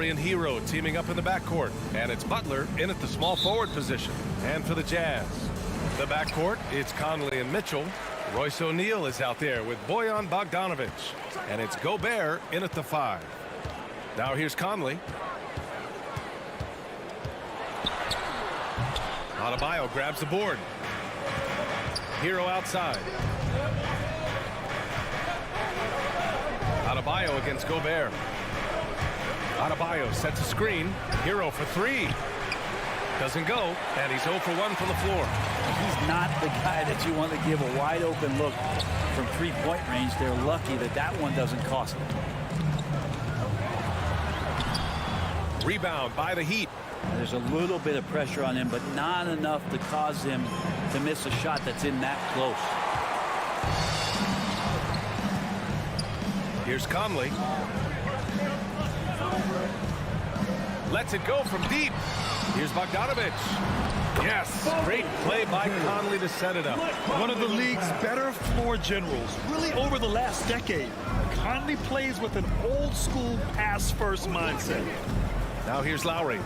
Lowry and Hero teaming up in the backcourt, and it's Butler in at the small forward position. And for the Jazz, the backcourt, it's Conley and Mitchell. Royce O'Neal is out there with Bojan Bogdanovic, and it's Gobert in at the 5. Now here's Conley. Adebayo grabs the board. Hero outside. Adebayo against Gobert. Adebayo sets a screen. Hero for 3. Doesn't go, and he's 0 for 1 from the floor. He's not the guy that you want to give a wide open look from three-point range. They're lucky that that one doesn't cost them. Rebound by the Heat. There's a little bit of pressure on him, but not enough to cause him to miss a shot that's in that close. Here's Conley. Lets it go from deep. Here's Bogdanovic. Yes, great play by Conley to set it up. One of the league's better floor generals, really over the last decade. Conley plays with an old-school pass-first mindset. Now here's Lowry.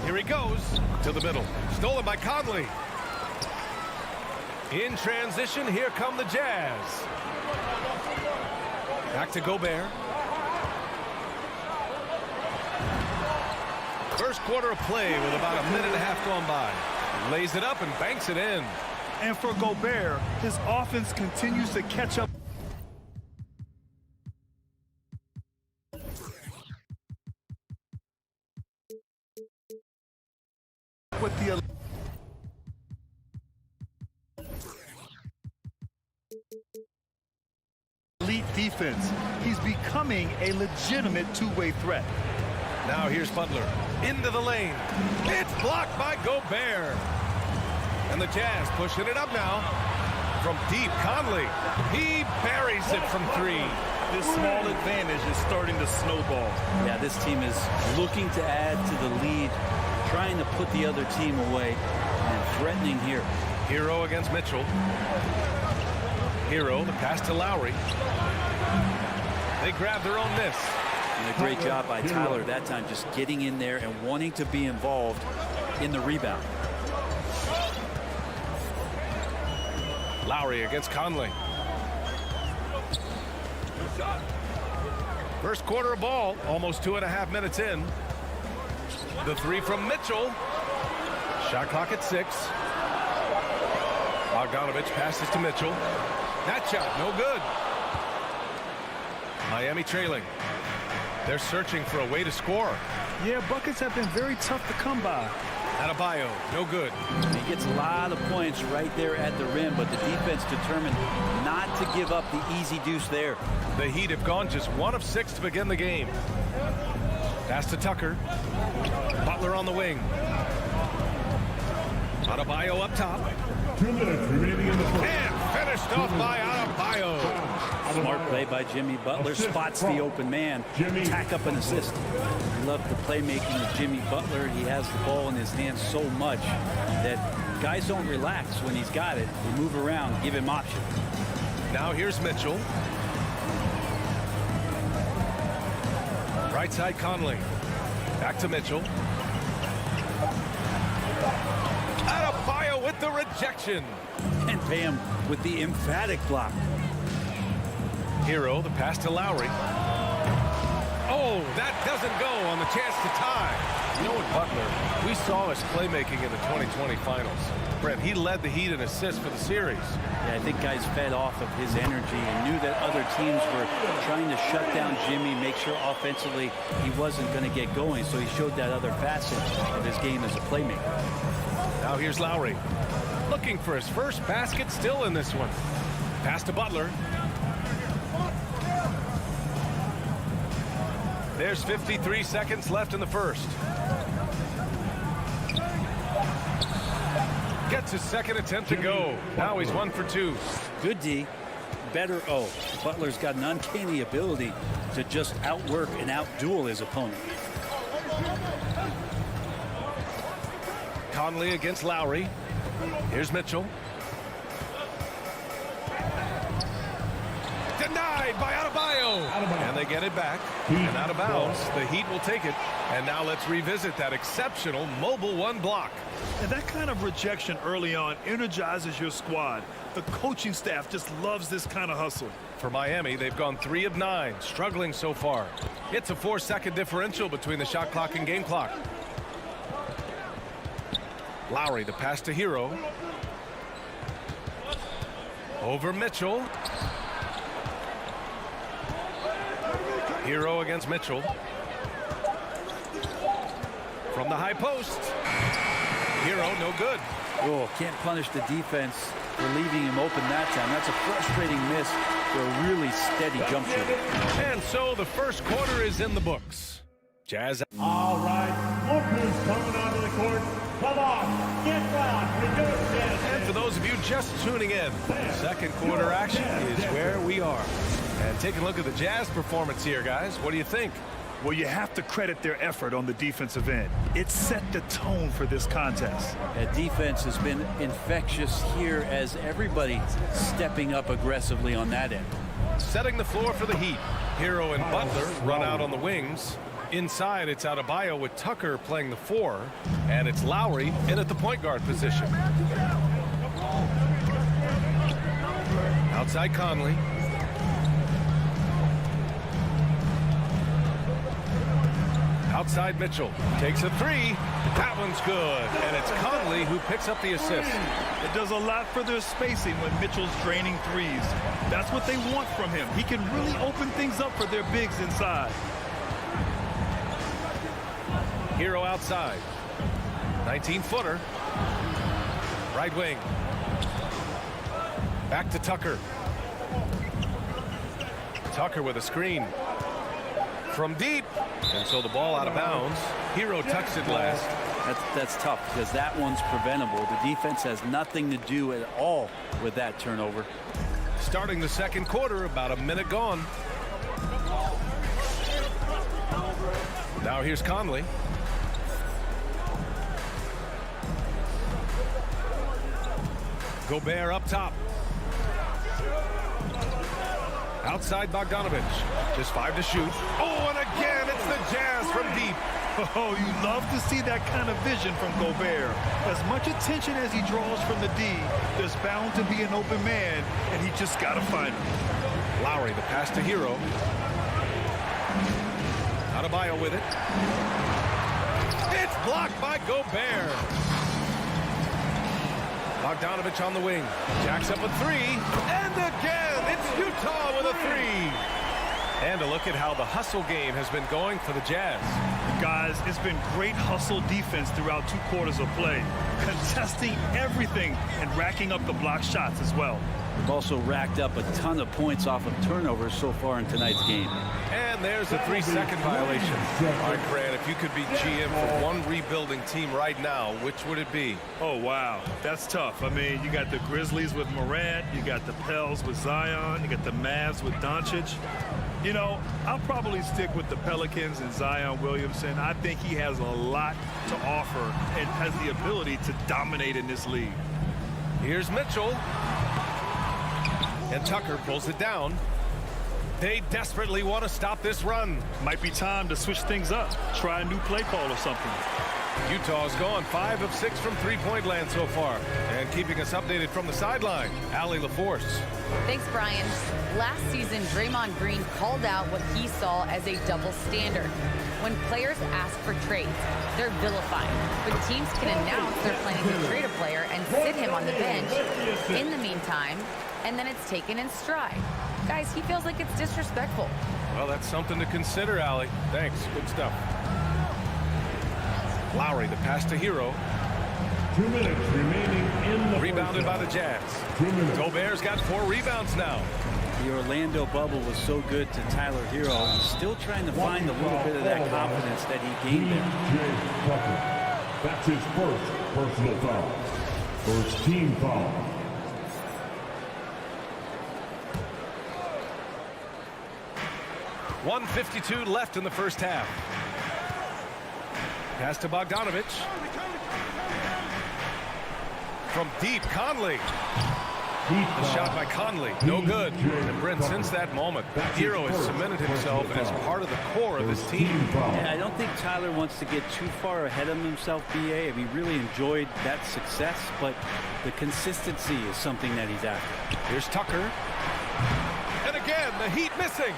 Here he goes to the middle. Stolen by Conley. In transition, here come the Jazz. Back to Gobert. First quarter of play with about a minute and a half gone by. Lays it up and banks it in. And for Gobert, his offense continues to catch up. With the elite defense, he's becoming a legitimate two-way threat. Now here's Butler into the lane. It's blocked by Gobert. And the Jazz pushing it up now. From deep, Conley. He buries it from 3. This small advantage is starting to snowball. Yeah, this team is looking to add to the lead, trying to put the other team away, and threatening here. Hero against Mitchell. Hero, the pass to Lowry. They grab their own miss. And a great job by Tyler that time, just getting in there and wanting to be involved in the rebound. Lowry against Conley. First quarter of ball, almost 2.5 minutes in. The 3 from Mitchell. Shot clock at 6. Bogdanovic passes to Mitchell. That shot, no good. Miami trailing. They're searching for a way to score. Yeah, buckets have been very tough to come by. Adebayo, no good. He gets a lot of points right there at the rim, but the defense determined not to give up the easy deuce there. The Heat have gone just 1 of 6 to begin the game. Pass to Tucker. Butler on the wing. Adebayo up top. 2 minutes remaining in the first. And finished off by Adebayo. Smart play by Jimmy Butler. Spots the open man. Tack up an assist. I love the playmaking of Jimmy Butler. He has the ball in his hands so much that guys don't relax when he's got it. They move around, give him options. Now here's Mitchell. Right side Conley. Back to Mitchell. Adebayo with the rejection. And pay him with the emphatic block. Hero, the pass to Lowry. Oh, that doesn't go on the chance to tie. You know what, Butler, we saw his playmaking in the 2020 finals. Brent, he led the Heat in assists for the series. Yeah, I think guys fed off of his energy and knew that other teams were trying to shut down Jimmy, make sure offensively he wasn't going to get going. So he showed that other facet of his game as a playmaker. Now here's Lowry. Looking for his first basket still in this one. Pass to Butler. There's 53 seconds left in the first. Gets his second attempt to go. Now he's 1 for 2. Good D, better O. Butler's got an uncanny ability to just outwork and outduel his opponent. Conley against Lowry. Here's Mitchell. Denied by Adebayo. And they get it back. And out of bounds. The Heat will take it. And now let's revisit that exceptional mobile one block. And that kind of rejection early on energizes your squad. The coaching staff just loves this kind of hustle. For Miami, they've gone 3 of 9, struggling so far. It's a 4-second differential between the shot clock and game clock. Lowry, the pass to Hero. Over Mitchell. Hero against Mitchell. From the high post. Hero, no good. Oh, can't punish the defense for leaving him open that time. That's a frustrating miss for a really steady jump shooter. And so the first quarter is in the books. Jazz. All right, look who's coming onto the court. Come on, get round. We do it, Jazz. And for those of you just tuning in, second quarter action is where we are. And taking a look at the Jazz performance here, guys. What do you think? Well, you have to credit their effort on the defensive end. It set the tone for this contest. That defense has been infectious here as everybody stepping up aggressively on that end. Setting the floor for the Heat. Hero and Butler run out on the wings. Inside, it's Adebayo with Tucker playing the 4. And it's Lowry in at the point guard position. Outside Conley. Outside Mitchell takes a 3. That one's good. And it's Conley who picks up the assist. It does a lot for their spacing when Mitchell's draining threes. That's what they want from him. He can really open things up for their bigs inside. Hero outside. 19-footer. Right wing. Back to Tucker. Tucker with a screen. From deep. And so the ball out of bounds. Hero touched it last. That's tough because that one's preventable. The defense has nothing to do at all with that turnover. Starting the second quarter, about a minute gone. Now here's Conley. Gobert up top. Outside Bogdanovich. Just 5 to shoot. Oh, and again, it's the Jazz from deep. Oh, you love to see that kind of vision from Gobert. As much attention as he draws from the D, there's bound to be an open man, and he just got to find him. Lowry, the pass to Hero. Adebayo with it. It's blocked by Gobert. Bogdanovich on the wing. Jacks up a 3. And again, it's Utah with a 3. And a look at how the hustle game has been going for the Jazz. Guys, it's been great hustle defense throughout 2 quarters of play. Contesting everything and racking up the block shots as well. They've also racked up a ton of points off of turnovers so far in tonight's game. And there's a 3-second violation. All right, Grant, if you could be GM for one rebuilding team right now, which would it be? Oh, wow. That's tough. I mean, you got the Grizzlies with Morant. You got the Pels with Zion. You got the Mavs with Doncic. You know, I'll probably stick with the Pelicans and Zion Williamson. I think he has a lot to offer and has the ability to dominate in this league. Here's Mitchell. And Tucker pulls it down. They desperately want to stop this run. Might be time to switch things up. Try a new play call or something. Utah's gone 5 of 6 from three-point land so far. And keeping us updated from the sideline, Allie LaForce. Thanks, Brian. Last season, Draymond Green called out what he saw as a double standard. When players ask for trades, they're vilified. But teams can announce they're planning to trade a player and sit him on the bench in the meantime, and then it's taken in stride. Guys, he feels like it's disrespectful. Well, that's something to consider, Allie. Thanks. Good stuff. Lowry, the pass to Hero. 2 minutes remaining in the Rebounded by the Jazz. Gobert's got 4 rebounds now. The Orlando bubble was so good to Tyler Hero. He's still trying to find a little bit of that confidence that he gained there. That's his first personal foul. First team foul. .152 left in the first half. Pass to Bogdanovich. From deep, Conley. The shot by Conley, no good. And Brent, since that moment, Hero has cemented himself as part of the core of this team. Yeah, I don't think Tyler wants to get too far ahead of himself, BA. I mean, really enjoyed that success, but the consistency is something that he's after. Here's Tucker. And again, the Heat missing.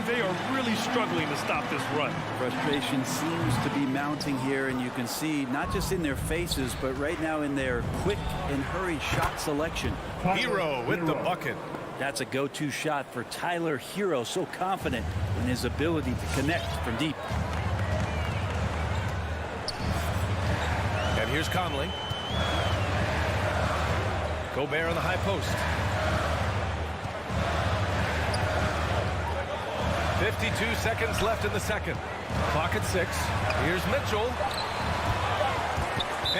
They are really struggling to stop this run. Frustration seems to be mounting here, and you can see not just in their faces, but right now in their quick and hurried shot selection. Hero with the bucket. That's a go-to shot for Tyler Hero, so confident in his ability to connect from deep. And here's Conley. Gobert on the high post. 52 seconds left in the second. Clock at 6. Here's Mitchell.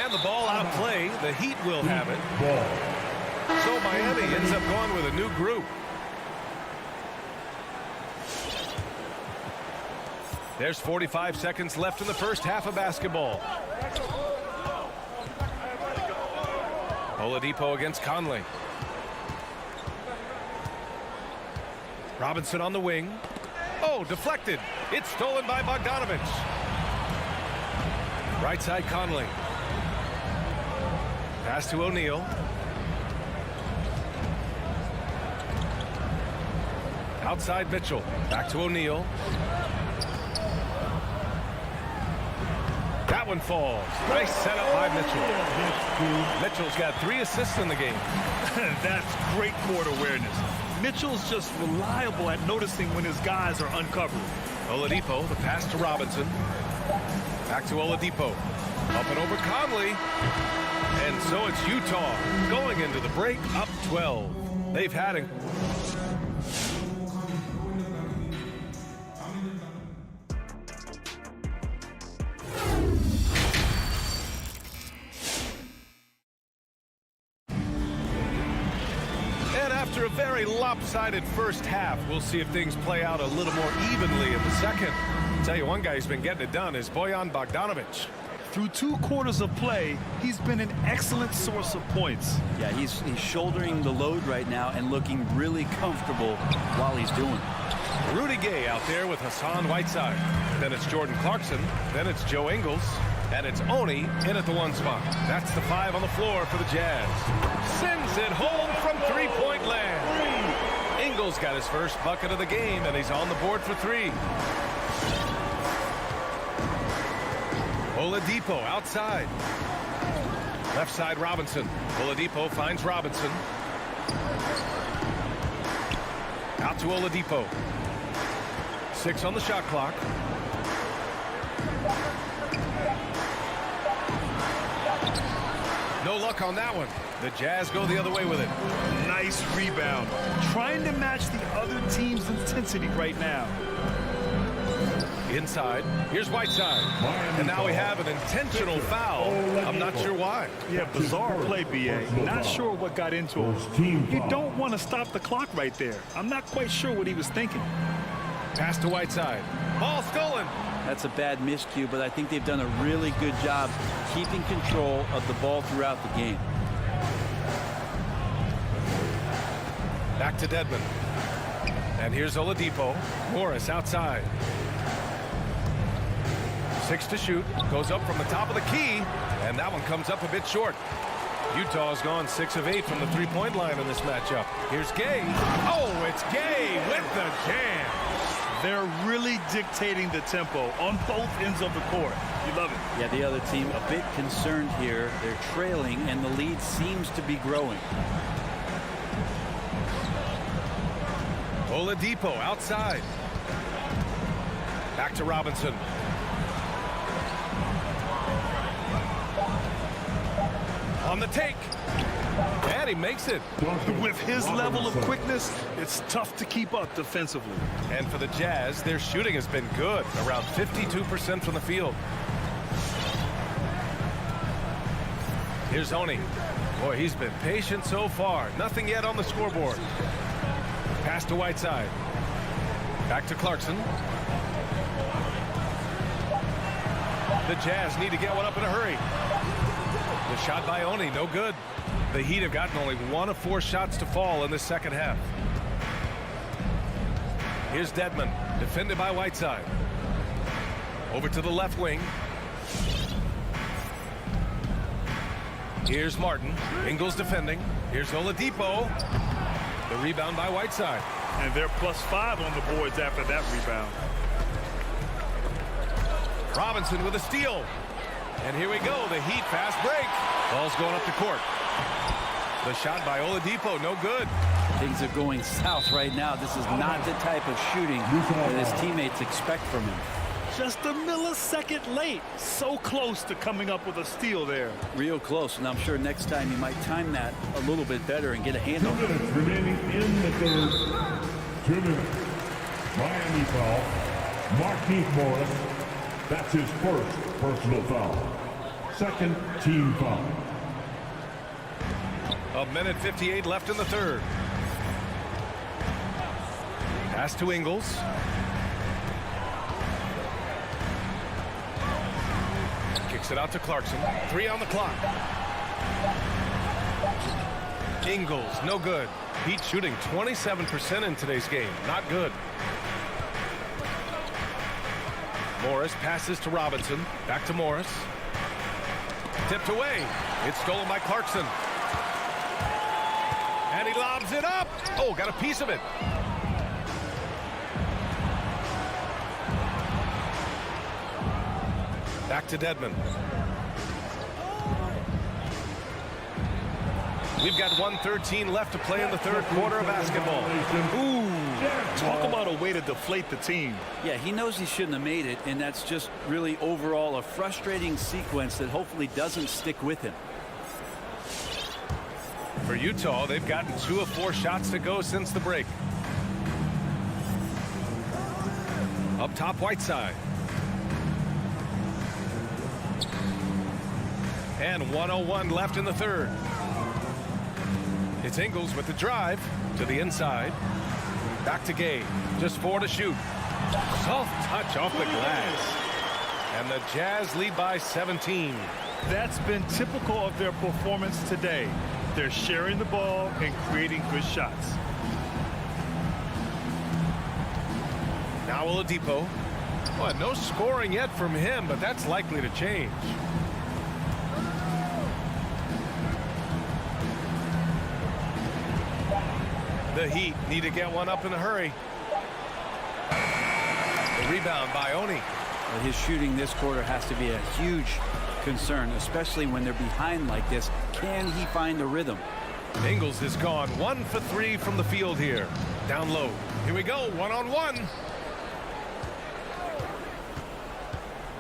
And the ball out of play. The Heat will have it. So Miami ends up going with a new group. There's 45 seconds left in the first half of basketball. Oladipo against Conley. Robinson on the wing. Oh, deflected. It's stolen by Bogdanovich. Right side Conley. Pass to O'Neal. Outside Mitchell. Back to O'Neal. That one falls. Nice setup by Mitchell. Mitchell's got 3 assists in the game. That's great court awareness. Mitchell's just reliable at noticing when his guys are uncovered. Oladipo, the pass to Robinson. Back to Oladipo. Up and over Conley. And so it's Utah going into the break up 12. They've had it. After a very lopsided first half, we'll see if things play out a little more evenly in the second. I'll tell you, one guy who's been getting it done is Bojan Bogdanovich. Through 2 quarters of play, he's been an excellent source of points. Yeah, he's shouldering the load right now and looking really comfortable while he's doing it. Rudy Gay out there with Hassan Whiteside. Then it's Jordan Clarkson. Then it's Joe Ingles. And it's Oni in at the 1 spot. That's the 5 on the floor for the Jazz. Sends it home from three-point land. Ingles got his first bucket of the game, and he's on the board for 3. Oladipo outside. Left side Robinson. Oladipo finds Robinson. Out to Oladipo. 6 on the shot clock. No luck on that one. The Jazz go the other way with it. Nice rebound. Trying to match the other team's intensity right now. Inside. Here's Whiteside. And now we have an intentional foul. I'm not sure why. Yeah, bizarre play, BA. Not sure what got into him. You don't want to stop the clock right there. I'm not quite sure what he was thinking. Pass to Whiteside. Ball stolen. That's a bad miscue, but I think they've done a really good job keeping control of the ball throughout the game. Back to Dedmon. And here's Oladipo. Morris outside. 6 to shoot. Goes up from the top of the key, and that one comes up a bit short. Utah's gone 6 of 8 from the three-point line in this matchup. Here's Gay. Oh, it's Gay with the jam. They're really dictating the tempo on both ends of the court. You love it. Yeah, the other team a bit concerned here. They're trailing, and the lead seems to be growing. Oladipo outside. Back to Robinson. On the take. And he makes it. With his level of quickness, it's tough to keep up defensively. And for the Jazz, their shooting has been good, around 52% from the field. Here's Oni. Boy, he's been patient so far. Nothing yet on the scoreboard. Pass to Whiteside. Back to Clarkson. The Jazz need to get one up in a hurry. The shot by Oni, no good. The Heat have gotten only 1 of 4 shots to fall in the second half. Here's Dedmon, defended by Whiteside. Over to the left wing. Here's Martin. Ingles defending. Here's Oladipo. The rebound by Whiteside. And they're +5 on the boards after that rebound. Robinson with a steal. And here we go, the Heat fast break. Ball's going up the court. The shot by Oladipo, no good. Things are going south right now. This is not the type of shooting that his teammates expect from him. Just a millisecond late. So close to coming up with a steal there. Real close, and I'm sure next time he might time that a little bit better and get a handle. 2 minutes remaining in the third. 2 minutes. Miami foul. Markieff Morris. That's his first personal foul. Second team foul. 1:58 left in the third. Pass to Ingles. Kicks it out to Clarkson. 3 on the clock. Ingles, no good. Heat shooting 27% in today's game. Not good. Morris passes to Robinson. Back to Morris. Tipped away. It's stolen by Clarkson. And he lobs it up. Oh, got a piece of it. Back to Dedmon. We've got 1:13 left to play in the third quarter of basketball. Ooh, talk about a way to deflate the team. Yeah, he knows he shouldn't have made it, and that's just really overall a frustrating sequence that hopefully doesn't stick with him. For Utah, they've gotten 2 of 4 shots to go since the break. Up top, Whiteside. And 1:01 left in the third. It's Ingles with the drive to the inside. Back to Gay. Just 4 to shoot. Soft touch off the glass. And the Jazz lead by 17. That's been typical of their performance today. They're sharing the ball and creating good shots. Now Oladipo. Well, no scoring yet from him, but that's likely to change. The Heat need to get one up in a hurry. The rebound by Oni. Well, his shooting this quarter has to be a huge concern, especially when they're behind like this. Can he find the rhythm? Ingles has gone 1 for 3 from the field here. Down low. Here we go, 1-on-1.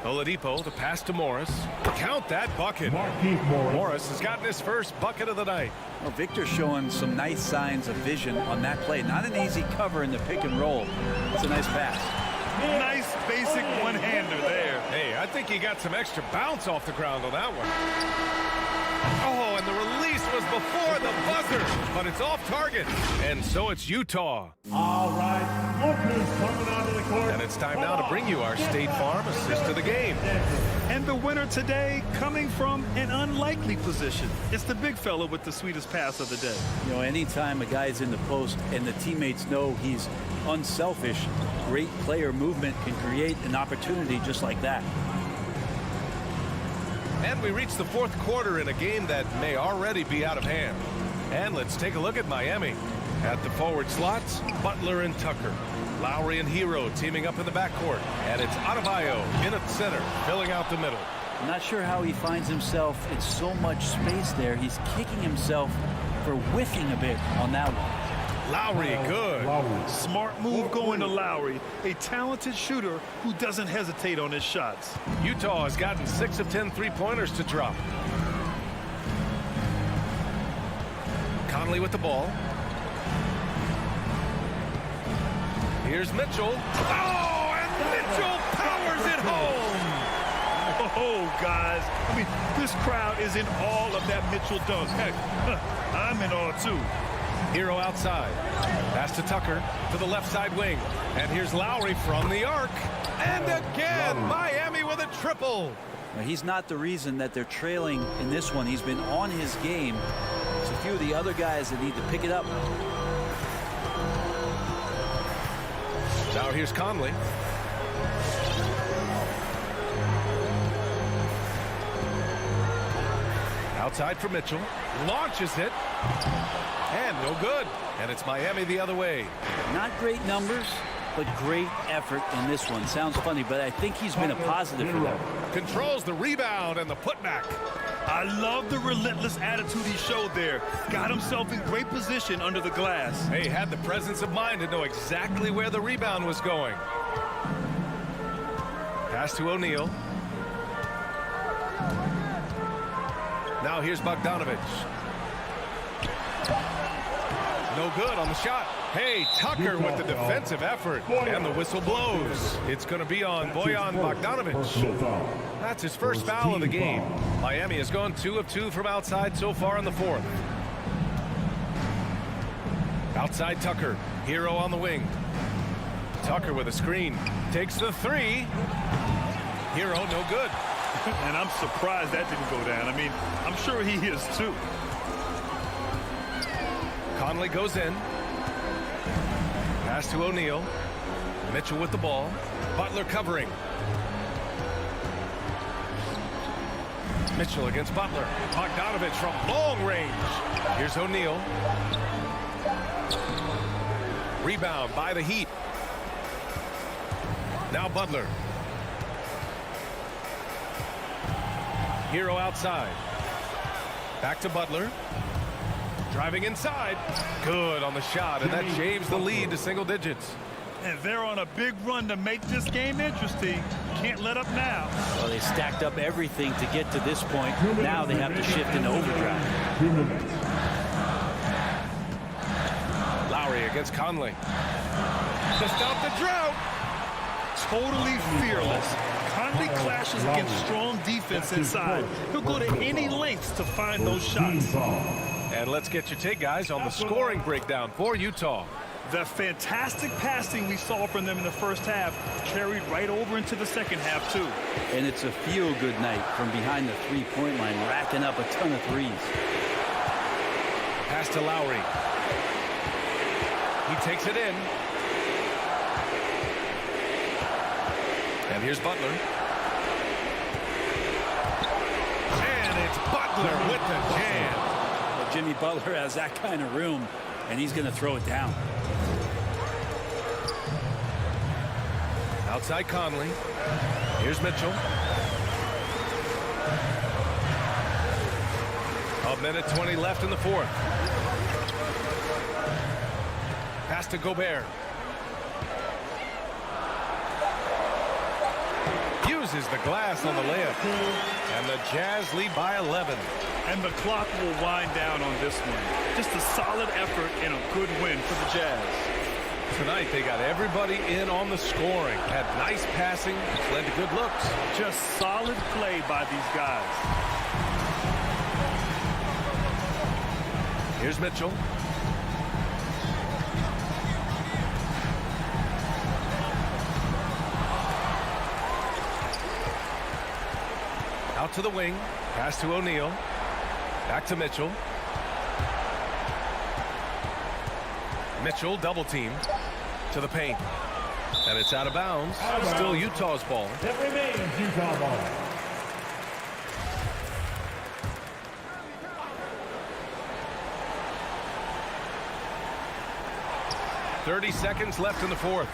Oladipo, the pass to Morris. Count that bucket. Morris has gotten his first bucket of the night. Well, Victor's showing some nice signs of vision on that play. Not an easy cover in the pick and roll. It's a nice pass. Nice basic one-hander there. Hey, I think he got some extra bounce off the ground on that one. Oh, and the release was before the buzzer, but it's off target. And so it's Utah. All right, look who's coming onto the court. And it's time now to bring you our State Farm assist of the game. And the winner today coming from an unlikely position. It's the big fella with the sweetest pass of the day. You know, anytime a guy's in the post and the teammates know he's unselfish, great player movement can create an opportunity just like that. And we reach the fourth quarter in a game that may already be out of hand. And let's take a look at Miami. At the forward slots, Butler and Tucker. Lowry and Hero teaming up in the backcourt. And it's Adebayo in at center, filling out the middle. I'm not sure how he finds himself in so much space there. He's kicking himself for whiffing a bit on that one. Lowry, good. Smart move going to Lowry, a talented shooter who doesn't hesitate on his shots. Utah has gotten 6 of 10 three-pointers to drop. Conley with the ball. Here's Mitchell. Oh, and Mitchell powers it home. Oh, guys. I mean, this crowd is in awe of that Mitchell dunk. Heck, I'm in awe, too. Hero outside. Pass to Tucker to the left side wing. And here's Lowry from the arc. And again, Miami with a triple. Now, he's not the reason that they're trailing in this one. He's been on his game. There's a few of the other guys that need to pick it up. Now here's Conley. Outside for Mitchell. Launches it. And no good. And it's Miami the other way. Not great numbers, but great effort in this one. Sounds funny, but I think he's been a positive for them. Controls the rebound and the putback. I love the relentless attitude he showed there. Got himself in great position under the glass. He had the presence of mind to know exactly where the rebound was going. Pass to O'Neal. Now here's Bogdanovich. No good on the shot. Hey, Tucker with the defensive effort. And the whistle blows. It's going to be on Bojan Bogdanovich. That's his first foul of the game. Miami has gone 2 of 2 from outside so far in the fourth. Outside Tucker. Hero on the wing. Tucker with a screen. Takes the 3. Hero no good. And I'm surprised that didn't go down. I mean, I'm sure he is too. Conley goes in. Pass to O'Neal. Mitchell with the ball. Butler covering. Mitchell against Butler. Bogdanovich from long range. Here's O'Neal. Rebound by the Heat. Now Butler. Hero outside. Back to Butler. Driving inside. Good on the shot, and that shaves the lead to single digits. And they're on a big run to make this game interesting. Can't let up now. Well, they stacked up everything to get to this point. Now they have to shift into overdrive. Lowry against Conley. To stop the drought. Totally fearless. Conley clashes against strong defense inside. He'll go to any lengths to find those shots. And let's get your take, guys, on the scoring breakdown for Utah. The fantastic passing we saw from them in the first half carried right over into the second half, too. And it's a feel-good night from behind the three-point line, racking up a ton of threes. Pass to Lowry. He takes it in. And here's Butler. And it's Butler with the jam. Well, Jimmy Butler has that kind of room, and he's going to throw it down. Outside Conley. Here's Mitchell. A minute 20 left in the fourth. Pass to Gobert. Uses the glass on the layup. And the Jazz lead by 11. And the clock will wind down on this one. Just a solid effort and a good win for the Jazz. Tonight they got everybody in on the scoring. Had nice passing, which led to good looks. Just solid play by these guys. Here's Mitchell. Out to the wing. Pass to O'Neal. Back to Mitchell. Mitchell double teamed to the paint. And it's out of bounds. Still Utah's ball. It remains Utah ball. 30 seconds left in the fourth.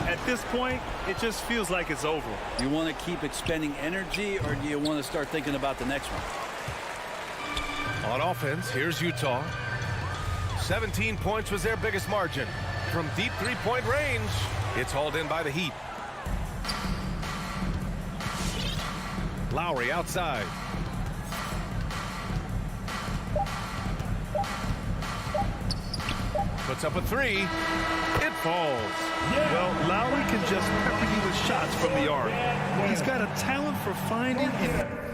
At this point, it just feels like it's over. You want to keep expending energy, or do you want to start thinking about the next one? On offense, here's Utah. 17 points was their biggest margin. From deep three-point range, it's hauled in by the Heat. Lowry outside. Puts up a three. It falls. Well, Lowry can just pepper you with shots from the arc. He's got a talent for finding and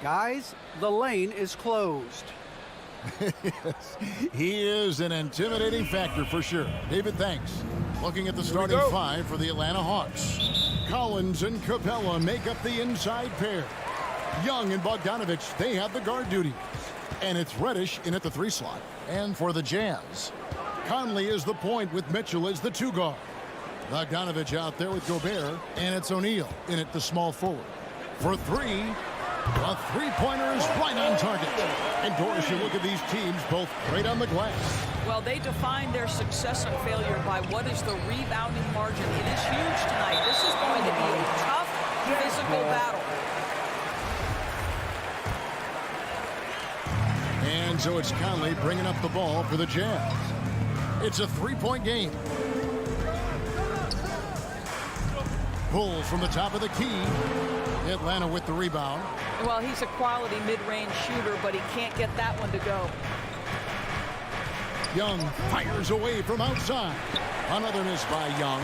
Guys, the lane is closed. Yes, he is an intimidating factor for sure. David, thanks. Looking at the starting five for the Atlanta Hawks. Collins and Capella make up the inside pair. Young and Bogdanovich, they have the guard duties. And it's Reddish in at the 3 slot. And for the Jazz, Conley is the point with Mitchell as the 2 guard. Bogdanovich out there with Gobert, and it's O'Neal in at the small forward. For 3, a three-pointer is right on target. And Doris, you look at these teams, both great on the glass. Well, they define their success and failure by what is the rebounding margin. It is huge tonight. This is going to be a tough physical battle. And so it's Conley bringing up the ball for the Jazz. It's a 3-point game. Pull from the top of the key. Atlanta with the rebound. Well, he's a quality mid-range shooter, but he can't get that one to go. Young fires away from outside. Another miss by Young.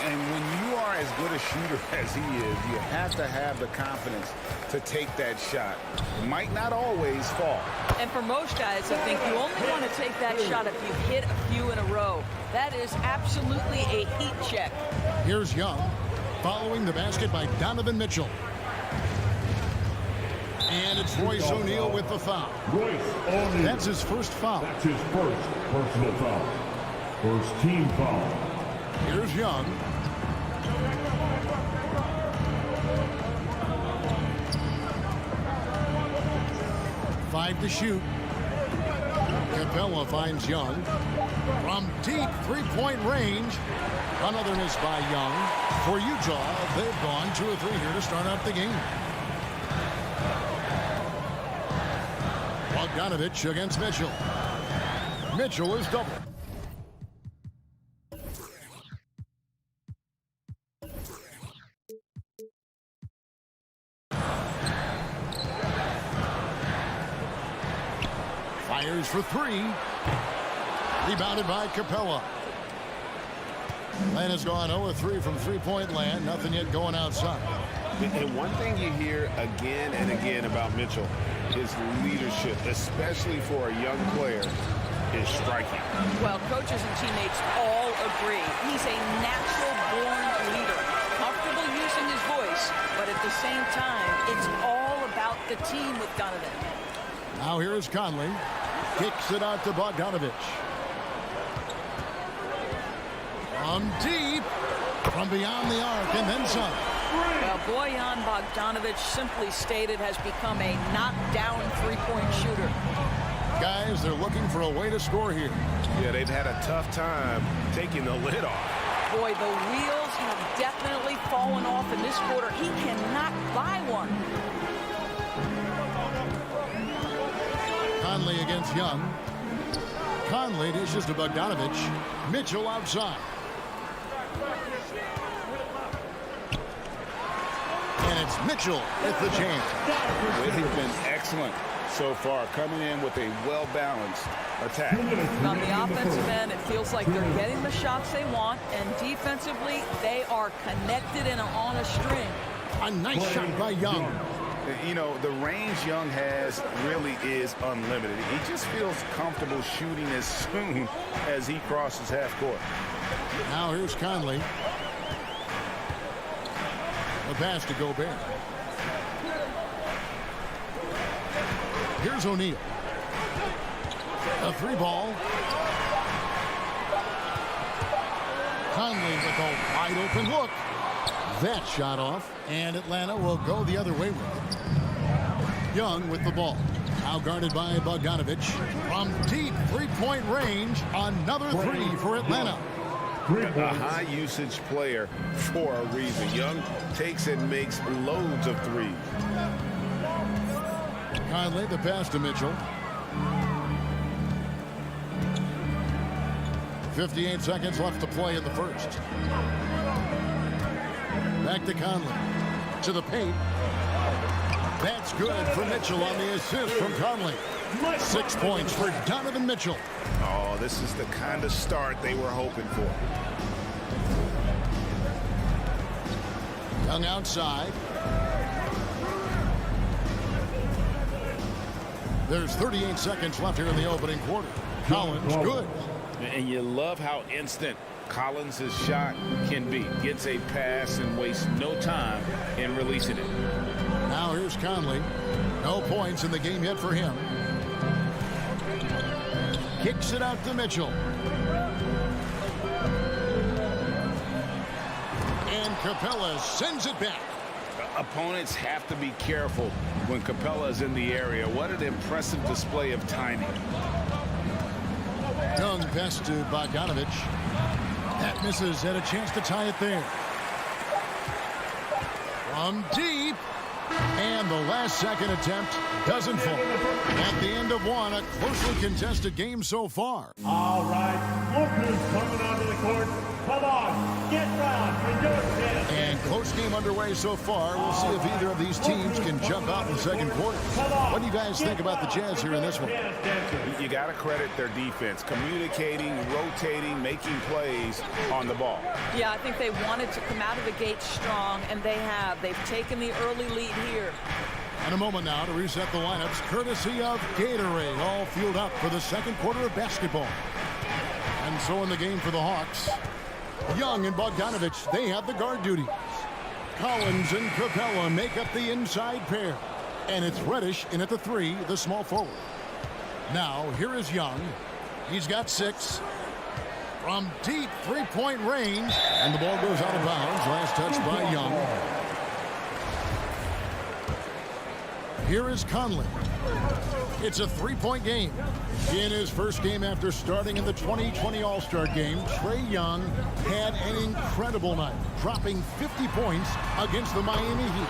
And when you are as good a shooter as he is, you have to have the confidence to take that shot. It might not always fall. And for most guys, I think you only want to take that shot if you hit a few in a row. That is absolutely a heat check. Here's Young, following the basket by Donovan Mitchell. And it's Royce O'Neal with the foul. Royce O'Neal. That's his first foul. That's his first personal foul. First team foul. Here's Young. Five to shoot. Capella finds Young. From deep three-point range. Another miss by Young. For Utah, they've gone 2 of 3 here to start out the game. Bogdanovich against Mitchell. Mitchell is double. Fires for 3. Rebounded by Capella. Atlanta's gone 0 of 3 from three-point land. Nothing yet going outside. And one thing you hear again and again about Mitchell is leadership, especially for a young player, is striking. Well, coaches and teammates all agree. He's a natural-born leader, comfortable using his voice, but at the same time, it's all about the team with Donovan. Now here's Conley. Kicks it out to Bogdanovich. From deep, from beyond the arc, and then some. Well, Bojan Bogdanovich, simply stated, has become a knockdown three-point shooter. Guys, they're looking for a way to score here. Yeah, they've had a tough time taking the lid off. Boy, the wheels have definitely fallen off in this quarter. He cannot buy one. Conley against Young. Conley dishes to Bogdanovich. Mitchell outside. And it's Mitchell with the jam. They've been excellent so far, coming in with a well-balanced attack. On the offensive end, it feels like they're getting the shots they want, and defensively, they are connected and on a string. A nice shot by Young. You know, the range Young has really is unlimited. He just feels comfortable shooting as soon as he crosses half court. Now here's Conley. A pass to Gobert. Here's O'Neal. A 3-ball. Conley with a wide open look. That shot off, and Atlanta will go the other way with it. Young with the ball. Now guarded by Bogdanovich. From deep three-point range, another 3 for Atlanta. A high-usage player for a reason. Young takes and makes loads of threes. Conley, the pass to Mitchell. 58 seconds left to play in the first. Back to Conley. To the paint. That's good for Mitchell on the assist from Conley. 6 points for Donovan Mitchell. Oh, this is the kind of start they were hoping for. Young outside. There's 38 seconds left here in the opening quarter. Collins, good. And you love how instant Collins' shot can be. Gets a pass and wastes no time in releasing it. Now here's Conley. No points in the game yet for him. Kicks it out to Mitchell. And Capella sends it back. Opponents have to be careful when Capella is in the area. What an impressive display of timing. Young pass to Bogdanovich. That misses, had a chance to tie it there. From deep. And the last second attempt doesn't fall. At the end of one, a closely contested game so far. All right, look who's coming onto the court. Come on, get round with your chance. And close game underway so far. We'll see if either of these teams can jump out in the second quarter. What do you guys think about the Jazz here in this one? You got to credit their defense. Communicating, rotating, making plays on the ball. Yeah, I think they wanted to come out of the gate strong, and they have. They've taken the early lead here. And a moment now to reset the lineups, courtesy of Gatorade, all fueled up for the second quarter of basketball. And so in the game for the Hawks, Young and Bogdanovich, they have the guard duties. Collins and Capella make up the inside pair. And it's Reddish in at the 3, the small forward. Now, here is Young. He's got 6. From deep three-point range. And the ball goes out of bounds. Last touch by Young. Here is Conley. It's a three-point game. In his first game after starting in the 2020 All-Star Game, Trae Young had an incredible night, dropping 50 points against the Miami Heat.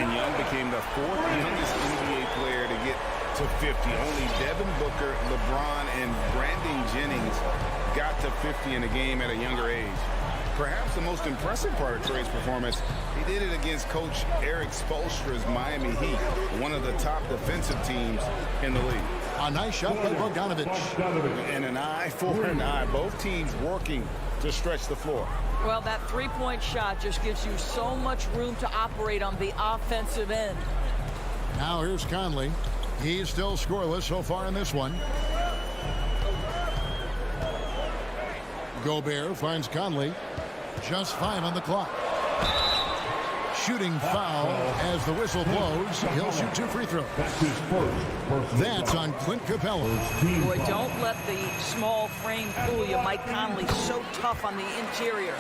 And Young became the 4th youngest NBA player to get to 50. Only Devin Booker, LeBron, and Brandon Jennings got to 50 in a game at a younger age. Perhaps the most impressive part of Trae's performance, he did it against Coach Eric Spoelstra's Miami Heat, one of the top defensive teams in the league. A nice shot by Bogdanovich. And an eye for an eye. Both teams working to stretch the floor. Well, that three-point shot just gives you so much room to operate on the offensive end. Now here's Conley. He's still scoreless so far in this one. Gobert finds Conley. Just 5 on the clock. Shooting foul as the whistle blows. He'll shoot 2 free throws. That's his first. That's on Clint Capella. Boy, don't let the small frame fool you. Mike Conley so tough on the interior.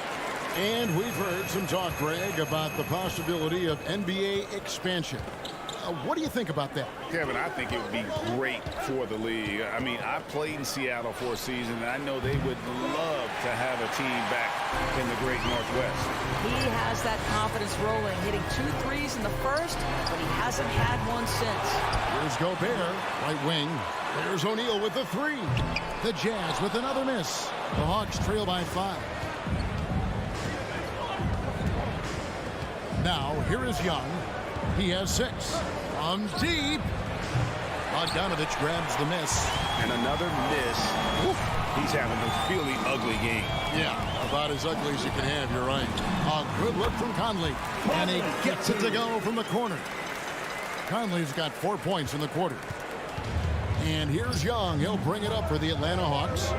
And we've heard some talk, Greg, about the possibility of NBA expansion. What do you think about that? Kevin, I think it would be great for the league. I mean, I played in Seattle for a season, and I know they would love to have a team back in the great Northwest. He has that confidence rolling, hitting 2 threes in the first, but he hasn't had one since. Here's Gobert, right wing. There's O'Neal with the 3. The Jazz with another miss. The Hawks trail by 5. Now, here is Young. He has 6. From deep. Bogdanovich grabs the miss. And another miss. Woo. He's having a really ugly game. Yeah, about as ugly as you can have, you're right. A good look from Conley. And he gets it to go from the corner. Conley's got 4 points in the quarter. And here's Young. He'll bring it up for the Atlanta Hawks.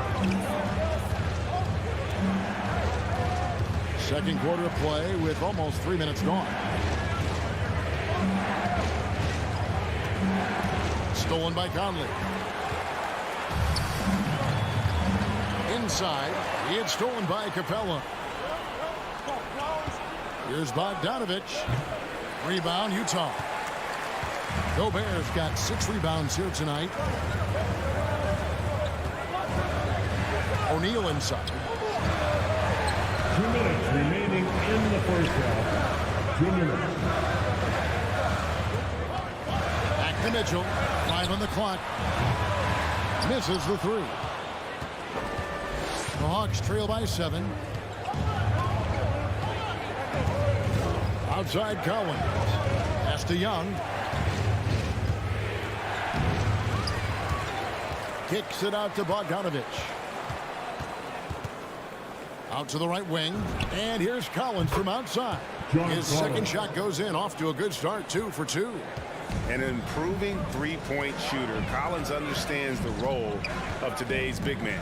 Second quarter of play with almost 3 minutes gone. Stolen by Conley. Inside, it's stolen by Capella. Here's Bogdanovich. Rebound, Utah. Gobert's got 6 rebounds here tonight. O'Neal inside. 2 minutes remaining in the first half. 2 minutes. Back to Mitchell. 5 on the clock. Misses the 3. The Hawks trail by 7. Outside Collins. Pass to Young. Kicks it out to Bogdanovich. Out to the right wing. And here's Collins from outside. His second shot goes in, off to a good start, 2 for 2. and an improving three-point shooter. Collins understands the role of today's big man.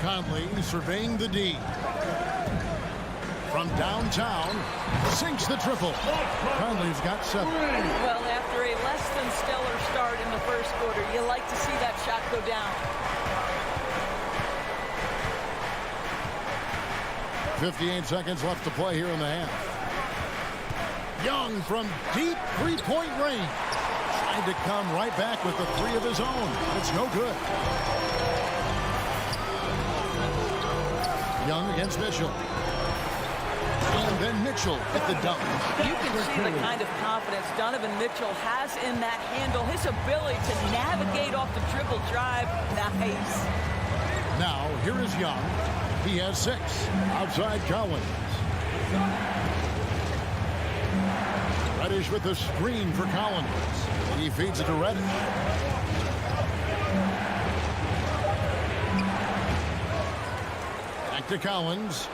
Conley surveying the D. From downtown, sinks the triple. Conley's got 7. Well, after a less than stellar start in the first quarter, you like to see that shot go down. 58 seconds left to play here in the half. Young from deep three-point range. Trying to come right back with the 3 of his own. It's no good. Young against Mitchell. And then Mitchell at the dunk. You can see the kind of confidence Donovan Mitchell has in that handle. His ability to navigate off the dribble drive. Nice. Now, here is Young. He has 6. Outside Collins. Reddish with the screen for Collins. And he feeds it to Reddish. Back to Collins.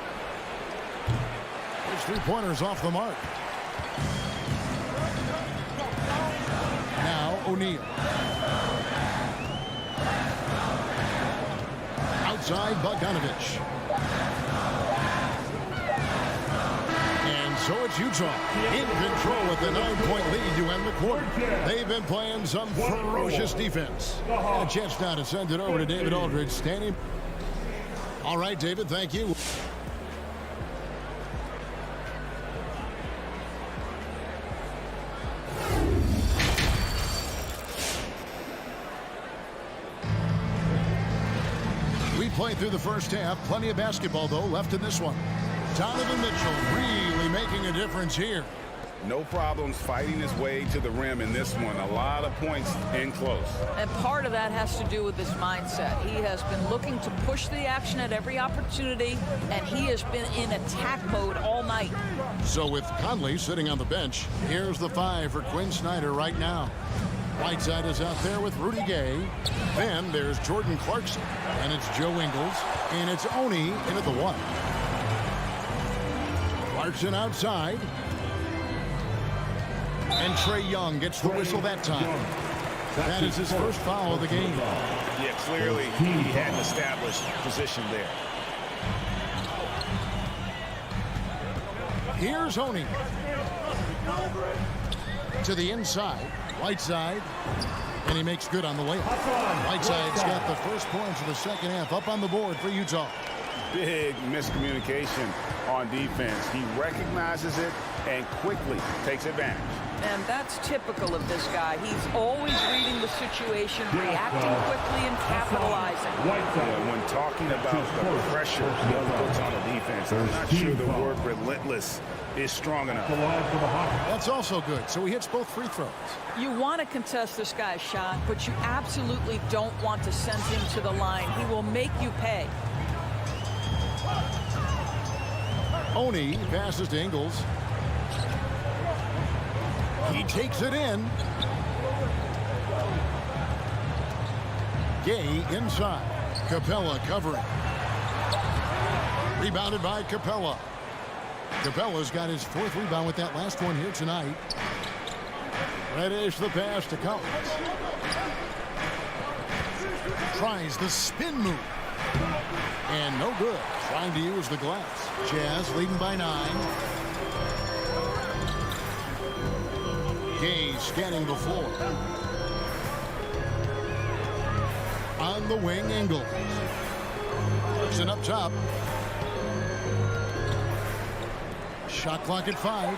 His 3-pointers off the mark. Now O'Neal. Outside Bogdanovich. And so it's Utah in control with the 9-point lead to end the quarter. They've been playing some ferocious defense. And a chance now to send it over to David Aldridge standing. All right, David, thank you. We played through the first half. Plenty of basketball, though, left in this one. Donovan Mitchell really making a difference here. No problems fighting his way to the rim in this one. A lot of points in close. And part of that has to do with his mindset. He has been looking to push the action at every opportunity, and he has been in attack mode all night. So with Conley sitting on the bench, here's the 5 for Quinn Snyder right now. Whiteside is out there with Rudy Gay. Then there's Jordan Clarkson, and it's Joe Ingles, and it's Oni in at the 1. Clarkson outside. And Trae Young gets the whistle that time. That is his first foul of the game. Yeah, clearly he had an established position there. Here's Oni. To the inside. Whiteside. And he makes good on the layup. Whiteside's got the first points of the second half up on the board for Utah. Big miscommunication on defense. He recognizes it and quickly takes advantage. And that's typical of this guy. He's always reading the situation, reacting quickly, and capitalizing. Yeah, when talking about the pressure he puts on the defense, I'm not sure the word relentless is strong enough. That's also good. So he hits both free throws. You want to contest this guy's shot, but you absolutely don't want to send him to the line. He will make you pay. Oni passes to Ingles. He takes it in. Gay inside. Capella covering. Rebounded by Capella. Capella's got his 4th rebound with that last one here tonight. Reddish the pass to Collins. Tries the spin move. And no good. Trying to use the glass. Jazz leading by 9. Gay scanning the floor. On the wing, Ingles. And up top. Shot clock at 5.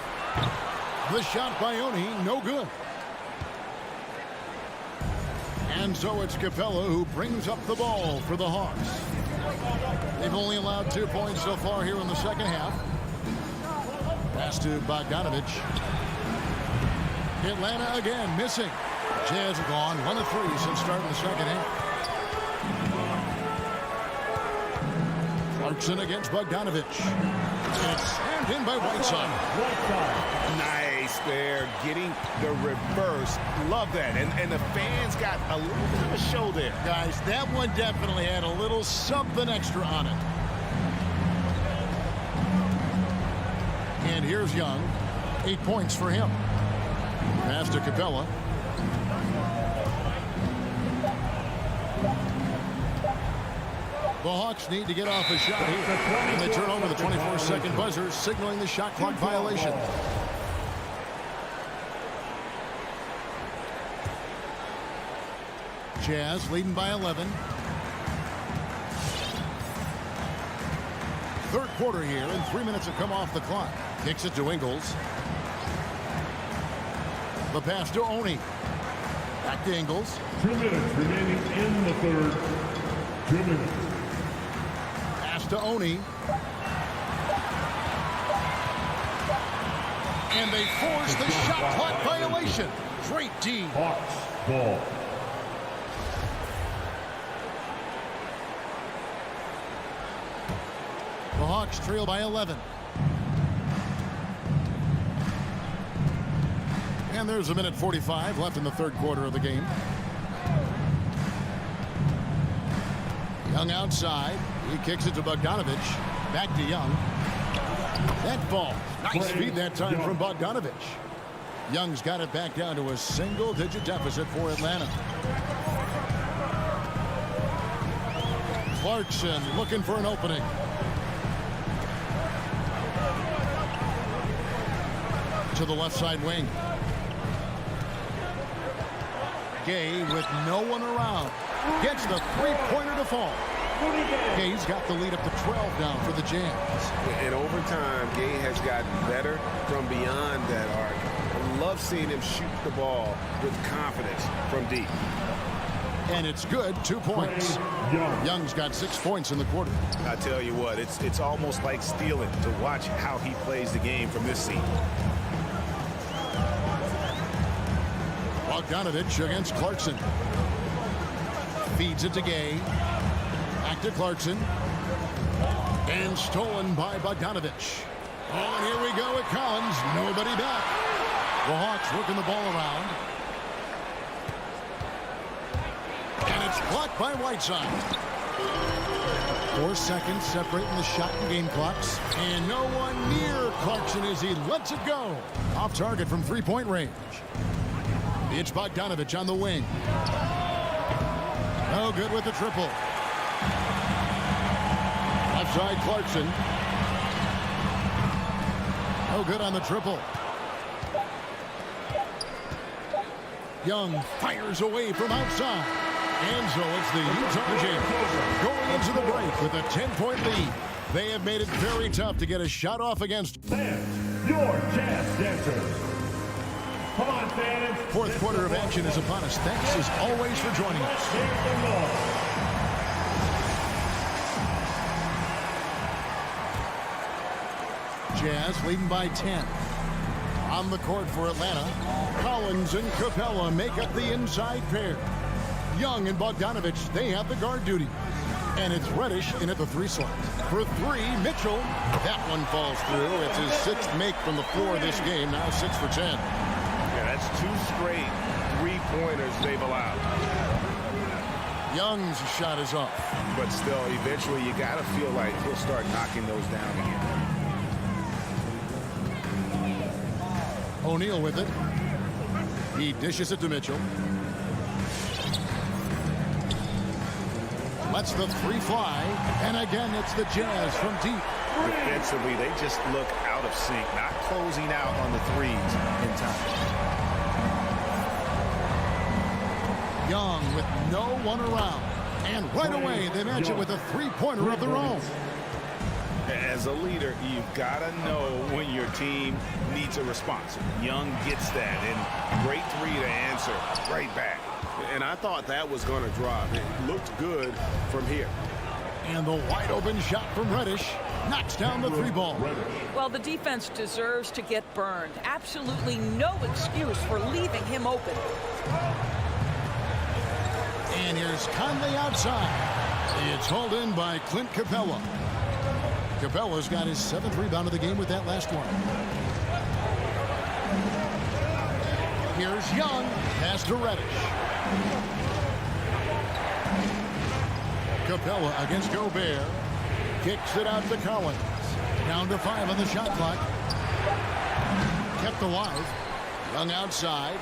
The shot by Oni, no good. And so it's Capella who brings up the ball for the Hawks. They've only allowed 2 points so far here in the second half. Pass to Bogdanovich. Atlanta again missing. Jazz have gone 1 of 3 since starting the second half. Clarkson against Bogdanovich. And it's slammed in by Whiteside. Nice there, getting the reverse. Love that. And the fans got a little bit of a show there. Guys, that one definitely had a little something extra on it. And here's Young. 8 points for him. Pass to Capella. The Hawks need to get off a shot here. And they turn over the 24-second buzzer, signaling the shot clock violation. Jazz leading by 11. Third quarter here, and 3 minutes have come off the clock. Kicks it to Ingles. The pass to Oni. Back to Ingles. 2 minutes remaining in the third. 2 minutes. Pass to Oni. And they force the shot clock violation. Great D. Hawks ball. The Hawks trail by 11. And there's a minute 45 left in the third quarter of the game. Young outside. He kicks it to Bogdanovich. Back to Young. That ball. Nice feed that time from Bogdanovich. Young's got it back down to a single-digit deficit for Atlanta. Clarkson looking for an opening. To the left side wing. Gay with no one around. Gets the three-pointer to fall. Gay's got the lead up to 12 now for the Jazz. And over time, Gay has gotten better from beyond that arc. I love seeing him shoot the ball with confidence from deep. And it's good, 2 points. Young's got 6 points in the quarter. I tell you what, it's almost like stealing to watch how he plays the game from this seat. Bogdanovich against Clarkson. Feeds it to Gay. Back to Clarkson. And stolen by Bogdanovich. Oh, and here we go at Collins. Nobody back. The Hawks working the ball around. And it's blocked by Whiteside. 4 seconds separating the shot and game clocks. And no one near Clarkson as he lets it go. Off target from three-point range. It's Bogdanovich on the wing. No good with the triple. Left side Clarkson. No good on the triple. Young fires away from outside. And so it's the Utah Jazz going into the break with a 10-point lead. They have made it very tough to get a shot off against And your Jazz dancers. Come on, fans. Fourth quarter of action is upon us. Thanks as always for joining us. Jazz leading by 10. On the court for Atlanta, Collins and Capella make up the inside pair. Young and Bogdanovich, they have the guard duty. And it's Reddish in at the 3 slot. For 3, Mitchell. That one falls through. It's his 6th make from the floor this game. Now 6 for 10. Yeah, that's 2 straight 3-pointers they've allowed. Young's shot is off. But still, eventually you got to feel like he'll start knocking those down again. O'Neal with it. He dishes it to Mitchell. Lets the 3 fly. And again, it's the Jazz from deep. Defensively, they just look out of sync, not closing out on the threes in time. Young with no one around. And right away, they match it with a 3-pointer of their own. As a leader, you've got to know when your team needs a response. Young gets that, and great 3 to answer right back. And I thought that was going to drop. It looked good from here. And the wide open shot from Reddish knocks down the 3 ball. Well, the defense deserves to get burned. Absolutely no excuse for leaving him open. And here's Conley outside. It's hauled in by Clint Capella. Capella's got his 7th rebound of the game with that last one. Here's Young. Pass to Reddish. Capella against Gobert. Kicks it out to Collins. Down to 5 on the shot clock. kept alive. Young outside.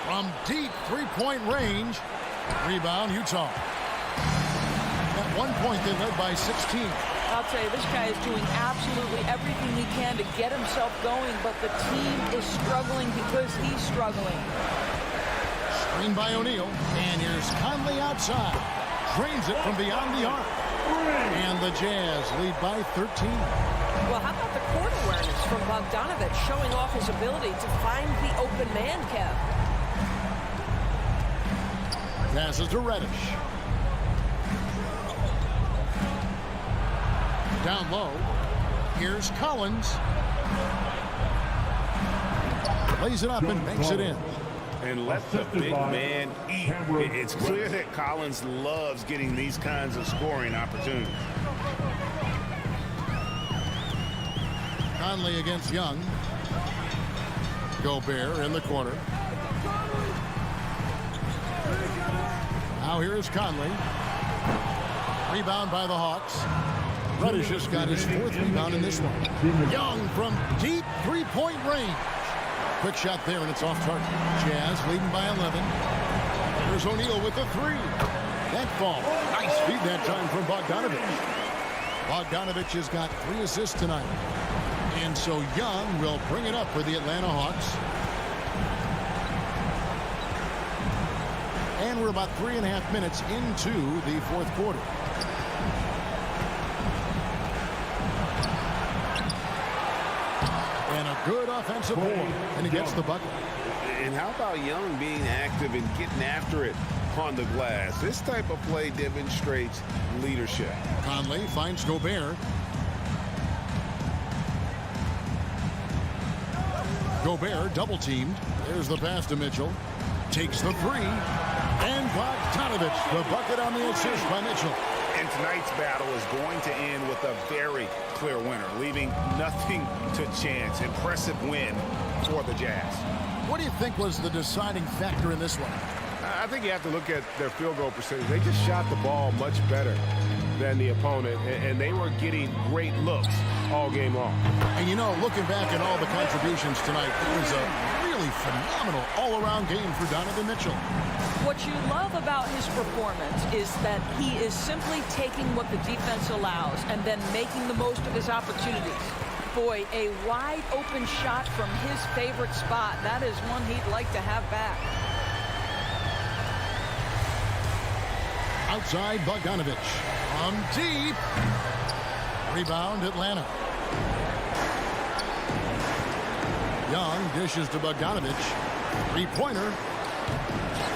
From deep three-point range. Rebound, Utah. At one point, they led by 16. I'll tell you, this guy is doing absolutely everything he can to get himself going, but the team is struggling because he's struggling. Screen by O'Neal, and here's Conley outside. Drains it from beyond the arc. And the Jazz lead by 13. Well, how about the court awareness from Bogdanovich showing off his ability to find the open man, Kev? Passes to Reddish. Down low. Here's Collins. Lays it up and makes it in. And let the big man eat. It's clear that Collins loves getting these kinds of scoring opportunities. Conley against Young. Gobert in the corner. Now here is Conley. Rebound by the Hawks. Reddish just got his fourth rebound in this one. Young from deep three-point range. Quick shot there, and it's off target. Jazz leading by 11. Here's O'Neal with the three. That fall. Nice feed that time from Bogdanovich. Bogdanovich has got 3 assists tonight. And so Young will bring it up for the Atlanta Hawks. And we're about 3.5 minutes into the fourth quarter. And a good offensive board, and he gets the bucket. And how about Young being active and getting after it on the glass? This type of play demonstrates leadership. Conley finds Gobert. Gobert double teamed. There's the pass to Mitchell. Takes the three. And Bogdanovich, the bucket on the assist by Mitchell. And tonight's battle is going to end with a very clear winner, leaving nothing to chance. Impressive win for the Jazz. What do you think was the deciding factor in this one? I think you have to look at their field goal percentage. They just shot the ball much better than the opponent, and they were getting great looks all game long. And you know, looking back at all the contributions tonight, it was a really phenomenal all-around game for Donovan Mitchell. What you love about his performance is that he is simply taking what the defense allows and then making the most of his opportunities. Boy, a wide open shot from his favorite spot. That is one he'd like to have back. Outside Bogdanovich. From deep. Rebound Atlanta. Young dishes to Bogdanovich. Three-pointer.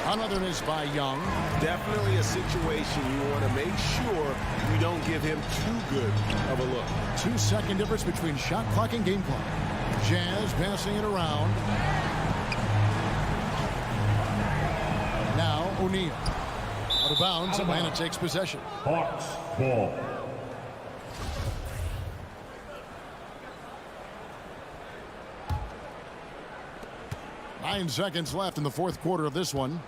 Another miss by Young. Definitely a situation you want to make sure you don't give him too good of a look. 2-second difference between shot clock and game clock. Jazz passing it around. Now O'Neal. Out of bounds, Atlanta takes possession. Hawks ball. Nine seconds left in the fourth quarter of this one.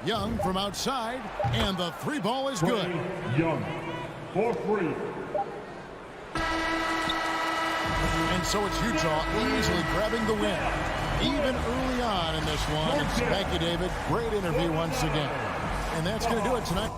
Young from outside, and the three ball is good. Young for free. And so it's Utah easily grabbing the win. Even early on in this one. Thank you, David. Great interview once again. And that's going to do it tonight.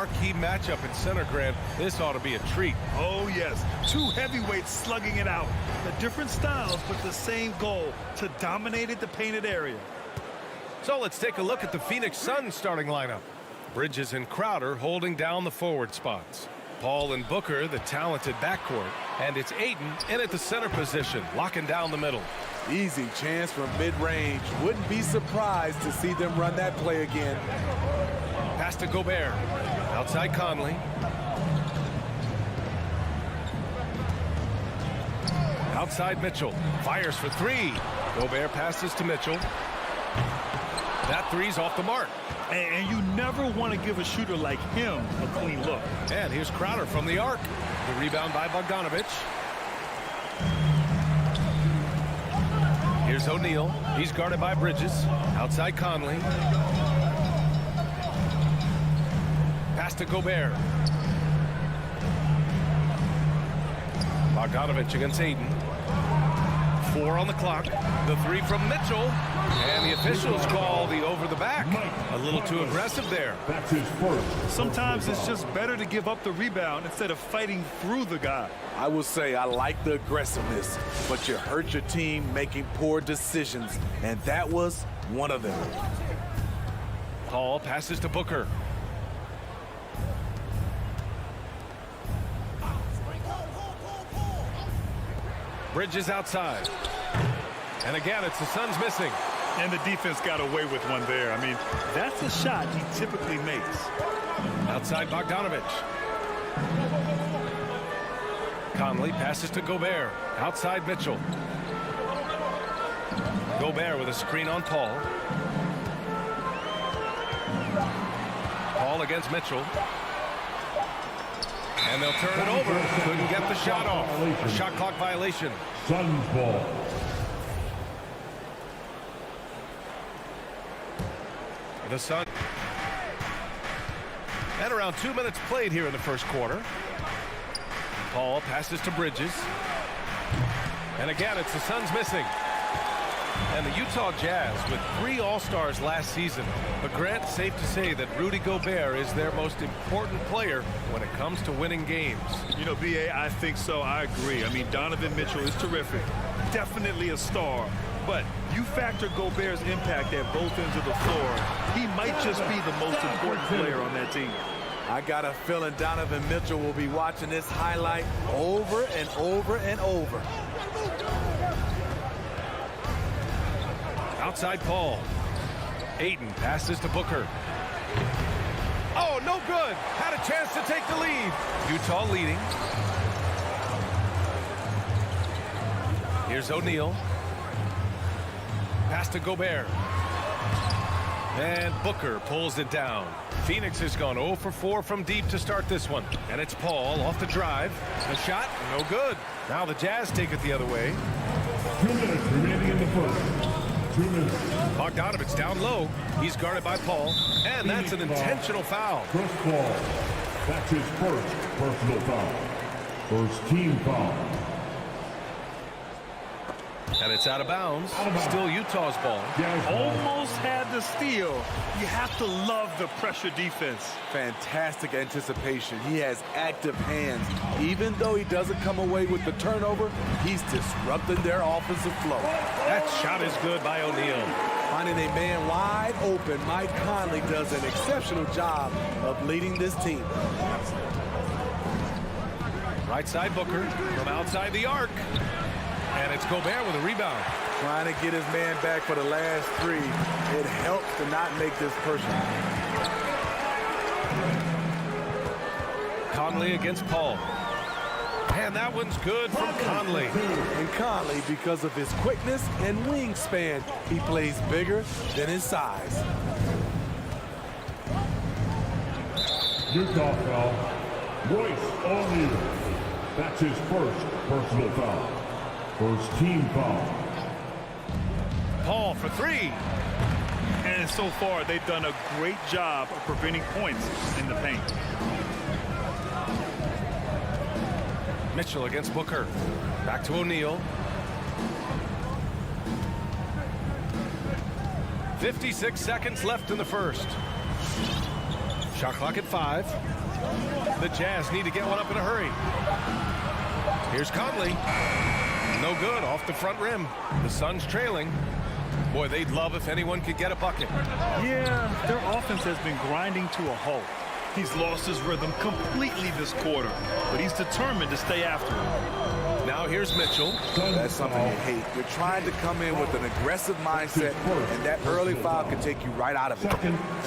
marquee matchup in center, Grant. This ought to be a treat. Oh, yes. Two heavyweights slugging it out. The different styles, but the same goal, to dominate the painted area. So let's take a look at the Phoenix Suns starting lineup. Bridges and Crowder holding down the forward spots. Paul and Booker, the talented backcourt. And it's Ayton in at the center position, locking down the middle. Easy chance from mid-range. Wouldn't be surprised to see them run that play again. Pass to Gobert. Outside Conley. Outside Mitchell. Fires for three. Gobert passes to Mitchell. That three's off the mark. And you never want to give a shooter like him a clean look. And here's Crowder from the arc. The rebound by Bogdanovich. Here's O'Neal. He's guarded by Bridges. Outside Conley. Pass to Gobert. Bogdanovich against Ayton. 4 on the clock. The three from Mitchell. And the officials call the over the back. A little too aggressive there. That's his first. Sometimes it's just better to give up the rebound instead of fighting through the guy. I will say I like the aggressiveness, but you hurt your team making poor decisions, and that was one of them. Paul passes to Booker. Bridges outside. And again, it's the Suns missing. And the defense got away with one there. I mean, that's a shot he typically makes. Outside Bogdanovich. Conley passes to Gobert. Outside Mitchell. Gobert with a screen on Paul. Paul against Mitchell. And they'll turn it over. Couldn't get the shot off. A shot clock violation. Suns ball. The Suns. And around 2 minutes played here in the first quarter. Paul passes to Bridges. And again, it's the Suns missing. And the Utah Jazz with 3 All-Stars last season. But Grant, safe to say that Rudy Gobert is their most important player when it comes to winning games. You know, B.A., I think so. I agree. I mean, Donovan Mitchell is terrific. Definitely a star. But you factor Gobert's impact at both ends of the floor, he might just be the most important player on that team. I got a feeling Donovan Mitchell will be watching this highlight over and over and over. Outside Paul. Ayton passes to Booker. Oh, no good. Had a chance to take the lead. Utah leading. Here's O'Neal. Pass to Gobert. And Booker pulls it down. Phoenix has gone 0 for 4 from deep to start this one. And it's Paul off the drive. The shot, no good. Now the Jazz take it the other way. 2 minutes remaining in the first. 2 minutes. Bogdanovich down low. He's guarded by Paul. And that's an intentional foul. Chris Paul. That's his first personal foul. First team foul. And it's out of bounds. Still Utah's ball. Almost had the steal. You have to love the pressure defense. Fantastic anticipation. He has active hands. Even though he doesn't come away with the turnover, he's disrupting their offensive flow. That shot is good by O'Neal. Finding a man wide open, Mike Conley does an exceptional job of leading this team. Right side Booker from outside the arc. And it's Gobert with a rebound. Trying to get his man back for the last 3. It helps to not make this personal. Conley against Paul. And that one's good from Conley. And Conley, because of his quickness and wingspan, he plays bigger than his size. Utah foul. Royce O'Neal. That's his first personal foul. First team foul. Paul for 3. And so far, they've done a great job of preventing points in the paint. Mitchell against Booker. Back to O'Neal. 56 seconds left in the first. Shot clock at 5. The Jazz need to get one up in a hurry. Here's Conley. No good, off the front rim. The Suns trailing. Boy, they'd love if anyone could get a bucket. Yeah, their offense has been grinding to a halt. He's lost his rhythm completely this quarter, but he's determined to stay after it. Now here's Mitchell. That's something you hate. You're trying to come in with an aggressive mindset, and that early foul can take you right out of it.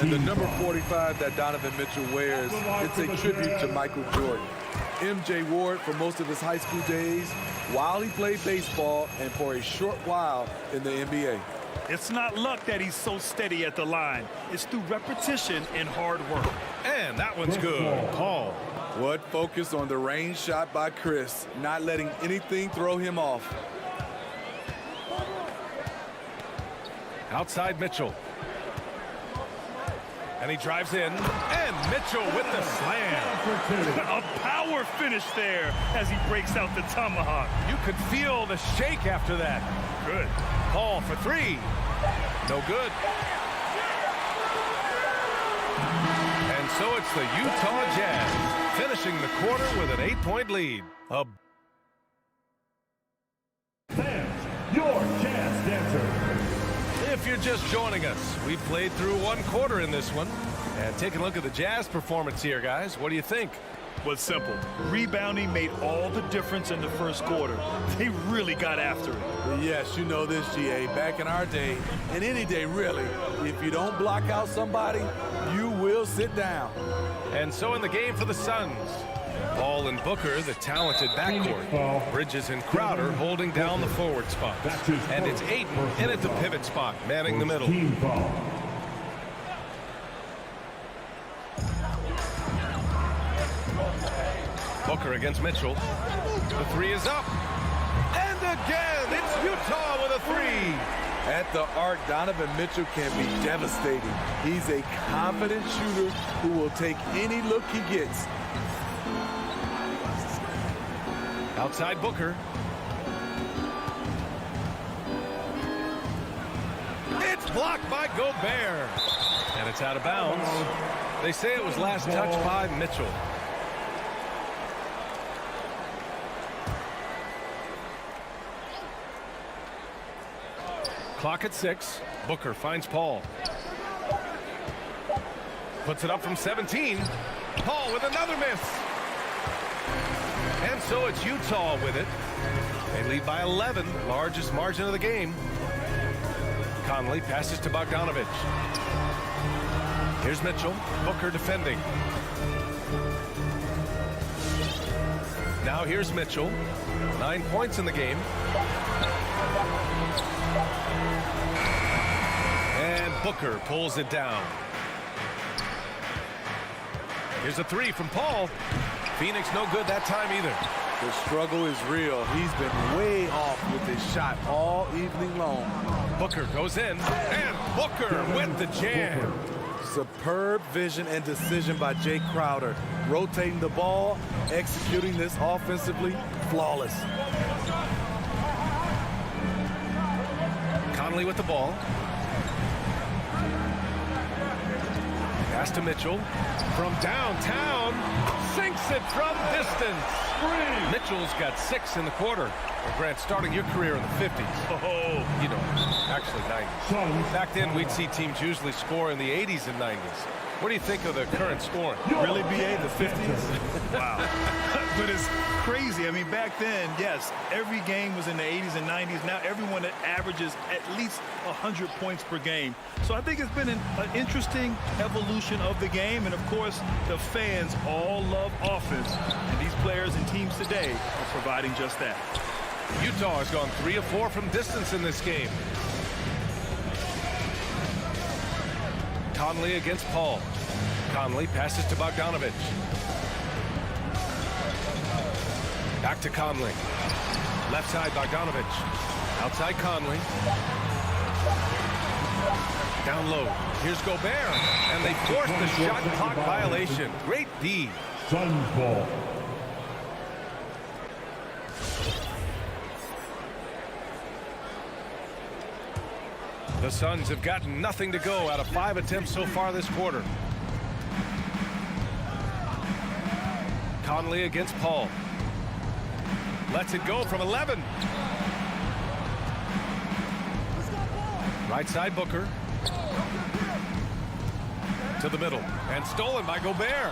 And the number 45 that Donovan Mitchell wears, it's a tribute to Michael Jordan. MJ wore it for most of his high school days while he played baseball and for a short while in the NBA. It's not luck that he's so steady at the line. It's through repetition and hard work. And that one's good. Paul. What focus on the range shot by Chris, not letting anything throw him off. Outside Mitchell. And he drives in. And Mitchell with the slam. A power finish there as he breaks out the tomahawk. You could feel the shake after that. Good. Paul for 3. No good. And so it's the Utah Jazz finishing the quarter with an 8-point lead. Fans, your Jazz dancer. If you're just joining us, we played through 1 quarter in this one. And take a look at the Jazz performance here, guys. What do you think? Was simple. Rebounding made all the difference in the first quarter. They really got after it. Yes, you know this, GA. Back in our day, and any day really, if you don't block out somebody, you will sit down. And so in the game for the Suns, Paul and Booker, the talented backcourt. Bridges and Crowder holding down the forward spots. And it's Ayton in at the pivot spot, manning the middle. Booker against Mitchell. The 3 is up. And again, it's Utah with a 3. At the arc, Donovan Mitchell can be devastating. He's a confident shooter who will take any look he gets. Outside Booker. It's blocked by Gobert. And it's out of bounds. They say it was last touched by Mitchell. Clock at 6. Booker finds Paul. Puts it up from 17. Paul with another miss. And so it's Utah with it. They lead by 11, largest margin of the game. Conley passes to Bogdanovich. Here's Mitchell. Booker defending. Now here's Mitchell. 9 points in the game. And Booker pulls it down. Here's a 3 from Paul. Phoenix no good that time either. The struggle is real. He's been way off with his shot all evening long. Booker goes in, and Booker with the jam. Superb vision and decision by Jay Crowder. Rotating the ball, executing this offensively, flawless. Conley with the ball. Pass to Mitchell. From downtown, sinks it from distance. Mitchell's got 6 in the quarter. Well, Grant, starting your career in the 50s. Oh, you know, actually 90s. Back then, we'd see teams usually score in the 80s and 90s. What do you think of the current scoring? Really, BA, the 50s? Wow. But it's crazy. I mean, back then, yes, every game was in the 80s and 90s. Now everyone averages at least 100 points per game. So I think it's been an interesting evolution of the game. And, of course, the fans all love offense. And these players and teams today are providing just that. Utah has gone 3 of 4 from distance in this game. Conley against Paul. Conley passes to Bogdanovich. Back to Conley. Left side Bogdanovich. Outside Conley. Down low. Here's Gobert. And they force the shot clock violation. Great D. Suns ball. The Suns have gotten nothing to go out of 5 attempts so far this quarter. Conley against Paul. Lets it go from 11. Right side Booker. To the middle. And stolen by Gobert.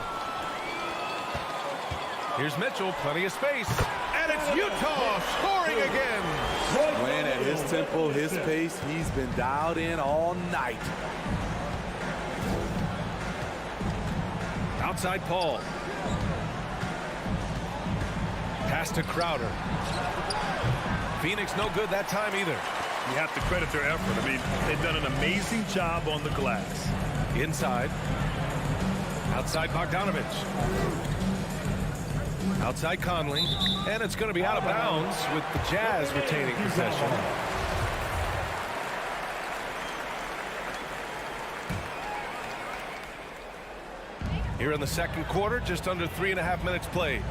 Here's Mitchell. Plenty of space. And it's Utah scoring again. Playing at his tempo, his pace. He's been dialed in all night. Outside Paul. Pass to Crowder. Phoenix no good that time either. You have to credit their effort. I mean, they've done an amazing job on the glass. Inside. Outside Bogdanovich. Outside Conley. And it's going to be out of bounds with the Jazz retaining possession. Here in the second quarter, just under 3.5 minutes played.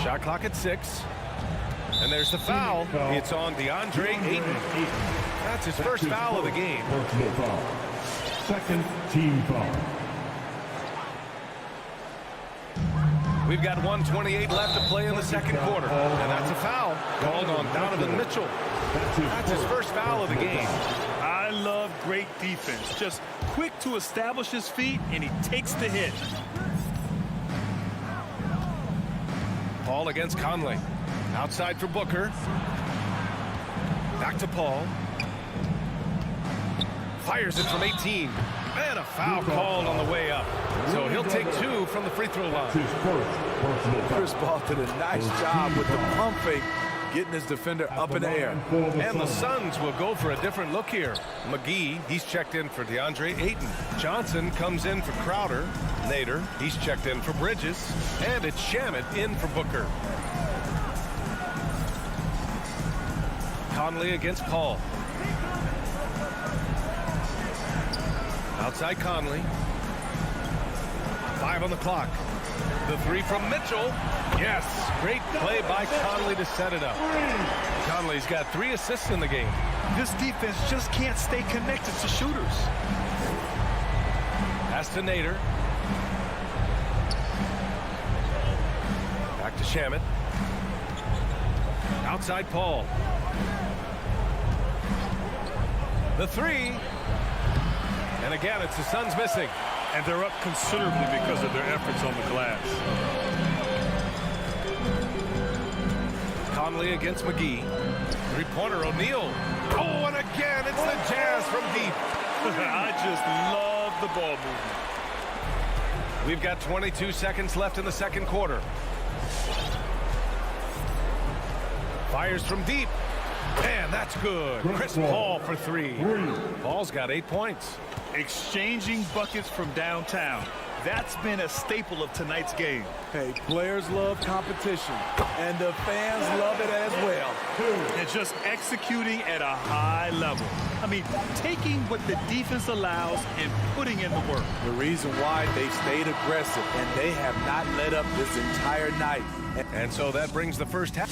Shot clock at 6. And there's the foul. It's on DeAndre Ayton. That's his first foul of the game. Personal foul. Second team foul. We've got 1:28 left to play in the second quarter. And that's a foul called on Donovan Mitchell. That's his first foul of the game. I love great defense. Just quick to establish his feet, and he takes the hit. Paul against Conley. Outside for Booker. Back to Paul. Fires it from 18. And a foul called on the way up. So he'll take 2 from the free throw line. Chris Paul did a nice job with the pump fake, getting his defender up in the air. And the Suns will go for a different look here. McGee, he's checked in for DeAndre Ayton. Johnson comes in for Crowder. Nader, he's checked in for Bridges. And it's Shamet in for Booker. Conley against Paul. Outside Conley. 5 on the clock. The 3 from Mitchell. Yes, great play by Conley to set it up. Conley's got 3 assists in the game. This defense just can't stay connected to shooters. Pass to Nader. Back to Shamet. Outside Paul. The 3. And again, it's the Suns missing. And they're up considerably because of their efforts on the glass. Conley against McGee. Three-pointer O'Neal. Oh, and again, it's the Jazz from deep. I just love the ball movement. We've got 22 seconds left in the second quarter. Fires from deep. And that's good. Chris Paul for 3. Paul's got 8 points. Exchanging buckets from downtown. That's been a staple of tonight's game. Hey, players love competition, and the fans love it as well. And just executing at a high level. I mean, taking what the defense allows and putting in the work. The reason why they stayed aggressive, and they have not let up this entire night. And so that brings the first half.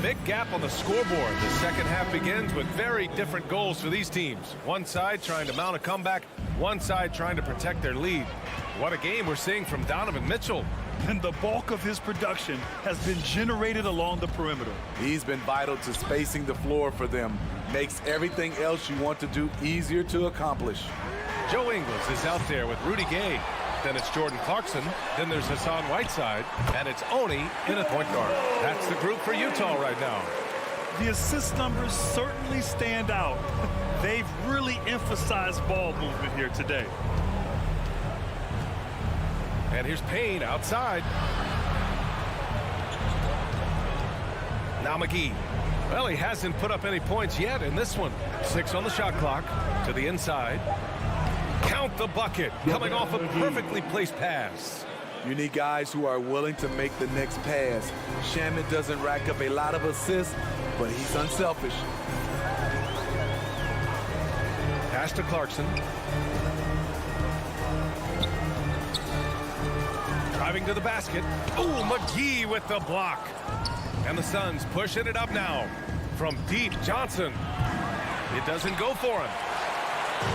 Big gap on the scoreboard. The second half begins with very different goals for these teams. One side trying to mount a comeback, one side trying to protect their lead. What a game we're seeing from Donovan Mitchell. And the bulk of his production has been generated along the perimeter. He's been vital to spacing the floor for them. Makes everything else you want to do easier to accomplish. Joe Ingles is out there with Rudy Gay. Then it's Jordan Clarkson. Then there's Hassan Whiteside. And it's Oni in a point guard. That's the group for Utah right now. The assist numbers certainly stand out. They've really emphasized ball movement here today. And here's Payne outside. Now McGee. Well, he hasn't put up any points yet in this one. 6 on the shot clock. To the inside. Count the bucket, coming off a perfectly placed pass. You need guys who are willing to make the next pass. Shamet doesn't rack up a lot of assists, but he's unselfish. Pass to Clarkson. Driving to the basket. Ooh, McGee with the block. And the Suns pushing it up now. From deep, Johnson. It doesn't go for him.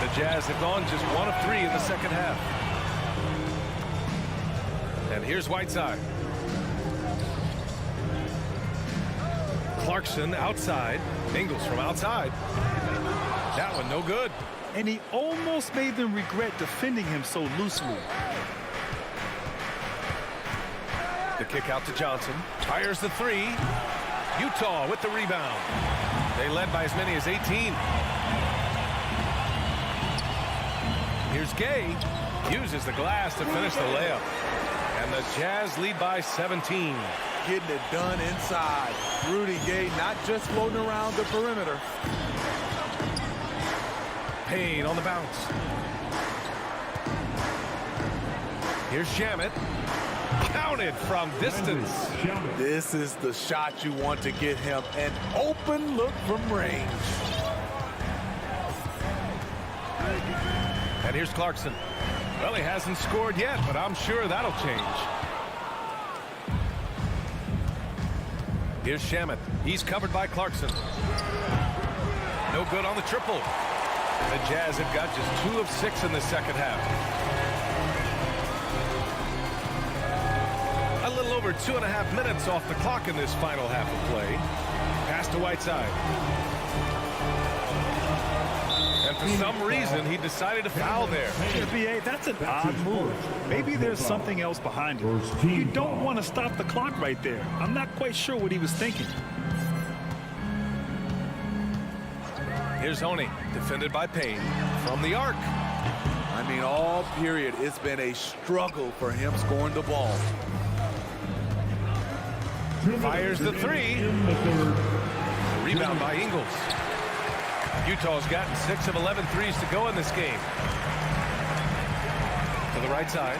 The Jazz have gone just 1 of 3 in the second half. And here's Whiteside. Clarkson outside. Ingles from outside. That one no good. And he almost made them regret defending him so loosely. The kick out to Johnson. Fires the 3. Utah with the rebound. They led by as many as 18. Here's Gay. Uses the glass to finish the layup. And the Jazz lead by 17. Getting it done inside. Rudy Gay not just floating around the perimeter. Payne on the bounce. Here's Shamet. Counted from distance. This is the shot you want to get him. An open look from range. And here's Clarkson. Well, he hasn't scored yet, but I'm sure that'll change. Here's Shamet. He's covered by Clarkson. No good on the triple. The Jazz have got just 2 of 6 in the second half. A little over 2.5 minutes off the clock in this final half of play. Pass to Whiteside. And for some reason, he decided to foul there. BA, that's an odd move. Maybe there's something else behind it. You don't want to stop the clock right there. I'm not quite sure what he was thinking. Here's Honey, defended by Payne from the arc. I mean, all period, it's been a struggle for him scoring the ball. Fires the 3. Rebound by Ingles. Utah's gotten 6 of 11 threes to go in this game. To the right side.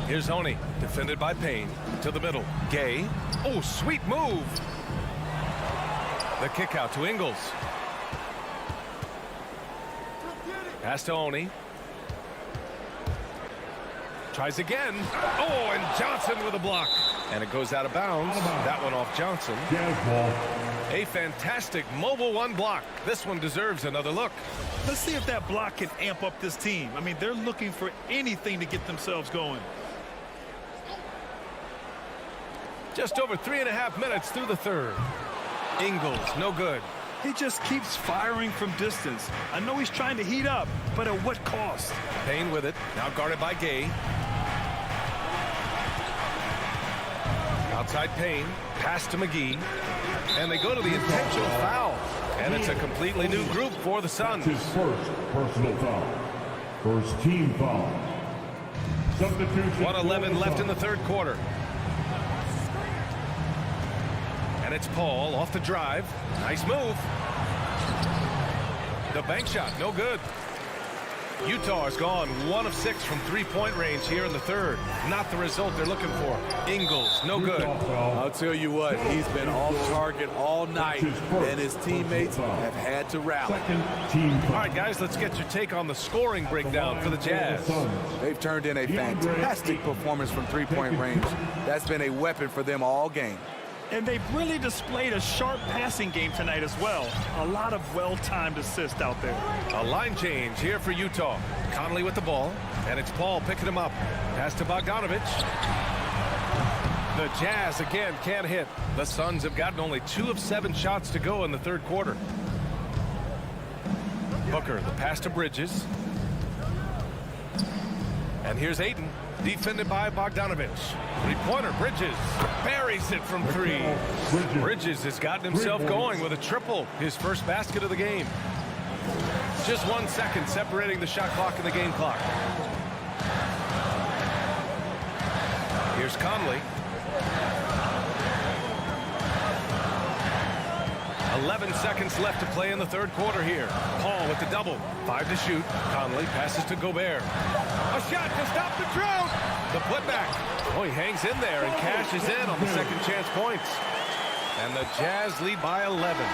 Here's Honey, defended by Payne. To the middle. Gay. Oh, sweet move. The kick out to Ingles. Pass to Honey. Tries again. Oh, and Johnson with a block. And it goes out of bounds. That one off Johnson. A fantastic mobile 1 block. This one deserves another look. Let's see if that block can amp up this team. I mean, they're looking for anything to get themselves going. Just over 3.5 minutes through the third. Ingles, no good. He just keeps firing from distance. I know he's trying to heat up, but at what cost? Payne with it. Now guarded by Gay. Outside Payne. Pass to McGee. And they go to the intentional foul. And it's a completely new group for the Suns. His first personal foul. First team foul. Substitution. 1:11 left in the third quarter. And it's Paul off the drive. Nice move. The bank shot, no good. Utah has gone 1 of 6 from 3-point range here in the third. Not the result they're looking for. Ingles, no good. I'll tell you what, he's been off target all night, and his teammates have had to rally. All right, guys, let's get your take on the scoring breakdown for the Jazz. They've turned in a fantastic performance from 3-point range. That's been a weapon for them all game. And they've really displayed a sharp passing game tonight as well. A lot of well-timed assists out there. A line change here for Utah. Conley with the ball, and it's Paul picking him up. Pass to Bogdanovich. The Jazz again can't hit. The Suns have gotten only 2 of 7 shots to go in the third quarter. Booker, the pass to Bridges. And here's Ayton, defended by Bogdanovich. 3-pointer, Bridges buries it from 3. Bridges has gotten himself going with a triple, his first basket of the game. Just 1 second separating the shot clock and the game clock. Here's Conley. 11 seconds left to play in the third quarter here. Paul with the double. 5 to shoot. Conley passes to Gobert. A shot to stop the drought. The putback. Oh, he hangs in there and cashes in on the second chance points. And the Jazz lead by 11.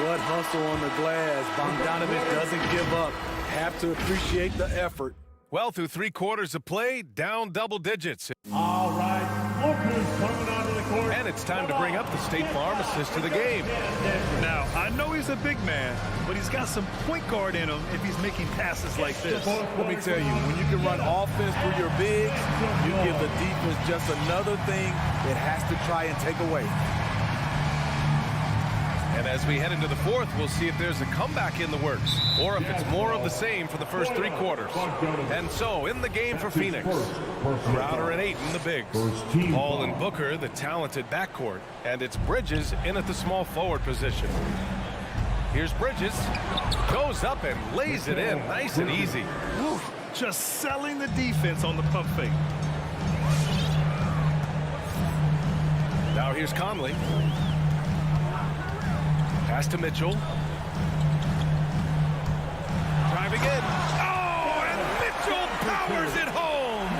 What hustle on the glass. Bogdanovich doesn't give up. Have to appreciate the effort. Well, through 3 quarters of play, down double digits. All right, Booker's coming onto the court. And it's time to bring up the State Farm assist to the game. Now, I know he's a big man, but he's got some point guard in him if he's making passes like this. Let me tell you, when you can run offense through your bigs, you give the defense just another thing it has to try and take away. And as we head into the fourth, we'll see if there's a comeback in the works or if it's more of the same for the first 3 quarters. And so, in the game for Phoenix, Crowder and Ayton, the bigs. Paul and Booker, the talented backcourt. And it's Bridges in at the small forward position. Here's Bridges. Goes up and lays it in. Nice and easy. Whew, just selling the defense on the pump fake. Now here's Conley. Pass to Mitchell. Driving in. Oh, and Mitchell powers it home.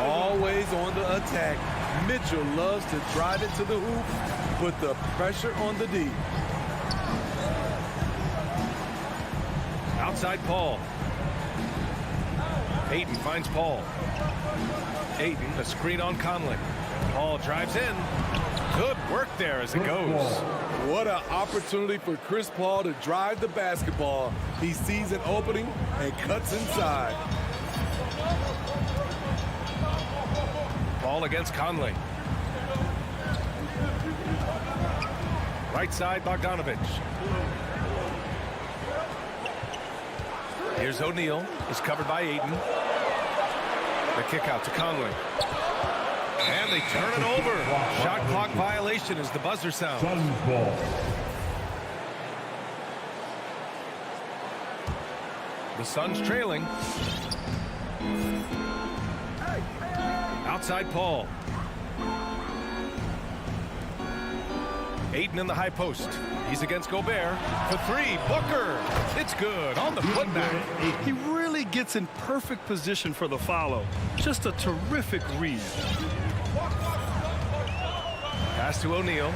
Always on the attack. Mitchell loves to drive it to the hoop, put the pressure on the D. Outside Paul. Ayton finds Paul. Ayton, a screen on Conley. Paul drives in. Good work there as it goes. What an opportunity for Chris Paul to drive the basketball. He sees an opening and cuts inside. Paul against Conley. Right side, Bogdanovich. Here's O'Neal. Is covered by Ayton. The kick out to Conley. And they turn it over. Shot clock violation as the buzzer sounds. The Suns trailing. Outside Paul. Ayton in the high post. He's against Gobert. For 3, Booker. It's good on the putback. He really gets in perfect position for the follow. Just a terrific read. Pass to O'Neal.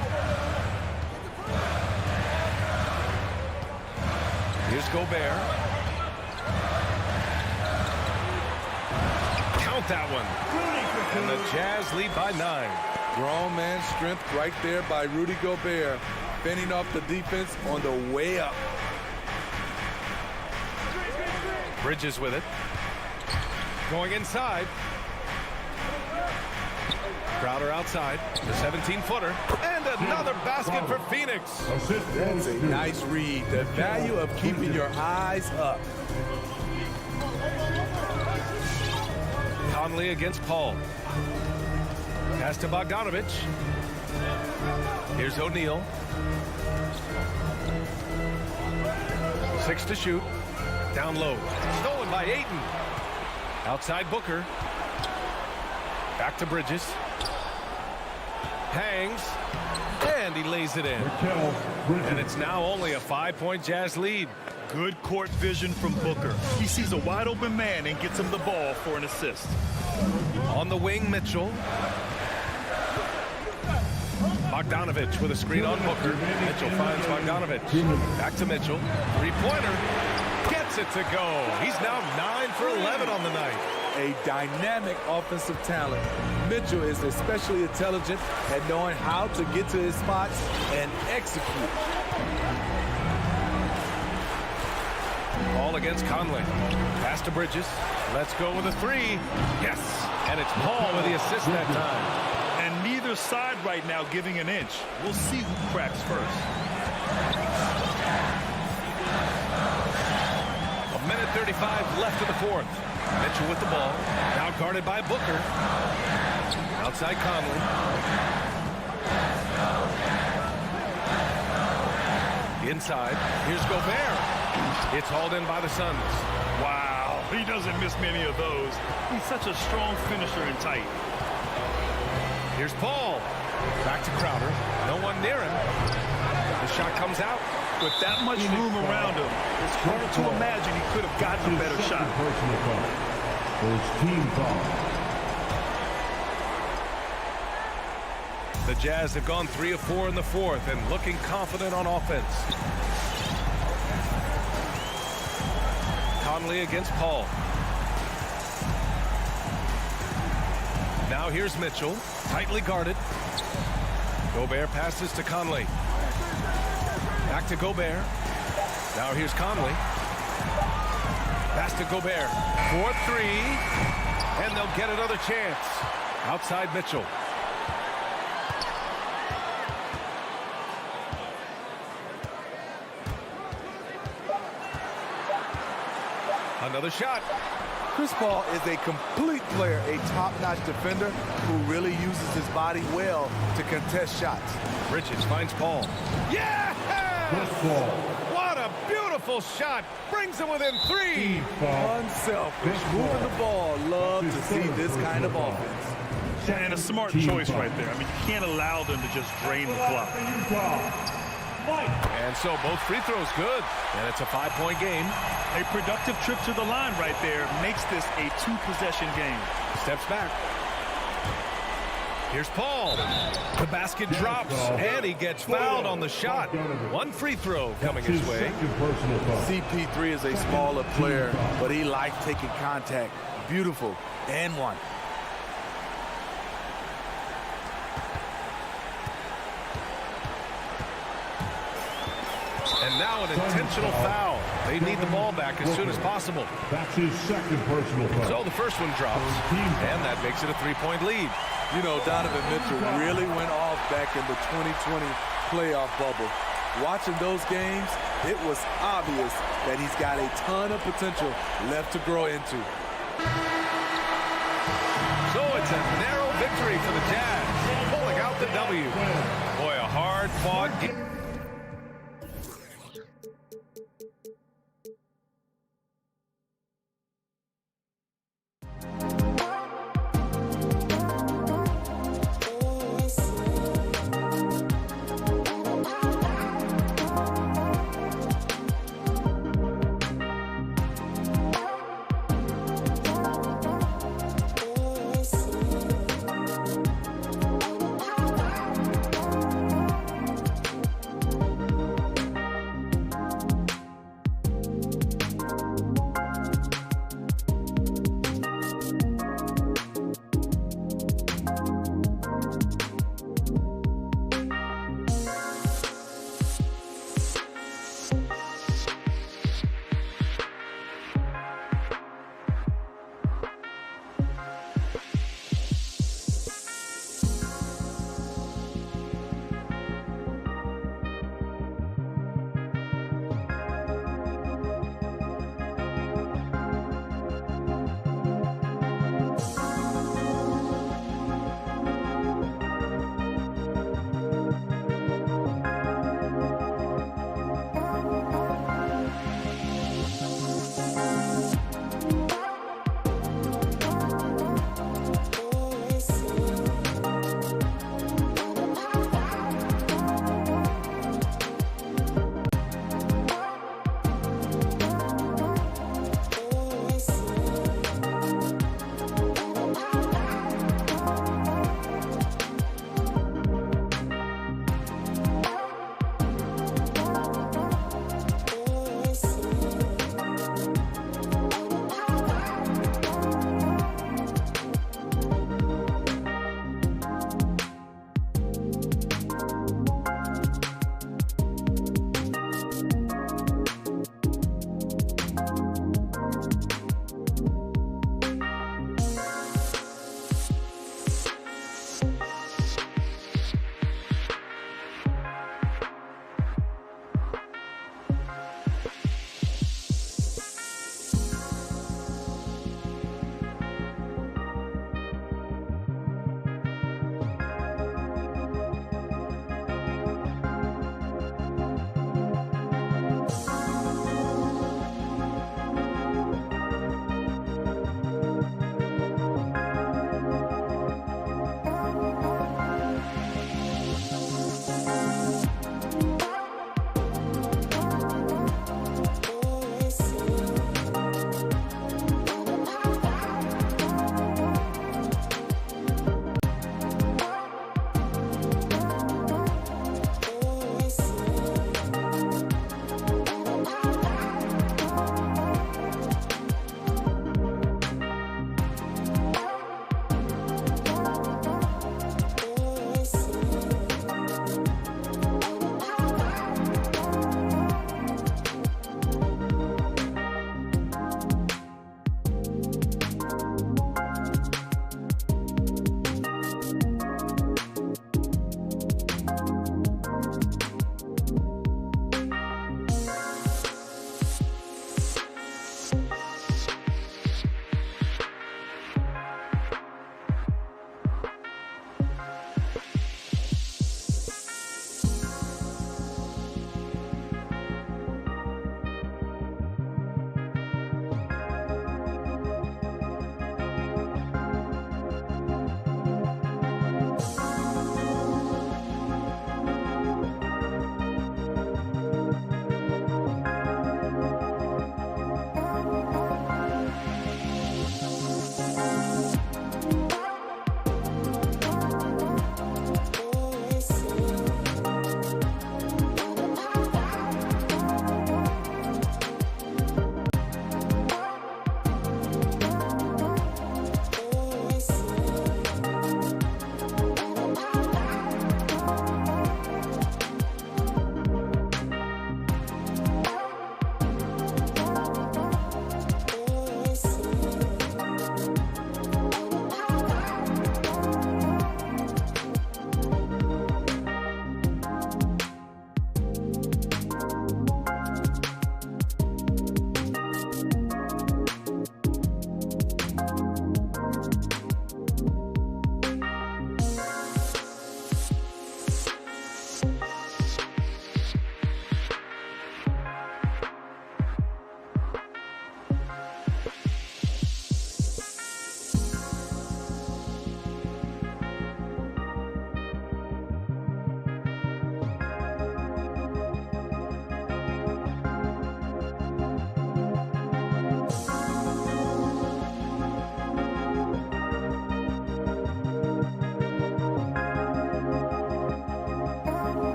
Here's Gobert. Count that one. And the Jazz lead by 9. Grown man strength right there by Rudy Gobert, fending off the defense on the way up. Bridges with it. Going inside. Crowder outside. The 17-footer. And another basket for Phoenix. That's a nice read. The value of keeping your eyes up. Conley against Paul. Pass to Bogdanovich. Here's O'Neal. 6 to shoot. Down low. Stolen by Ayton. Outside Booker. Back to Bridges. Hangs. And he lays it in. And it's now only a 5-point Jazz lead. Good court vision from Booker. He sees a wide open man and gets him the ball for an assist. On the wing, Mitchell. Bogdanovich with a screen on Booker. Mitchell finds Bogdanovich. Back to Mitchell. 3-pointer. Gets it to go. He's now 9 for 11 on the night. A dynamic offensive talent. Mitchell is especially intelligent at knowing how to get to his spots and execute. Paul against Conley. Pass to Bridges. Let's go with a 3. Yes. And it's Paul with the assist that time. And neither side right now giving an inch. We'll see who cracks first. 1:35 left in the fourth. Mitchell with the ball. Now guarded by Booker. Outside Conley. Inside. Here's Gobert. It's hauled in by the Suns. Wow, he doesn't miss many of those. He's such a strong finisher and tight. Here's Paul. Back to Crowder. No one near him. The shot comes out. With that much room around him, it's hard to imagine he could have gotten a better shot. First team foul. The Jazz have gone 3 of 4 in the fourth and looking confident on offense. Conley against Paul. Now here's Mitchell, tightly guarded. Gobert passes to Conley. Back to Gobert. Now here's Conley. Pass to Gobert. 4-3. And they'll get another chance. Outside Mitchell. Another shot. Chris Paul is a complete player, a top-notch defender who really uses his body well to contest shots. Bridges finds Paul. Yeah! What a beautiful shot. Brings him within 3. Unselfish. Moving the ball. Love to see this kind of offense. And a smart choice right there. I mean, you can't allow them to just drain the clock. And so both free throws good. And it's a 5-point game. A productive trip to the line right there makes this a 2-possession game. Steps back. Here's Paul. The basket drops, and he gets fouled on the shot. 1 free throw coming his way. CP3 is a smaller player, but he likes taking contact. Beautiful. And 1. And now an intentional foul. They need the ball back as soon as possible. That's his second personal foul. So the first one drops, and that makes it a 3-point lead. You know, Donovan Mitchell really went off back in the 2020 playoff bubble. Watching those games, it was obvious that he's got a ton of potential left to grow into. So it's a narrow victory for the Jazz, pulling out the W. Boy, a hard-fought game.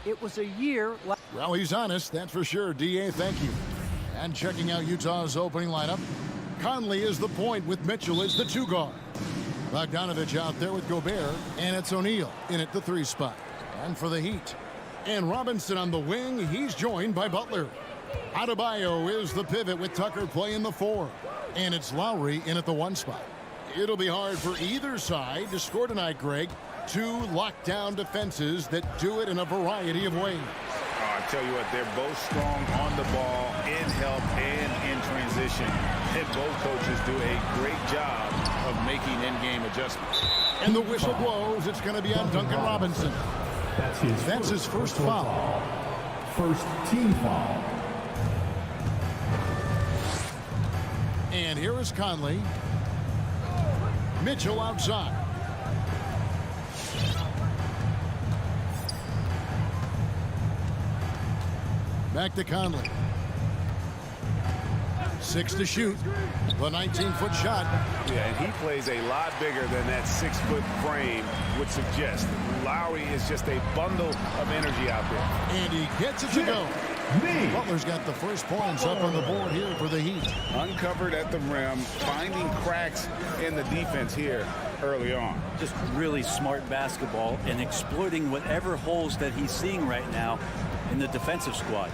It was a year. Well, he's honest, that's for sure. D.A., thank you. And checking out Utah's opening lineup, Conley is the point with Mitchell as the 2 guard. Bogdanovich out there with Gobert, and it's O'Neal in at the 3 spot. And for the Heat. And Robinson on the wing, he's joined by Butler. Adebayo is the pivot with Tucker playing the 4. And it's Lowry in at the 1 spot. It'll be hard for either side to score tonight, Greg. 2 lockdown defenses that do it in a variety of ways. I tell you what, they're both strong on the ball, in help, and in transition. And both coaches do a great job of making in-game adjustments. And the whistle blows. It's going to be on Duncan Robinson. That's his first foul. First team foul. And here is Conley. Mitchell outside. Back to Conley. 6 to shoot. The 19-foot shot. Yeah, and he plays a lot bigger than that 6-foot frame would suggest. Lowry is just a bundle of energy out there. And he gets it to go. Butler's got the first points up on the board here for the Heat. Uncovered at the rim, finding cracks in the defense here early on. Just really smart basketball and exploiting whatever holes that he's seeing right now in the defensive squad.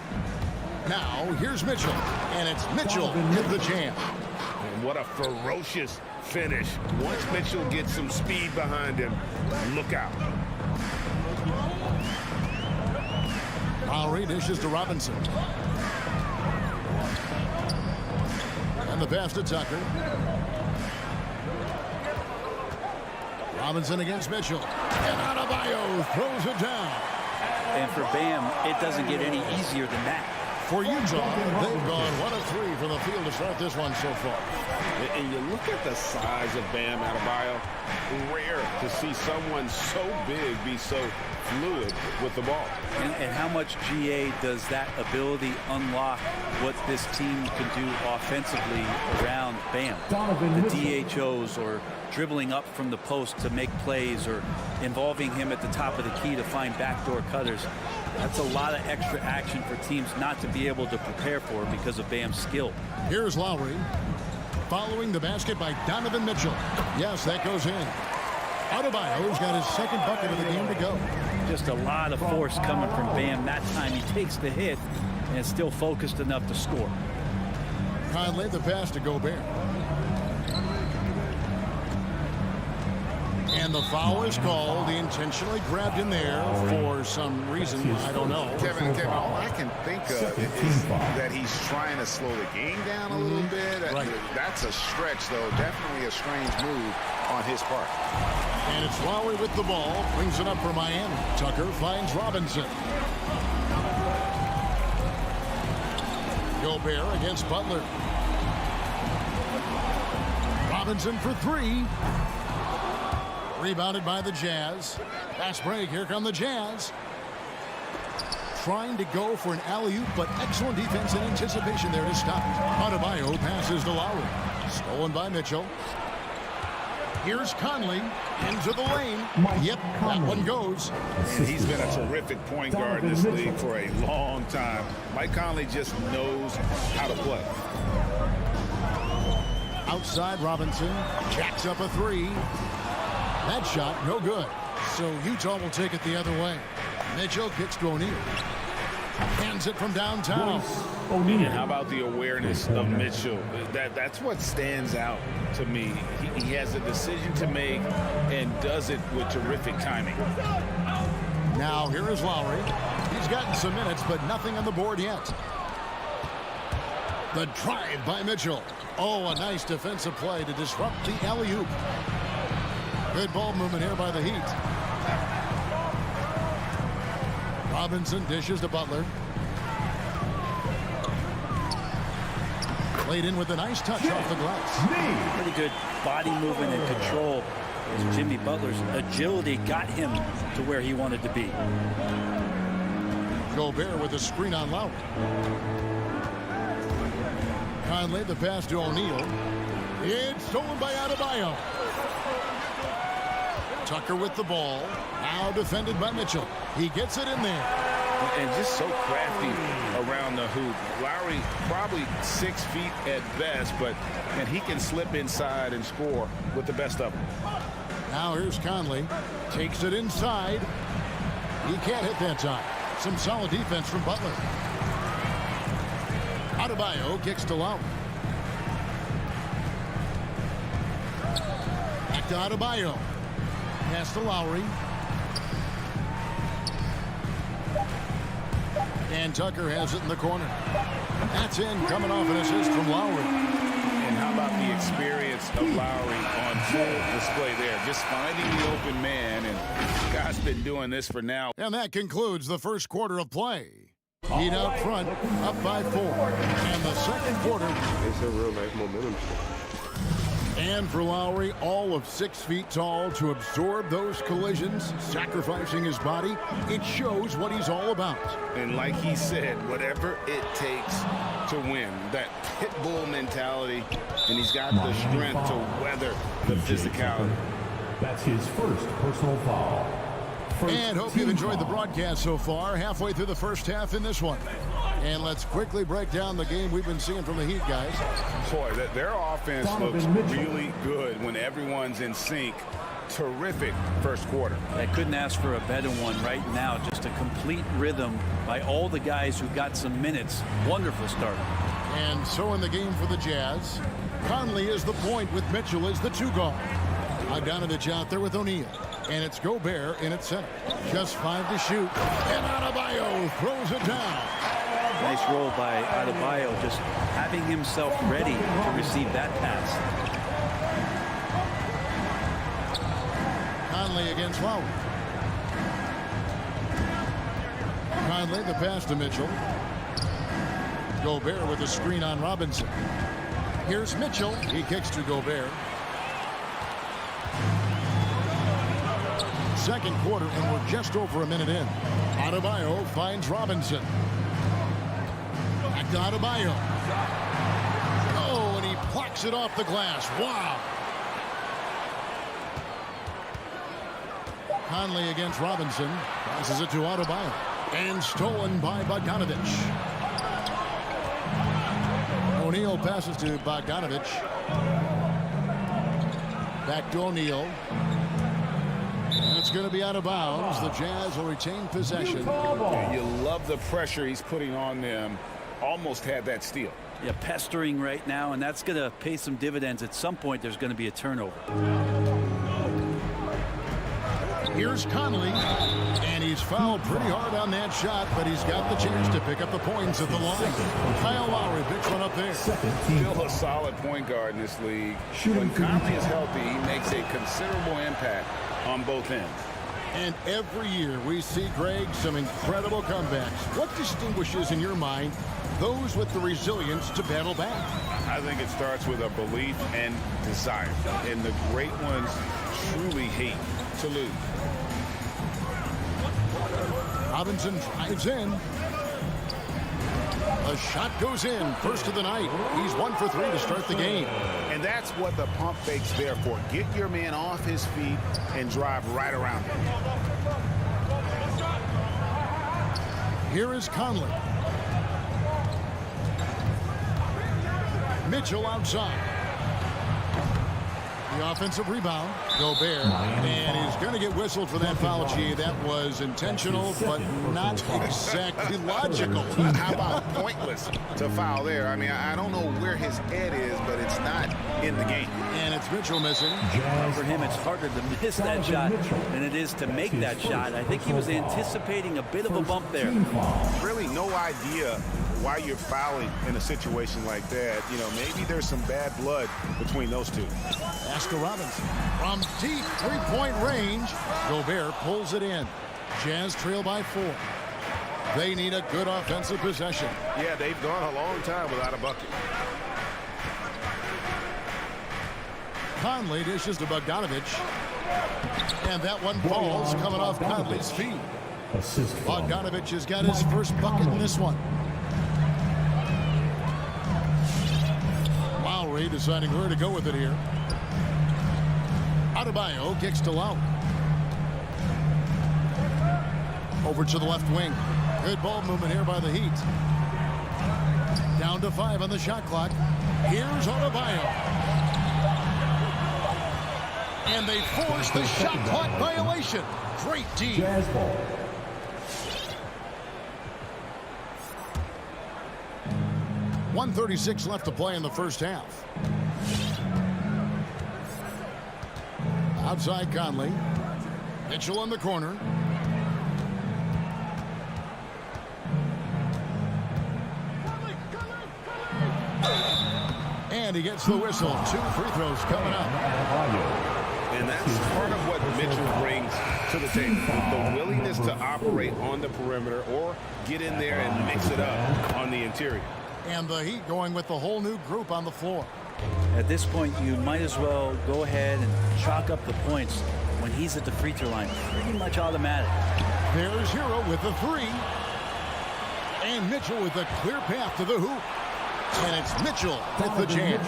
Now, here's Mitchell. And it's Mitchell hit the jam. And what a ferocious finish. Once Mitchell gets some speed behind him, look out. Lowry dishes to Robinson. And the pass to Tucker. Robinson against Mitchell. And Adebayo throws it down. And for Bam, it doesn't get any easier than that. For Utah, they've gone 1 of 3 from the field to start this one so far. And you look at the size of Bam Adebayo. Rare to see someone so big be so fluid with the ball. And how much GA does that ability unlock what this team can do offensively around Bam? The DHOs or dribbling up from the post to make plays or involving him at the top of the key to find backdoor cutters. That's a lot of extra action for teams not to be able to prepare for because of Bam's skill. Here's Lowry. Following the basket by Donovan Mitchell. Yes, that goes in. Adebayo's got his second bucket of the game to go. Just a lot of force coming from Bam. That time he takes the hit and is still focused enough to score. Conley the pass to Gobert. And the foul is called. He intentionally grabbed in there for some reason. I don't know. Kevin, all I can think of is that he's trying to slow the game down a little bit. Right. That's a stretch, though. Definitely a strange move on his part. And it's Lowry with the ball. Brings it up for Miami. Tucker finds Robinson. Gobert against Butler. Robinson for 3. Rebounded by the Jazz. Fast break. Here come the Jazz. Trying to go for an alley-oop, but excellent defense and anticipation there to stop. Adebayo passes to Lowry. Stolen by Mitchell. Here's Conley into the lane. Yep, that one goes. And he's been a terrific point guard in this league for a long time. Mike Conley just knows how to play. Outside Robinson. Jacks up a 3. That shot, no good. So Utah will take it the other way. Mitchell kicks to O'Neal. Hands it from downtown. And how about the awareness of Mitchell? That's what stands out to me. He has a decision to make and does it with terrific timing. Now here is Lowry. He's gotten some minutes, but nothing on the board yet. The drive by Mitchell. Oh, a nice defensive play to disrupt the alley-oop. Good ball movement here by the Heat. Robinson dishes to Butler. Played in with a nice touch off the glass. Pretty good body movement and control. As Jimmy Butler's agility got him to where he wanted to be. Gobert with a screen on Lowry. Conley the pass to O'Neal. It's stolen by Adebayo. Tucker with the ball. Now defended by Mitchell. He gets it in there. and just so crafty around the hoop. Lowry probably 6 feet at best, and he can slip inside and score with the best of them. Now here's Conley. Takes it inside. He can't hit that time. Some solid defense from Butler. Adebayo kicks to Lowry. Back to Adebayo. Pass to Lowry. And Tucker has it in the corner. That's in, coming off an assist from Lowry. And how about the experience of Lowry on full display there? Just finding the open man, and God's been doing this for now. And that concludes the first quarter of play. Heat out front, up by 4. And the second quarter. It's a real nice momentum shift. And for Lowry, all of 6 feet tall, to absorb those collisions, sacrificing his body, it shows what he's all about. And like he said, whatever it takes to win, that pit bull mentality, and he's got the strength to weather the physicality. That's his first personal foul. And hope you've enjoyed the broadcast so far. Halfway through the first half in this one. And let's quickly break down the game we've been seeing from the Heat, guys. Boy, their offense looks really good when everyone's in sync. Terrific first quarter. I couldn't ask for a better one right now. Just a complete rhythm by all the guys who got some minutes. Wonderful start. And so in the game for the Jazz, Conley is the point with Mitchell as the 2 guard. Bogdanovich out there with O'Neal. And it's Gobert in at center. Just 5 to shoot. And Adebayo throws it down. Nice roll by Adebayo, just having himself ready to receive that pass. Conley against Lowry. Conley, the pass to Mitchell. Gobert with a screen on Robinson. Here's Mitchell. He kicks to Gobert. Second quarter, and we're just over a minute in. Adebayo finds Robinson. Back to Adebayo. Oh, and he plucks it off the glass. Wow. Conley against Robinson. Passes it to Adebayo. And stolen by Bogdanovich. O'Neal passes to Bogdanovich. Back to O'Neal. And it's going to be out of bounds. The Jazz will retain possession. You love the pressure he's putting on them. Almost had that steal. Yeah, pestering right now, and that's going to pay some dividends. At some point, there's going to be a turnover. Here's Conley, and he's fouled pretty hard on that shot, but he's got the chance to pick up the points at the line. Kyle Lowry picks one up there. Still a solid point guard in this league. When Conley is healthy, he makes a considerable impact on both ends. And every year we see, Greg, some incredible comebacks. What distinguishes, in your mind, those with the resilience to battle back? I think it starts with a belief and desire. And the great ones truly hate to lose. Robinson drives in. A shot goes in. First of the night. He's 1 for 3 to start the game. And that's what the pump fake's there for. Get your man off his feet and drive right around him. Here is Conley. Mitchell outside. The offensive rebound. Gobert. And he's going to get whistled for that foul, G. That was intentional, but not exactly logical. How about pointless to foul there? I mean, I don't know where his head is, but it's not in the game. And it's Mitchell missing. For him, it's harder to miss that shot than it is to make that shot. I think he was anticipating a bit of a bump there. Really no idea why you're fouling in a situation like that. You know, maybe there's some bad blood between those two. Oscar Robinson from deep three-point range. Gobert pulls it in. Jazz trail by 4. They need a good offensive possession. Yeah, they've gone a long time without a bucket. Conley dishes to Bogdanovich. And that one falls coming off Conley's feet. Bogdanovich has got his first bucket in this one. Lowry deciding where to go with it here. Adebayo kicks to Lowry. Over to the left wing. Good ball movement here by the Heat. Down to 5 on the shot clock. Here's Adebayo. And they force the shot clock violation. Great D. Jazz ball. .136 left to play in the first half. Outside Conley. Mitchell in the corner. And he gets the whistle. 2 free throws coming up. And that's part of what Mitchell brings to the table. The willingness to operate on the perimeter or get in there and mix it up on the interior. And the Heat going with the whole new group on the floor. At this point, you might as well go ahead and chalk up the points when he's at the free throw line. Pretty much automatic. There's Hero with the 3. And Mitchell with a clear path to the hoop. And it's Mitchell with the jam.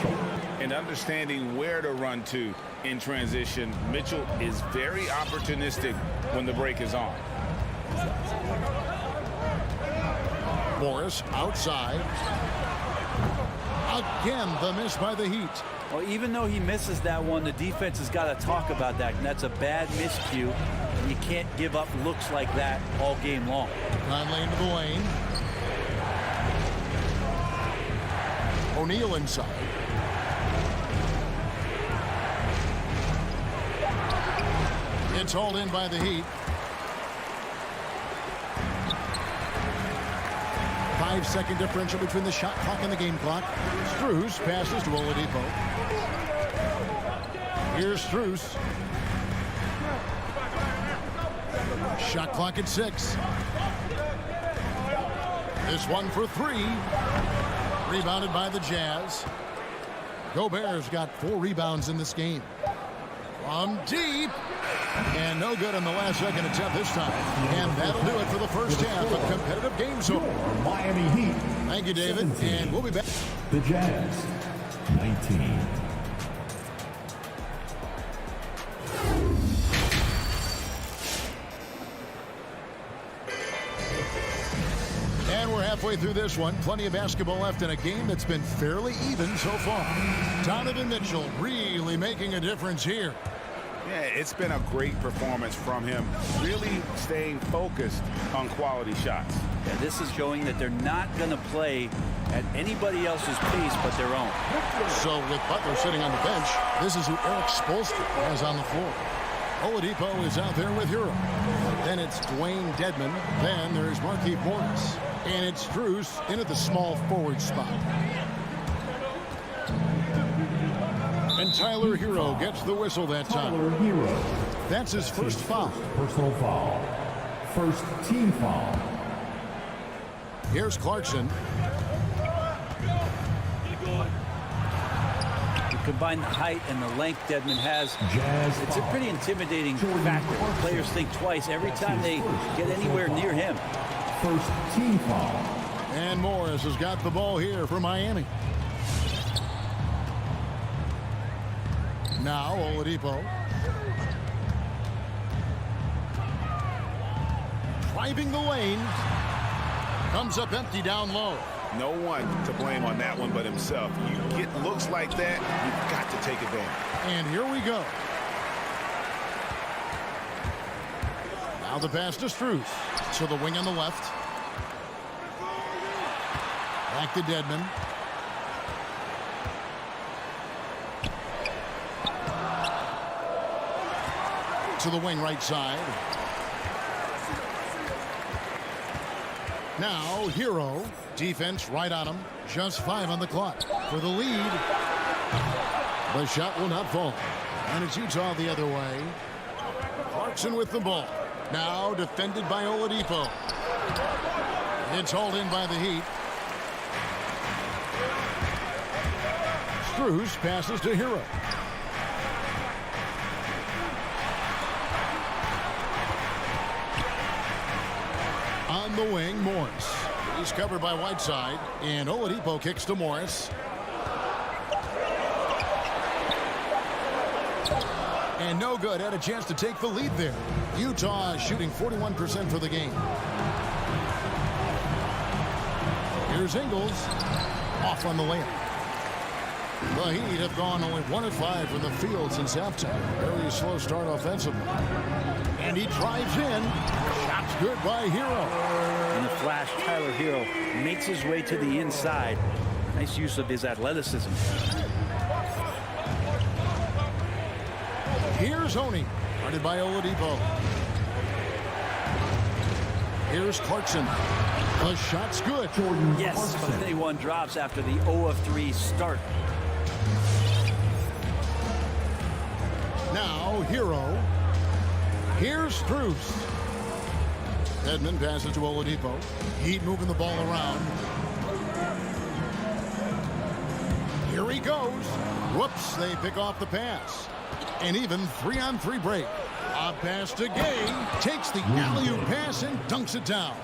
And understanding where to run to in transition, Mitchell is very opportunistic when the break is on. Morris outside. Again, the miss by the Heat. Well, even though he misses that one, the defense has got to talk about that. And that's a bad miscue. And you can't give up looks like that all game long. Conley into the lane. O'Neal inside. It's hauled in by the Heat. 5-second differential between the shot clock and the game clock. Strus passes to Oladipo. Here's Strus. Shot clock at 6. This one for 3. Rebounded by the Jazz. Gobert's got 4 rebounds in this game. From deep. And no good on the last second attempt this time. And that'll do it for the first half of competitive game zone. Miami Heat. Thank you, David. And we'll be back. The Jazz, 19. And we're halfway through this one. Plenty of basketball left in a game that's been fairly even so far. Donovan Mitchell really making a difference here. Yeah, it's been a great performance from him, really staying focused on quality shots. Yeah, this is showing that they're not going to play at anybody else's pace but their own. So with Butler sitting on the bench, this is who Eric Spoelstra has on the floor. Oladipo is out there with Hero. Then it's Dwayne Dedmon. Then there's Markieff Morris. And it's Strus in at the small forward spot. And Tyler Hero gets the whistle that time. Tyler Hero. That's his first foul. Personal foul. First team foul. Here's Clarkson. You combine the height and the length Dedmon has. Jazz It's a pretty intimidating factor. Players think twice every time they get anywhere near him. First team foul. And Morris has got the ball here for Miami. Now Oladipo. Driving the lane. Comes up empty down low. No one to blame on that one but himself. You get looks like that, you've got to take advantage. And here we go. Now the pass to Strus. To the wing on the left. Back to Dedmon. To the wing right side. Now Hero. Defense right on him. Just 5 on the clock for the lead. The shot will not fall. And it's Utah the other way. Clarkson with the ball. Now defended by Oladipo. It's hauled in by the Heat. Strus passes to Hero. On the wing, Morris. He's covered by Whiteside, and Oladipo kicks to Morris. And no good. Had a chance to take the lead there. Utah shooting 41% for the game. Here's Ingles. Off on the layup. The Heat have gone only 1 of 5 from the field since halftime. Very slow start offensively. And he drives in. Shot's good by Hero. In the flash, Tyler Hero makes his way to the inside. Nice use of his athleticism. Here's Oni. Guarded by Oladipo. Here's Clarkson. The shot's good. Yes, but anyone drops after the 0 of 3 start. Now Hero. Here's Strus. Edmond passes to Oladipo. Heat moving the ball around. Here he goes. Whoops, they pick off the pass. An even 3-on-3 break. A pass to Gay. Takes the alley-oop pass and dunks it down.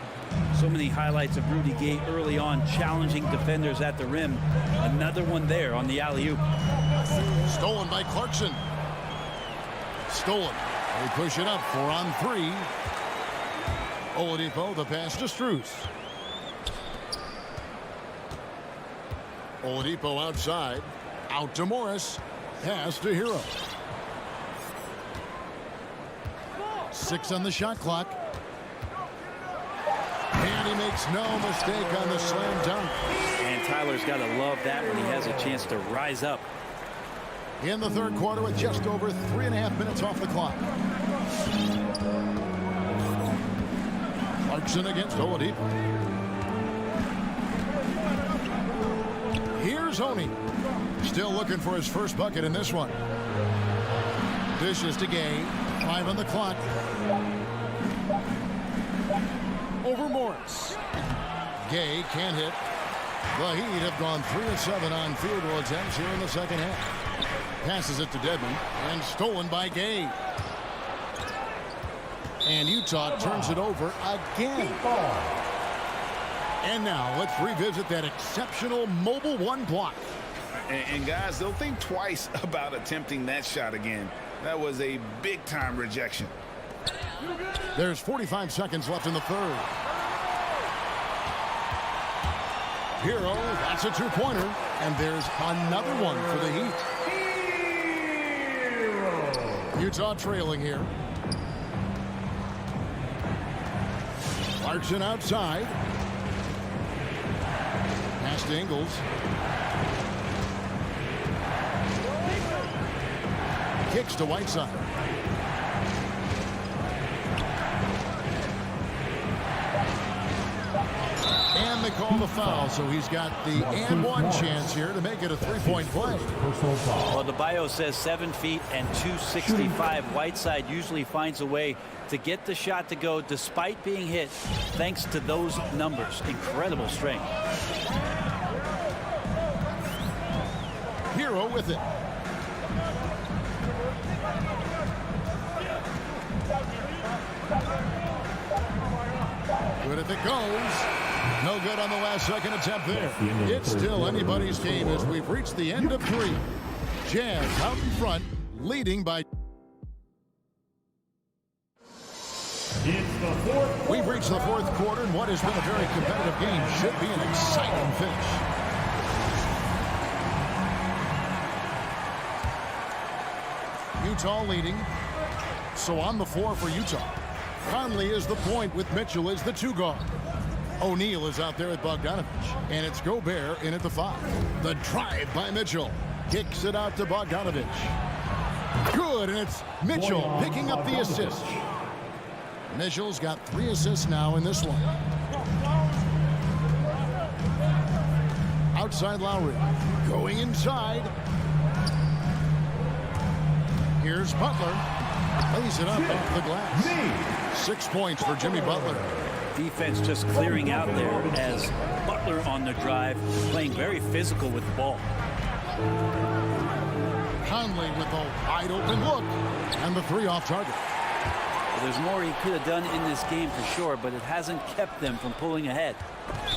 So many highlights of Rudy Gay early on, challenging defenders at the rim. Another one there on the alley-oop. Stolen by Clarkson. Stolen. They push it up 4-on-3. Oladipo, the pass to Strus. Oladipo outside. Out to Morris. Pass to Hero. 6 on the shot clock. And he makes no mistake on the slam dunk. And Tyler's got to love that when he has a chance to rise up. In the third quarter with just over 3.5 minutes off the clock. Clarkson against Oladipo. Here's Oni. Still looking for his first bucket in this one. Dishes to Gay. 5 on the clock. Over Morris. Gay can't hit. The Heat have gone 3 of 7 on field goal attempts here in the second half. Passes it to Dedmon and stolen by Gay. And Utah turns it over again. And now let's revisit that exceptional mobile 1 block. And guys, they'll think twice about attempting that shot again. That was a big-time rejection. There's 45 seconds left in the third. Hero, that's a two-pointer. And there's another one for the Heat. Utah trailing here. Clarkson outside. Pass to Ingles. Kicks to Whiteside. And they call the foul, so he's got the and one chance here to make it a three-point play. Well, the bio says 7 feet and 265. Whiteside usually finds a way to get the shot to go despite being hit, thanks to those numbers. Incredible strength. Hero with it. Good if it goes. No good on the last second attempt there. It's still anybody's game as we've reached the end of 3. Jazz out in front, leading by... We've reached the fourth quarter, and what has been a very competitive game should be an exciting finish. Utah leading. So on the floor for Utah. Conley is the point with Mitchell as the 2 guard. O'Neal is out there at Bogdanovich. And it's Gobert in at the 5. The drive by Mitchell. Kicks it out to Bogdanovich. Good, and it's Mitchell picking up the assist. Mitchell's got 3 assists now in this one. Outside Lowry. Going inside. Here's Butler. Lays it up off the glass. 6 points for Jimmy Butler. Defense just clearing out there as Butler on the drive, playing very physical with the ball. Conley with a wide open look. And the 3 off target. Well, there's more he could have done in this game for sure, but it hasn't kept them from pulling ahead.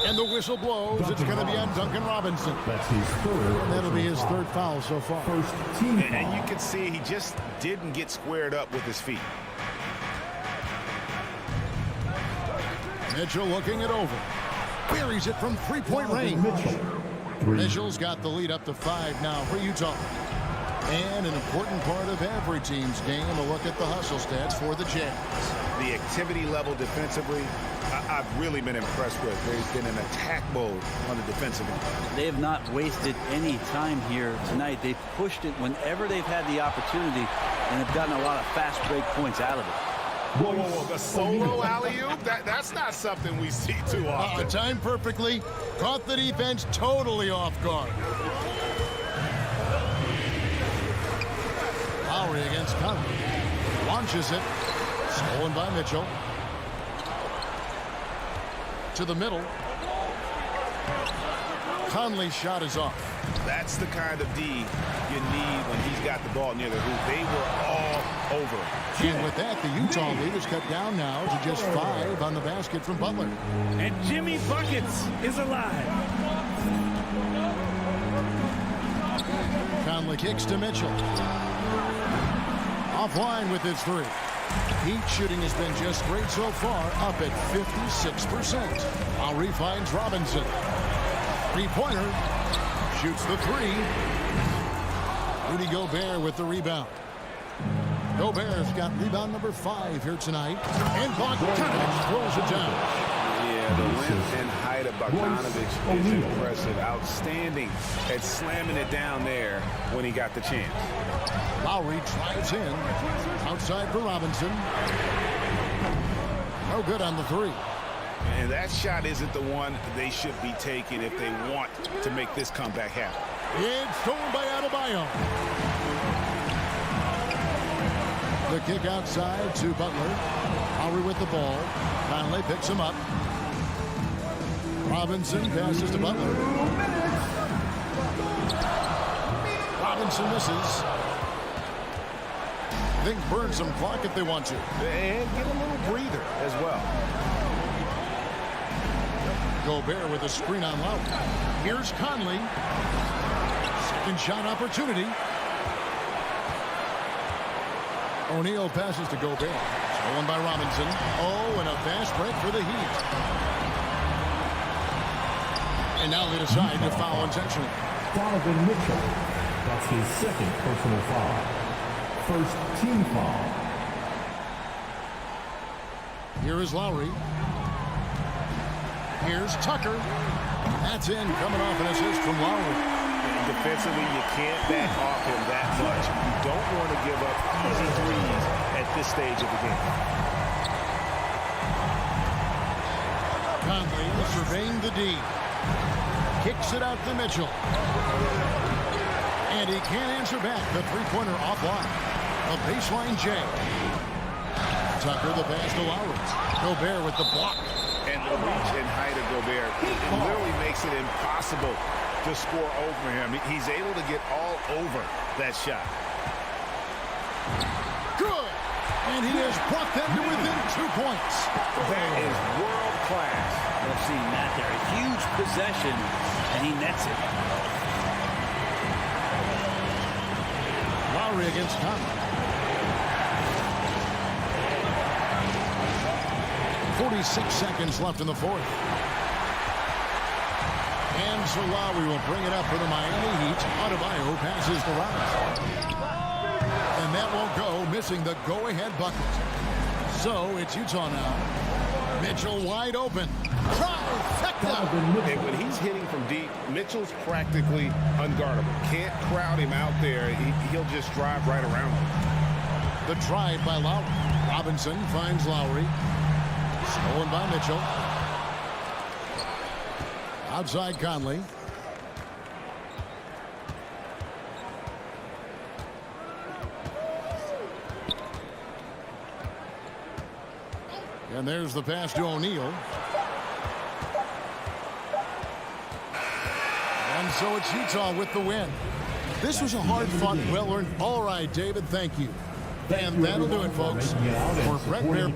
And the whistle blows. It's going to be on Duncan Robinson. That's his third. And that'll be his third foul so far. First team foul. And you can see he just didn't get squared up with his feet. Mitchell looking it over. buries it from three-point range. Mitchell's got the lead up to 5 now for Utah. And an important part of every team's game, a look at the hustle stats for the Jazz. The activity level defensively, I've really been impressed with. There's been an attack mode on the defensive end. They have not wasted any time here tonight. They've pushed it whenever they've had the opportunity and have gotten a lot of fast break points out of it. Whoa, whoa, whoa, the solo alley-oop? That's not something we see too often. Timed perfectly, caught the defense totally off guard. Lowry against Conley. Launches it. Stolen by Mitchell. To the middle. Conley's shot is off. That's the kind of D you need when he's got the ball near the hoop. They were all over it. And with that, the Utah lead is cut down now to just 5 on the basket from Butler. And Jimmy Buckets is alive. Conley kicks to Mitchell. Offline with his 3. Heat shooting has been just great so far, up at 56%. Lowry finds Robinson. Three-pointer. Shoots the 3. Rudy Gobert with the rebound. Gobert's got rebound number 5 here tonight. And Bogdanovich throws it down. Yeah, the length and height of Bogdanovich is impressive. Outstanding at slamming it down there when he got the chance. Lowry drives in. Outside for Robinson. No good on the 3. And that shot isn't the one they should be taking if they want to make this comeback happen. It's stolen by Adebayo. The kick outside to Butler. Lowry with the ball. Conley picks him up. Robinson passes to Butler. Robinson misses. They can burn some clock if they want to. And get a little breather as well. Gobert with a screen on Lowry. Here's Conley. Second shot opportunity. O'Neal passes to Gobert. Stolen by Robinson. Oh, and a fast break for the Heat. And now they decide to foul intentionally. Donovan Mitchell. That's his second personal foul. First team foul. Here is Lowry. Here's Tucker. That's in, coming off an assist from Lowry. Defensively, you can't back off him that much. You don't want to give up easy threes at this stage of the game. Conley surveying the D. Kicks it out to Mitchell. And he can't answer back. The three-pointer offline. A baseline J. Tucker the pass to Lowry. Gobert with the block. And the reach and height of Gobert literally makes it impossible to score over him. He's able to get all over that shot. Good. And he has brought them to within 2 points. That is world class. I've seen that there. A huge possession, and he nets it. Lowry against Conley. 46 seconds left in the fourth. And so Lowry will bring it up for the Miami Heat. Adebayo passes to Robinson. And that won't go, missing the go-ahead bucket. So it's Utah now. Mitchell wide open. Trifecta. And when he's hitting from deep, Mitchell's practically unguardable. Can't crowd him out there. He'll just drive right around him. The drive by Lowry. Robinson finds Lowry. Stolen by Mitchell. Outside Conley. And there's the pass to O'Neal. And so it's Utah with the win. This was a hard-fought, well-earned. All right, David, thank you. And that'll do it, folks. For Brett Bear.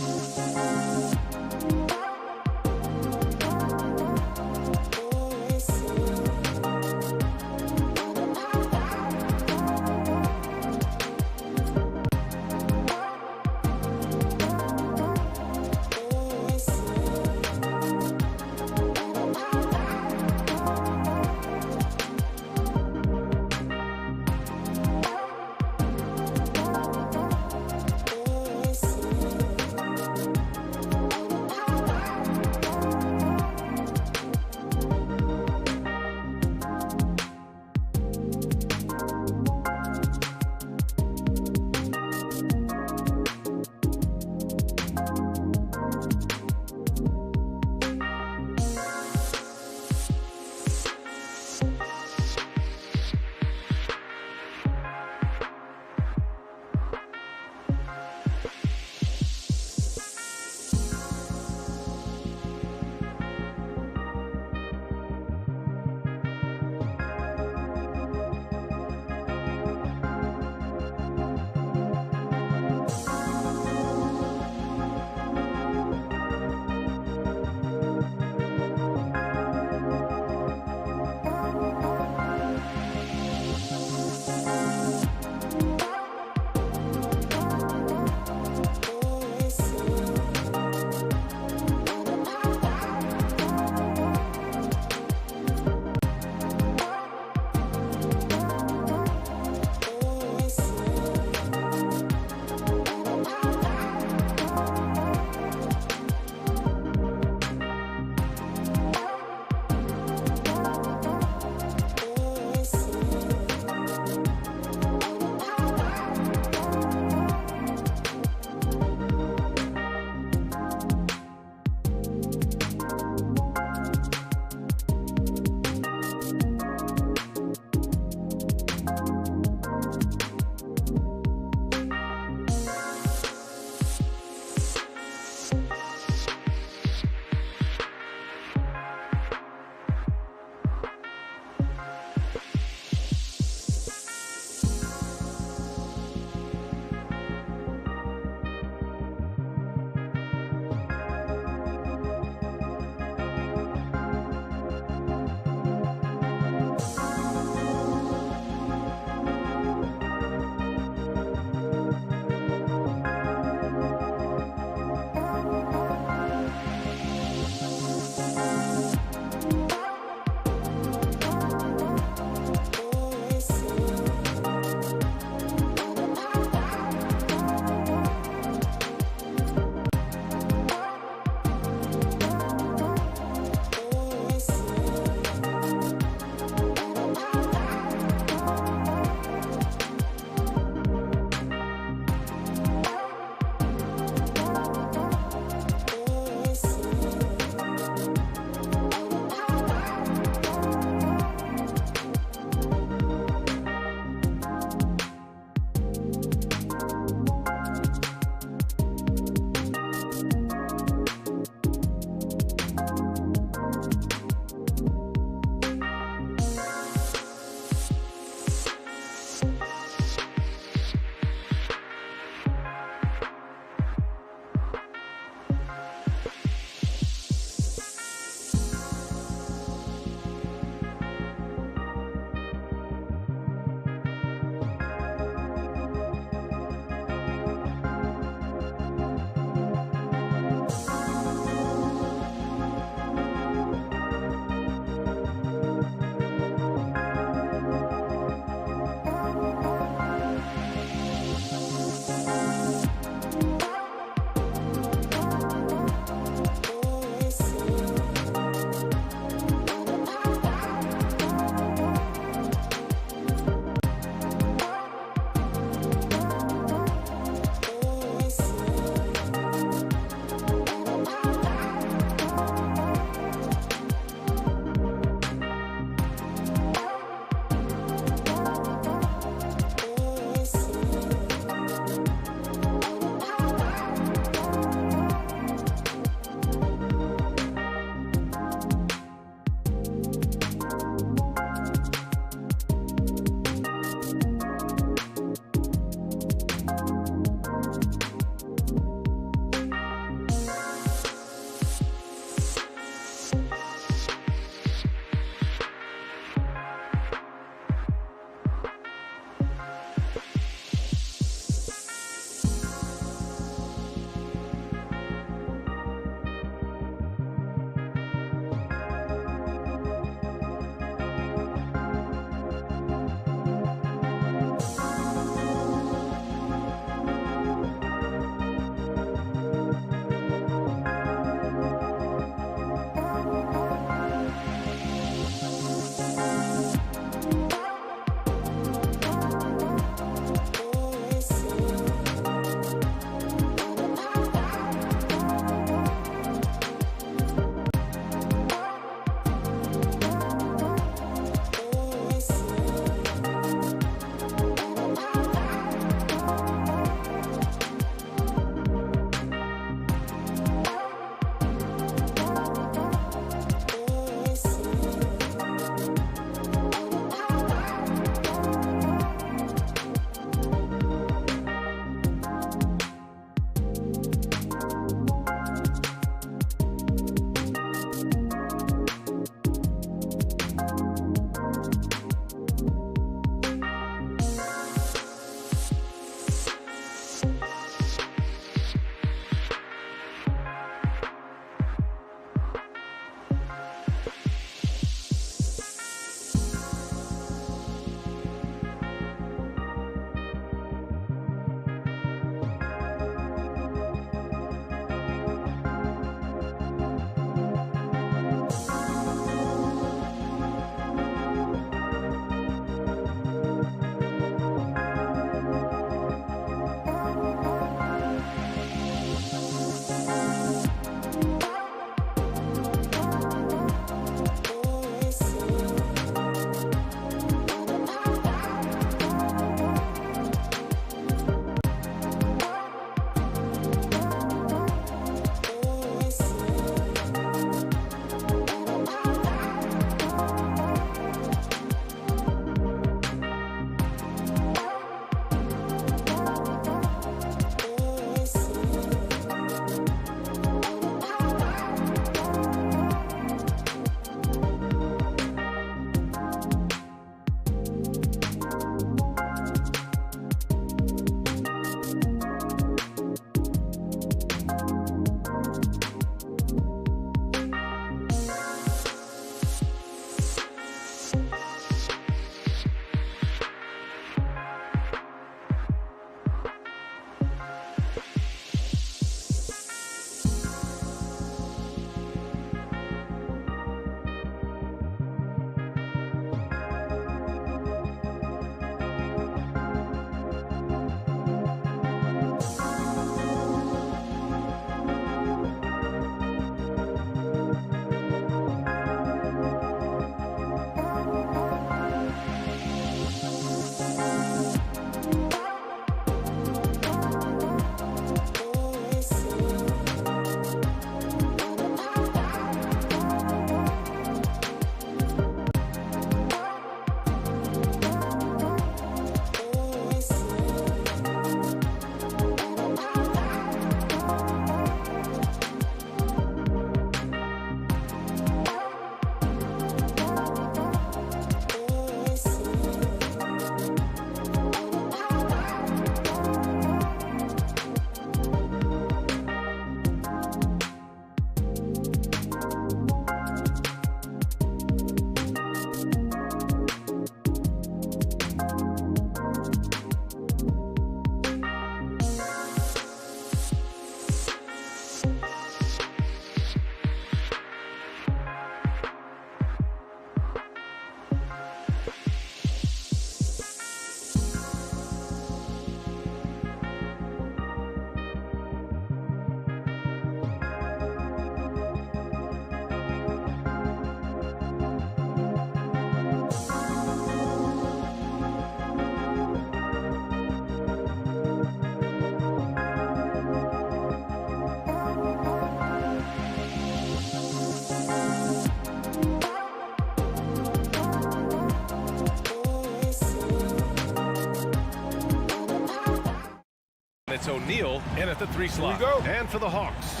it's O'Neal in at the 3 slot. And for the Hawks,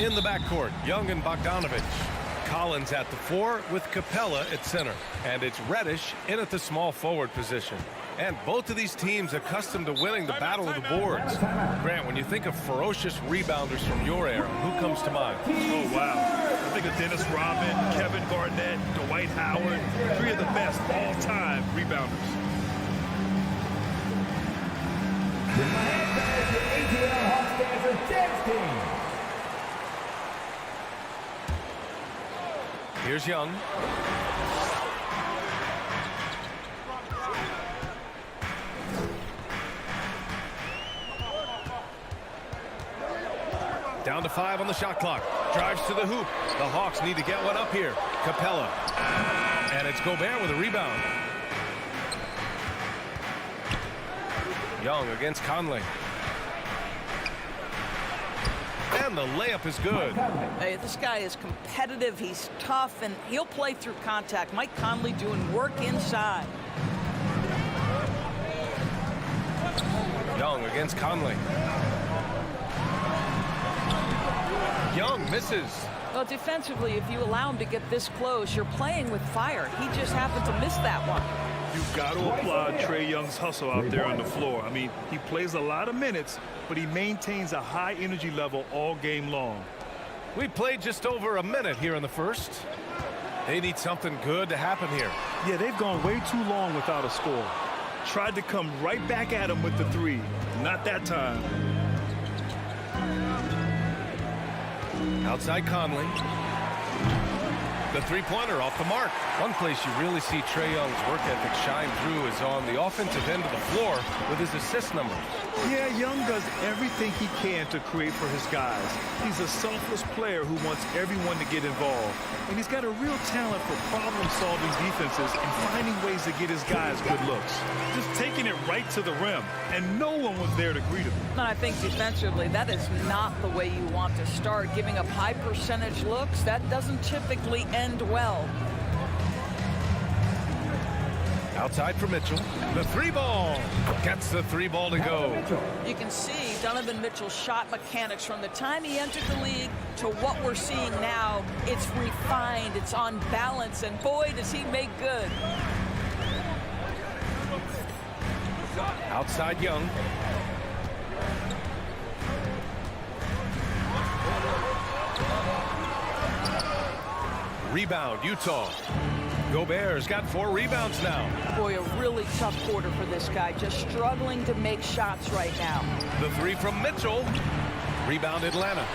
in the backcourt, Young and Bogdanovich. Collins at the 4 with Capella at center. And it's Reddish in at the small forward position. And both of these teams accustomed to winning the battle of the boards. Grant, when you think of ferocious rebounders from your era, who comes to mind? Oh, wow. I think of Dennis Rodman, Kevin Garnett, Dwight Howard, 3 of the best all-time rebounders. Here's Young. Down to 5 on the shot clock. Drives to the hoop. The Hawks need to get one up here. Capella. And it's Gobert with a rebound. Young against Conley. And the layup is good. Hey, this guy is competitive. He's tough, and he'll play through contact. Mike Conley doing work inside. Young against Conley. Young misses. Well, defensively, if you allow him to get this close, you're playing with fire. He just happened to miss that one. You've got to applaud Trae Young's hustle out there on the floor. I mean, he plays a lot of minutes, but he maintains a high energy level all game long. We played just over a minute here in the first. They need something good to happen here. Yeah, they've gone way too long without a score. Tried to come right back at him with the 3. Not that time. Outside Conley. The three-pointer off the mark. One place you really see Trae Young's work ethic shine through is on the offensive end of the floor with his assist numbers. Yeah, Young does everything he can to create for his guys. He's a selfless player who wants everyone to get involved. And he's got a real talent for problem-solving defenses and finding ways to get his guys good looks. Just taking it right to the rim, and no one was there to greet him. And I think defensively, that is not the way you want to start. Giving up high percentage looks, that doesn't typically end well. Outside for Mitchell. The 3-ball. Gets the 3-ball to go. You can see Donovan Mitchell's shot mechanics from the time he entered the league to what we're seeing now. It's refined, it's on balance, and boy, does he make good. Outside Young. Rebound, Utah. Gobert's got 4 rebounds now. Boy, a really tough quarter for this guy. Just struggling to make shots right now. The 3 from Mitchell. Rebound Atlanta.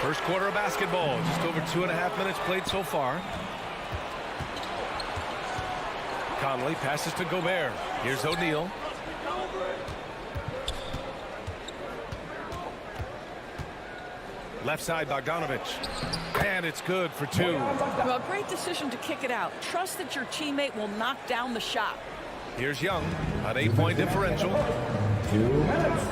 First quarter of basketball. Just over 2.5 minutes played so far. Conley passes to Gobert. Here's O'Neal. Left side, Bogdanovich. And it's good for 2. Well, great decision to kick it out. Trust that your teammate will knock down the shot. Here's Young, an 8-point differential. 2 minutes.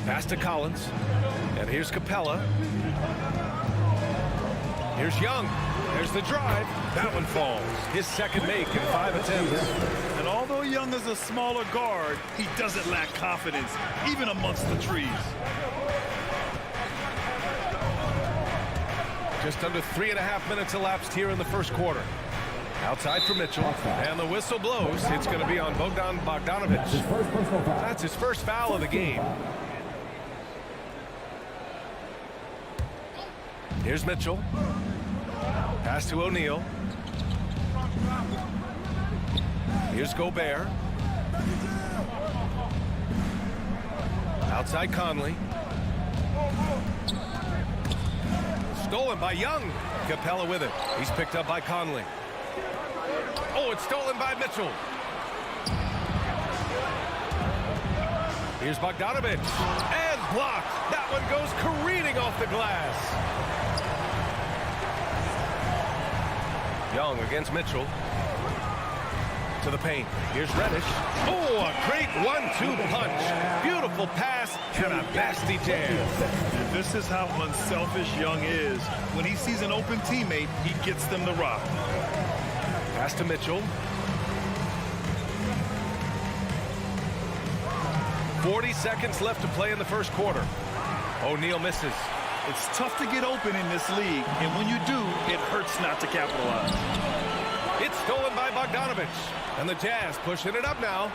Pass to Collins. And here's Capella. Here's Young. There's the drive. That one falls. His second make in 5 attempts. And although Young is a smaller guard, he doesn't lack confidence, even amongst the trees. Just under 3.5 minutes elapsed here in the first quarter. Outside for Mitchell. And the whistle blows. It's going to be on Bogdanovich. That's his first foul of the game. Here's Mitchell. Pass to O'Neal. Here's Gobert. Outside Conley. Stolen by Young. Capella with it. He's picked up by Conley. Oh, it's stolen by Mitchell. Here's Bogdanovich. And blocked. That one goes careening off the glass. Young against Mitchell. To the paint. Here's Reddish. Oh, a great 1-2 punch. Beautiful pass and a nasty jam. This is how unselfish Young is. When he sees an open teammate, he gets them to rock. Pass to Mitchell. 40 seconds left to play in the first quarter. O'Neal misses. It's tough to get open in this league, and when you do, it hurts not to capitalize. It's stolen by Bogdanovich, and the Jazz pushing it up now.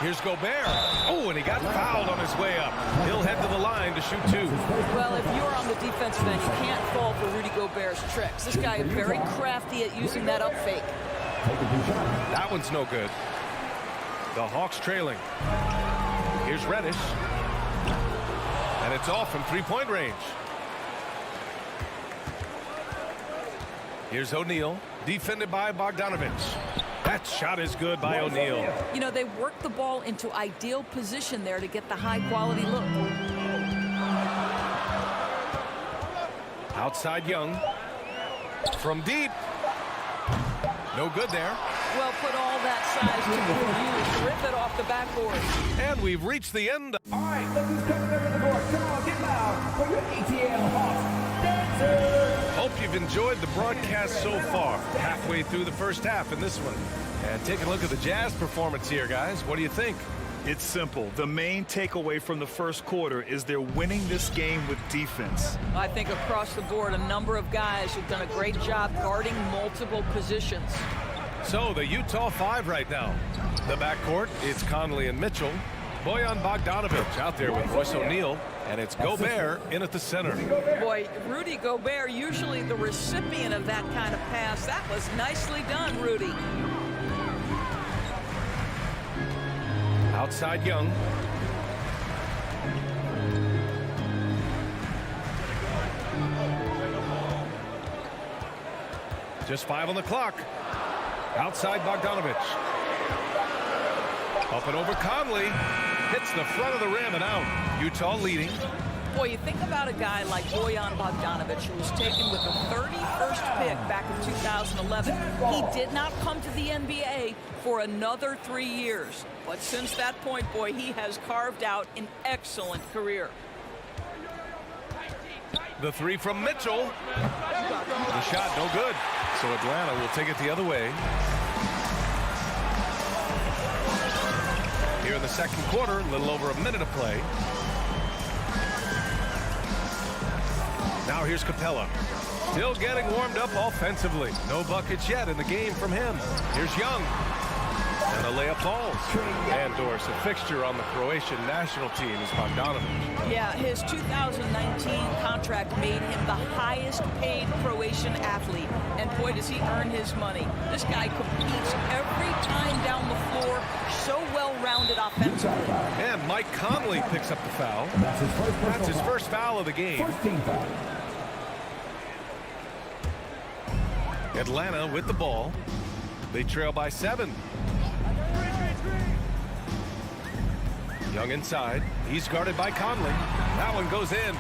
Here's Gobert. Oh, and he got fouled on his way up. He'll head to the line to shoot 2. Well, if you're on the defensive end, you can't fall for Rudy Gobert's tricks. This guy is very crafty at using that up fake. That one's no good. The Hawks trailing. Here's Reddish. And it's off from three-point range. Here's O'Neal, defended by Bogdanovich. That shot is good by O'Neal. You know, they work the ball into ideal position there to get the high-quality look. Outside Young. From deep. No good there. Well, put all that size to good use. Rip it off the backboard. And we've reached the end. All right, look who's coming over the board. Come on, get loud for your ATL Hawks Dancer. Hope you've enjoyed the broadcast so far. Halfway through the first half in this one. And take a look at the Jazz performance here, guys. What do you think? It's simple. The main takeaway from the first quarter is they're winning this game with defense. I think across the board, a number of guys who've done a great job guarding multiple positions. So the Utah 5 right now. The backcourt, it's Conley and Mitchell. Bojan Bogdanovich out there with Royce O'Neal. And it's Gobert in at the center. Boy, Rudy Gobert, usually the recipient of that kind of pass. That was nicely done, Rudy. Outside Young. Just 5 on the clock. Outside Bogdanovich. Up and over Conley. Hits the front of the rim and out. Utah leading. Boy, you think about a guy like Bojan Bogdanovich, who was taken with the 31st pick back in 2011. He did not come to the NBA for another 3 years. But since that point, boy, he has carved out an excellent career. The 3 from Mitchell. The shot no good. So Atlanta will take it the other way. Here in the second quarter, a little over a minute of play. Now here's Capella. Still getting warmed up offensively. No buckets yet in the game from him. Here's Young. And the layup falls. And Doris, a fixture on the Croatian national team is Bogdanovich. Yeah, his 2019 contract made him the highest paid Croatian athlete. And boy, does he earn his money. This guy competes every time down the floor. So well-rounded offensively. And Mike Conley picks up the foul. That's his first foul of the game. Atlanta with the ball. They trail by 7. Young inside. He's guarded by Conley. That one goes in.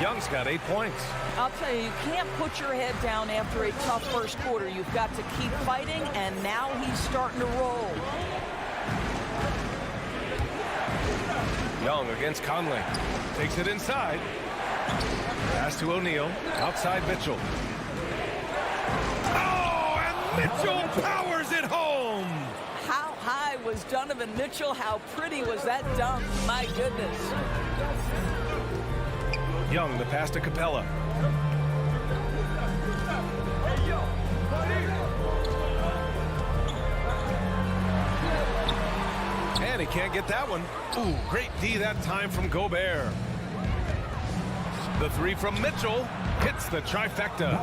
Young's got 8 points. I'll tell you can't put your head down after a tough first quarter. You've got to keep fighting, and now he's starting to roll. Young against Conley. Takes it inside. Pass to O'Neal. Outside Mitchell. Oh, and Mitchell powers it home. How high was Donovan Mitchell? How pretty was that dunk? My goodness. Young, the pass to Capella. And he can't get that one. Ooh, great D that time from Gobert. The 3 from Mitchell hits the trifecta.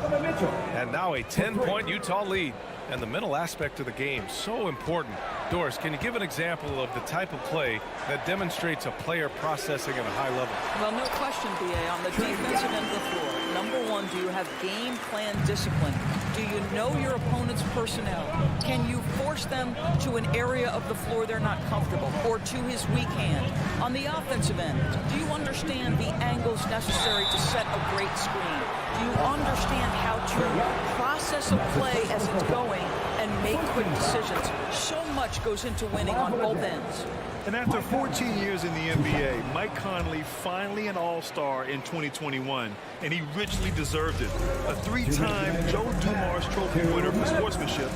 And now a 10-point Utah lead. And the mental aspect of the game, so important. Doris, can you give an example of the type of play that demonstrates a player processing at a high level? Well, no question, B.A. On the defensive end of the floor, number one, do you have game plan discipline? Do you know your opponent's personnel? Can you force them to an area of the floor they're not comfortable or to his weak hand? On the offensive end, do you understand the angles necessary to set a great screen? Do you understand how to process a play as it's going and make quick decisions? So much goes into winning on both ends. And after 14 years in the NBA, Mike Conley finally an all-star in 2021, and he richly deserved it. A 3-time Joe Dumars Trophy winner for sportsmanship,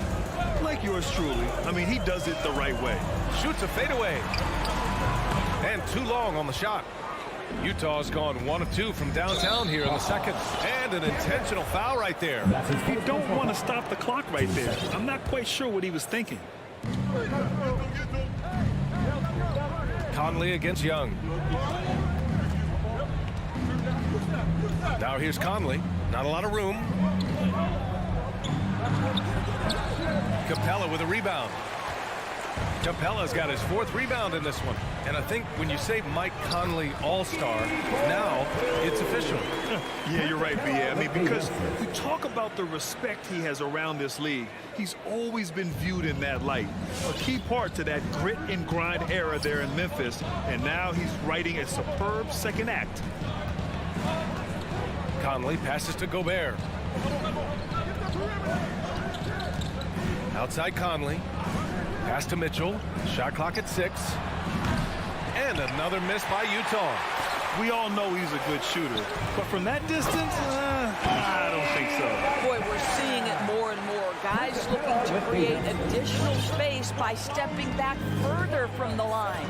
like yours truly. I mean, he does it the right way. Shoots a fadeaway. And too long on the shot. Utah's gone 1 of 2 from downtown here in the second. And an intentional foul right there. You don't want to stop the clock right there. I'm not quite sure what he was thinking. Conley against Young. Now here's Conley. Not a lot of room. Capella with a rebound. Capella's got his 4th rebound in this one. And I think when you say Mike Conley All-Star, now it's official. Yeah, you're right, B.A. I mean, because you talk about the respect he has around this league. He's always been viewed in that light. A key part to that grit and grind era there in Memphis. And now he's writing a superb second act. Conley passes to Gobert. Outside Conley. Pass to Mitchell. Shot clock at 6. And another miss by Utah. We all know he's a good shooter. But from that distance, I don't think so. Boy, we're seeing it more and more. Guys looking to create additional space by stepping back further from the line.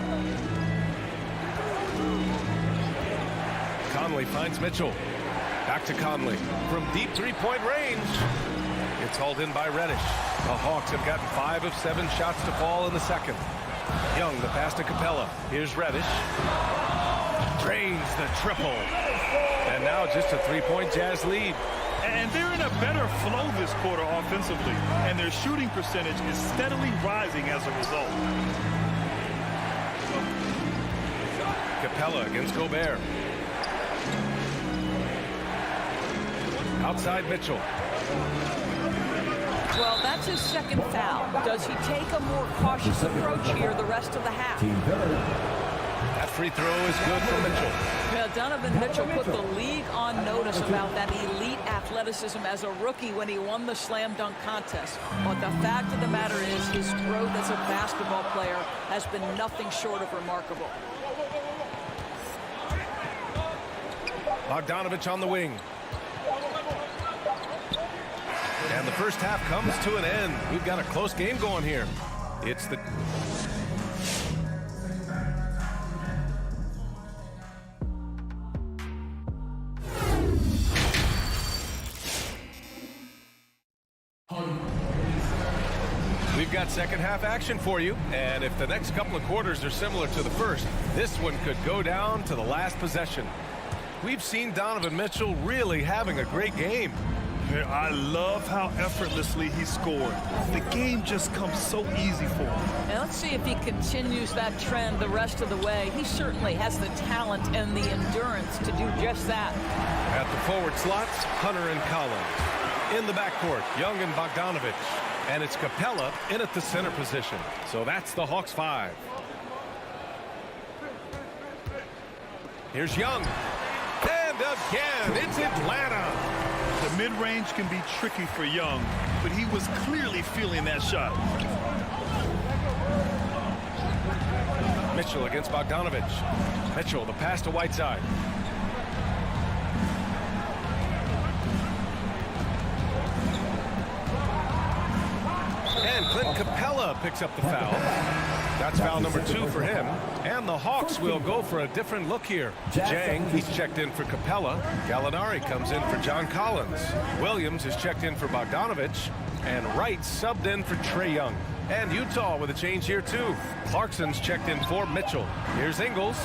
Conley finds Mitchell. Back to Conley. From deep 3-point range. It's hauled in by Reddish. The Hawks have gotten 5 of 7 shots to fall in the second. Young, the pass to Capella. Here's Reddish. Drains the triple. And now just a 3-point Jazz lead. And they're in a better flow this quarter offensively. And their shooting percentage is steadily rising as a result. Capella against Gobert. Outside Mitchell. Well, that's his 2nd foul. Does he take a more cautious approach here the rest of the half? That free throw is good for Mitchell. Yeah, Donovan Mitchell put the league on notice about that elite athleticism as a rookie when he won the slam dunk contest. But the fact of the matter is his growth as a basketball player has been nothing short of remarkable. Bogdanovich on the wing. And the first half comes to an end. We've got a close game going here. It's the... We've got second half action for you. And if the next couple of quarters are similar to the first, this one could go down to the last possession. We've seen Donovan Mitchell really having a great game. I love how effortlessly he scored. The game just comes so easy for him. And let's see if he continues that trend the rest of the way. He certainly has the talent and the endurance to do just that. At the forward slots, Hunter and Collins. In the backcourt, Young and Bogdanovich. And it's Capella in at the center position. So that's the Hawks 5. Here's Young. And again, it's Atlanta. The mid-range can be tricky for Young, but he was clearly feeling that shot. Mitchell against Bogdanovich. Mitchell, the pass to Whiteside. And Clint Capella picks up the foul. That's foul number 2 for him. And the Hawks will go for a different look here. Jang, he's checked in for Capella. Gallinari comes in for John Collins. Williams is checked in for Bogdanovich. And Wright subbed in for Trae Young. And Utah with a change here too. Clarkson's checked in for Mitchell. Here's Ingles.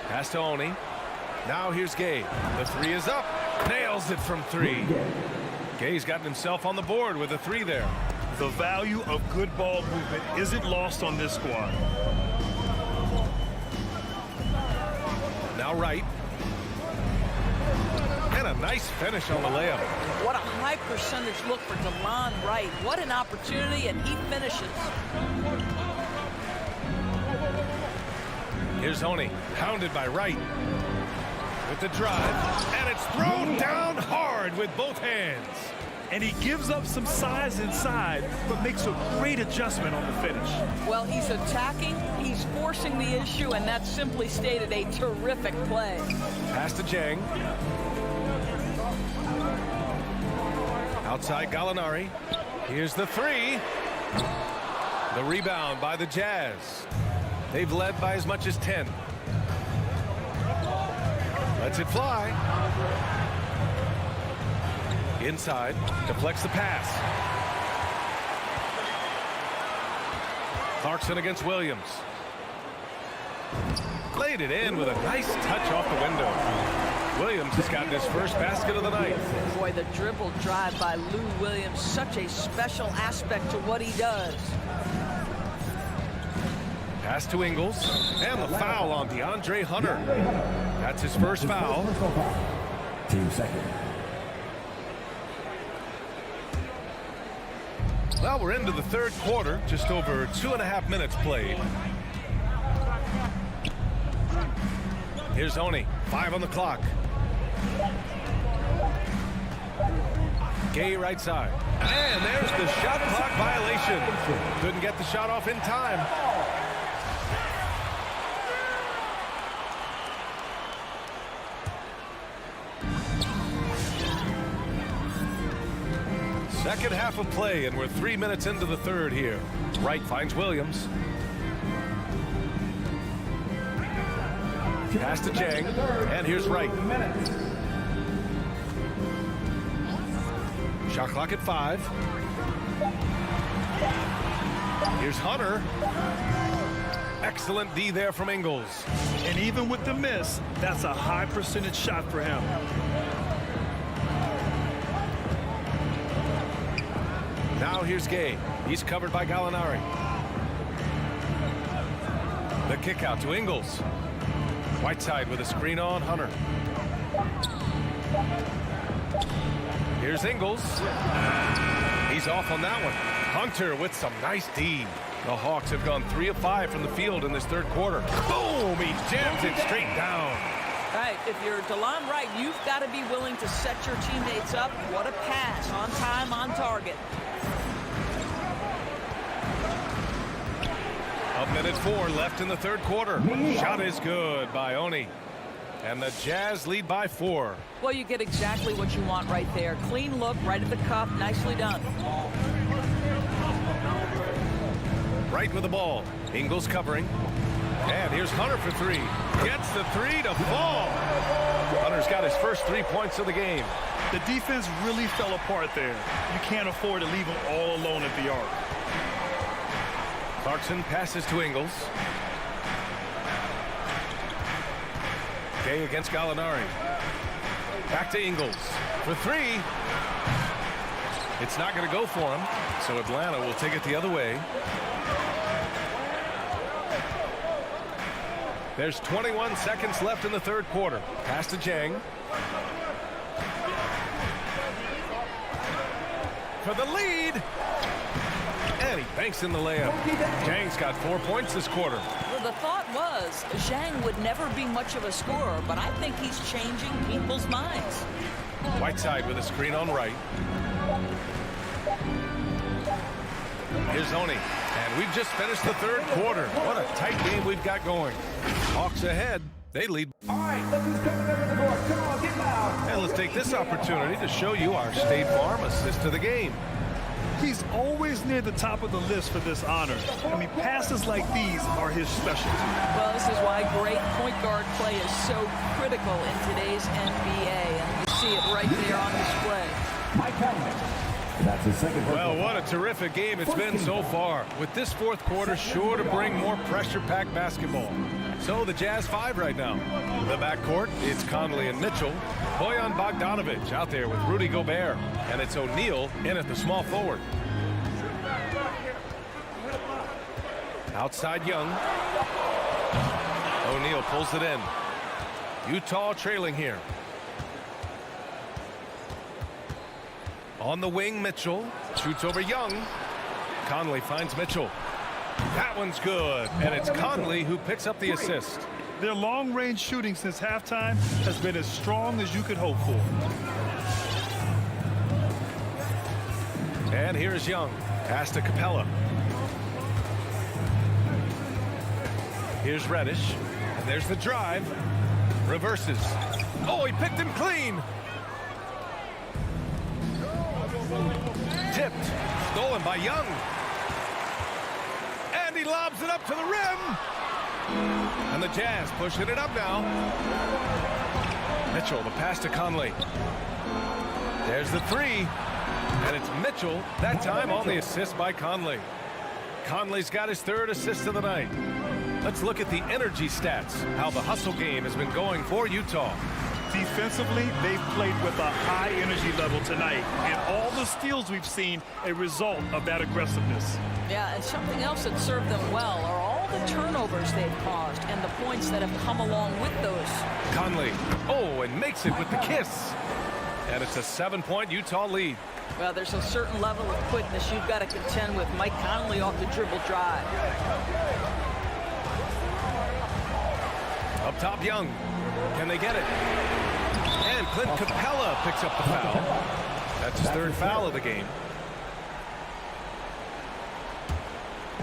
Pass to Oni. Now here's Gay. The 3 is up. Nails it from 3. Gay's gotten himself on the board with a 3 there. The value of good ball movement isn't lost on this squad. Now Wright. And a nice finish on the layup. What a high percentage look for DeLon Wright. What an opportunity, and he finishes. Here's Oni, hounded by Wright. With the drive, and it's thrown down hard with both hands. And he gives up some size inside, but makes a great adjustment on the finish. Well, he's attacking, he's forcing the issue, and that's simply stated a terrific play. Pass to Jang. Outside Gallinari. Here's the 3. The rebound by the Jazz. They've led by as much as 10. Lets it fly. Inside, deflects the pass. Clarkson against Williams. Laid it in with a nice touch off the window. Williams has gotten his first basket of the night. Boy, the dribble drive by Lou Williams, such a special aspect to what he does. Pass to Ingles, and the foul on DeAndre Hunter. That's his first foul. Team second. Well, we're into the third quarter, just over 2.5 minutes played. Here's Oni, 5 on the clock. Gay right side. And there's the shot clock violation. Couldn't get the shot off in time. Second half of play, and we're 3 minutes into the third here. Wright finds Williams. Pass to Jang, and here's Wright. Shot clock at 5. Here's Hunter. Excellent D there from Ingles. And even with the miss, that's a high percentage shot for him. Now here's Gay. He's covered by Gallinari. The kick out to Ingles. Whiteside with a screen on Hunter. Here's Ingles. He's off on that one. Hunter with some nice D. The Hawks have gone 3 of 5 from the field in this third quarter. Boom! He jams it straight down. Right, if you're DeLon Wright, you've got to be willing to set your teammates up. What a pass, on time, on target. A minute 4 left in the third quarter. Shot is good by Oni. And the Jazz lead by 4. Well, you get exactly what you want right there. Clean look, right at the cup. Nicely done. Right with the ball. Ingles covering. And here's Hunter for 3. Gets the 3 to fall. Hunter's got his first 3 points of the game. The defense really fell apart there. You can't afford to leave them all alone at the arc. Clarkson passes to Ingles. Gay against Gallinari. Back to Ingles for 3. It's not going to go for him, so Atlanta will take it the other way. There's 21 seconds left in the third quarter. Pass to Jang. For the lead. And he banks in the layup. Jang's got 4 points this quarter. Well, the thought was Zhang would never be much of a scorer, but I think he's changing people's minds. Whiteside with a screen on Wright. Here's Oni. And we've just finished the third quarter. What a tight game we've got going. Hawks ahead. They lead. All right, look who's coming over the door. Come on, get loud. And let's take this opportunity to show you our State Farm assist of the game. He's always near the top of the list for this honor. I mean, passes like these are his specialty. Well, this is why great point guard play is so critical in today's NBA. And you see it right there on display. Mike Conley. That's his second. Well, what a terrific game it's been so far. With this fourth quarter sure to bring more pressure-packed basketball. So the Jazz 5 right now. The backcourt, it's Conley and Mitchell. Bojan Bogdanovic out there with Rudy Gobert. And it's O'Neal in at the small forward. Outside Young. O'Neal pulls it in. Utah trailing here. On the wing, Mitchell shoots over Young. Conley finds Mitchell. That one's good, and it's Conley who picks up the assist. Their long-range shooting since halftime has been as strong as you could hope for. And here's Young. Pass to Capella. Here's Reddish. And there's the drive. Reverses. Oh, he picked him clean. Tipped. Stolen by Young. lobs it up to the rim. And the Jazz pushing it up now. Mitchell, the pass to Conley. There's the three. And it's Mitchell, that time on the assist by Conley. Conley's got his third assist of the night. Let's look at the energy stats, how the hustle game has been going for Utah. Defensively, they've played with a high energy level tonight, and all the steals we've seen a result of that aggressiveness. Yeah, and something else that served them well are all the turnovers they've caused and the points that have come along with those. Conley, and makes it with the kiss. And it's a 7-point Utah lead. Well, there's a certain level of quickness you've got to contend with. Mike Conley off the dribble drive. Up top, Young. Can they get it? And Clint Capella picks up the foul. That's his third foul of the game.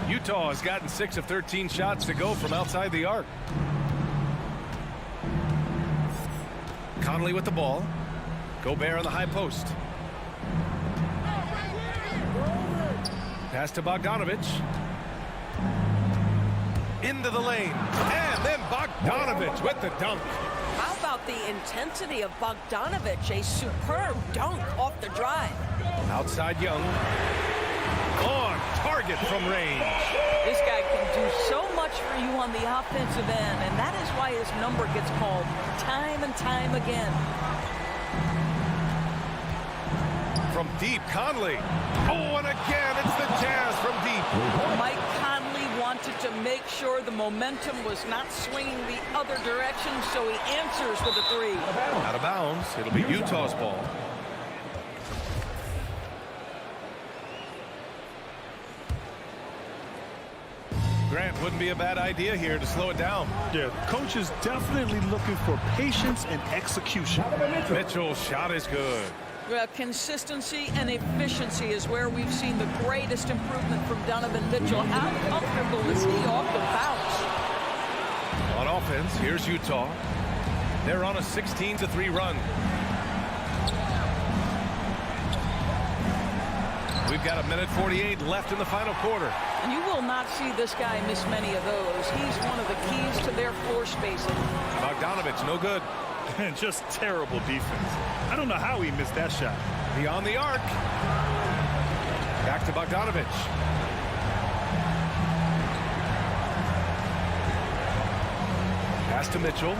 Utah has gotten 6 of 13 shots to go from outside the arc. Conley with the ball. Gobert on the high post. Pass to Bogdanovich. Into the lane. And then Bogdanovich with the dunk. How about the intensity of Bogdanovich? A superb dunk off the drive. Outside Young. On target from range. This guy can do so much for you on the offensive end, and that is why his number gets called time and time again. From deep, Conley. And again, it's the Jazz from deep. Mike Conley wanted to make sure the momentum was not swinging the other direction, so he answers with a three. Out of bounds. It'll be Utah's ball. Grant, wouldn't be a bad idea here to slow it down. Yeah, coach is definitely looking for patience and execution. Mitchell's shot is good. Well, consistency and efficiency is where we've seen the greatest improvement from Donovan Mitchell. How comfortable is he off the bounce? On offense, here's Utah. They're on a 16-3 run. We've got 1:48 left in the final quarter. And you will not see this guy miss many of those. He's one of the keys to their floor spacing. Bogdanovich, no good. And just terrible defense. I don't know how he missed that shot. Beyond the arc. Back to Bogdanovich. Pass to Mitchell.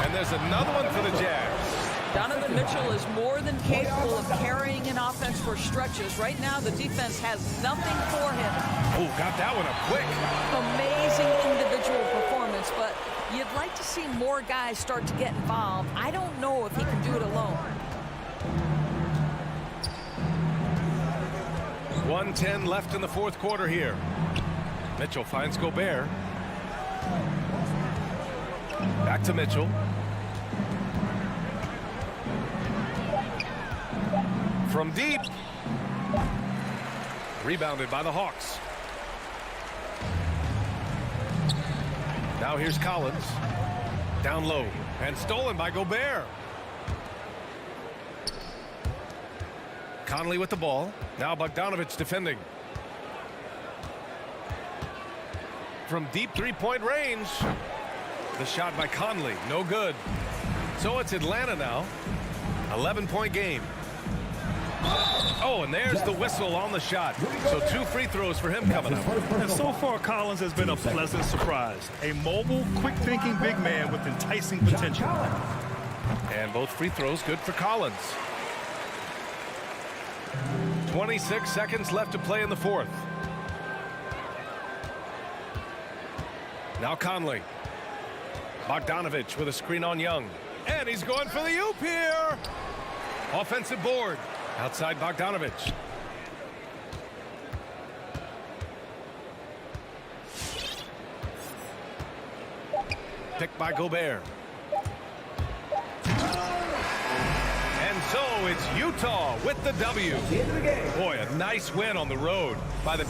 And there's another one for the Jazz. Donovan Mitchell is more than capable of carrying an offense for stretches. Right now, the defense has nothing for him. Got that one up quick. Amazing individual performance, but you'd like to see more guys start to get involved. I don't know if he can do it alone. 1:10 left in the fourth quarter here. Mitchell finds Gobert. Back to Mitchell. From deep. Rebounded by the Hawks. Now here's Collins. Down low. And stolen by Gobert. Conley with the ball. Now Bogdanovich defending. From deep three-point range. The shot by Conley. No good. So it's Atlanta now. 11-point game. And there's the whistle on the shot. So 2 free throws for him coming up. And so far, Collins has been a pleasant surprise. A mobile, quick-thinking big man with enticing potential. And both free throws good for Collins. 26 seconds left to play in the fourth. Now Conley. Bogdanovich with a screen on Young. And he's going for the oop here. Offensive board. Outside Bogdanovich. Picked by Gobert. And so it's Utah with the W. Boy, a nice win on the road by the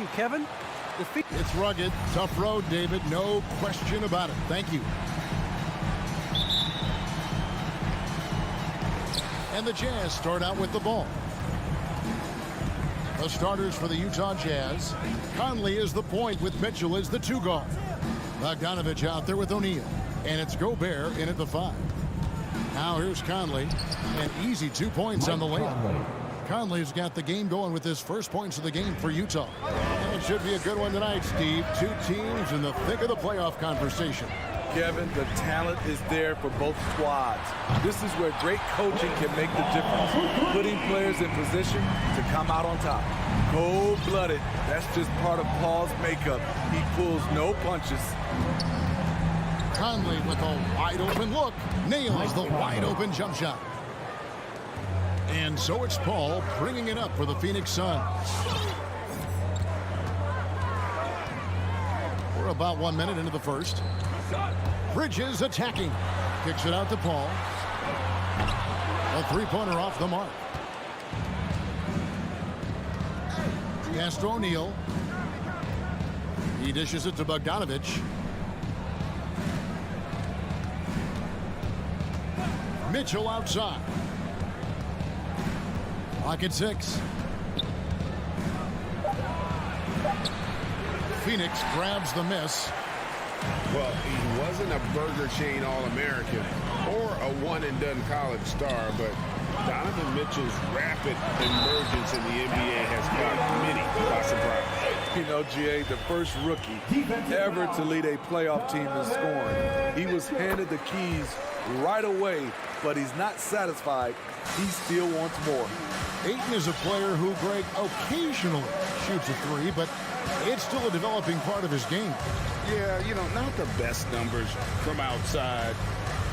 game, Kevin. It's rugged, tough road, David. No question about it. Thank you. And the Jazz start out with the ball. The starters for the Utah Jazz. Conley is the point with Mitchell as the 2 guard. Bogdanovich out there with O'Neal. And it's Gobert in at the 5. Now here's Conley. And easy 2 points on the layup. Conley's got the game going with his first points of the game for Utah. And it should be a good one tonight, Steve. 2 teams in the thick of the playoff conversation. Kevin, the talent is there for both squads. This is where great coaching can make the difference, putting players in position to come out on top. Cold-blooded, that's just part of Paul's makeup. He pulls no punches. Conley with a wide-open look, nails the wide-open jump shot. And so it's Paul bringing it up for the Phoenix Suns. We're about 1 minute into the first. Bridges attacking. Kicks it out to Paul. A 3-pointer off the mark. Pass to O'Neal. He dishes it to Bogdanovich. Mitchell outside. Lock at 6. Phoenix grabs the miss. Well, he wasn't a Burger Chain All-American or a one-and-done college star, but Donovan Mitchell's rapid emergence in the NBA has caught many by surprise. You know, GA, the first rookie ever to lead a playoff team in scoring. He was handed the keys right away, but he's not satisfied. He still wants more. Ayton is a player who, Greg, occasionally shoots a 3, but it's still a developing part of his game. Yeah, you know, not the best numbers from outside.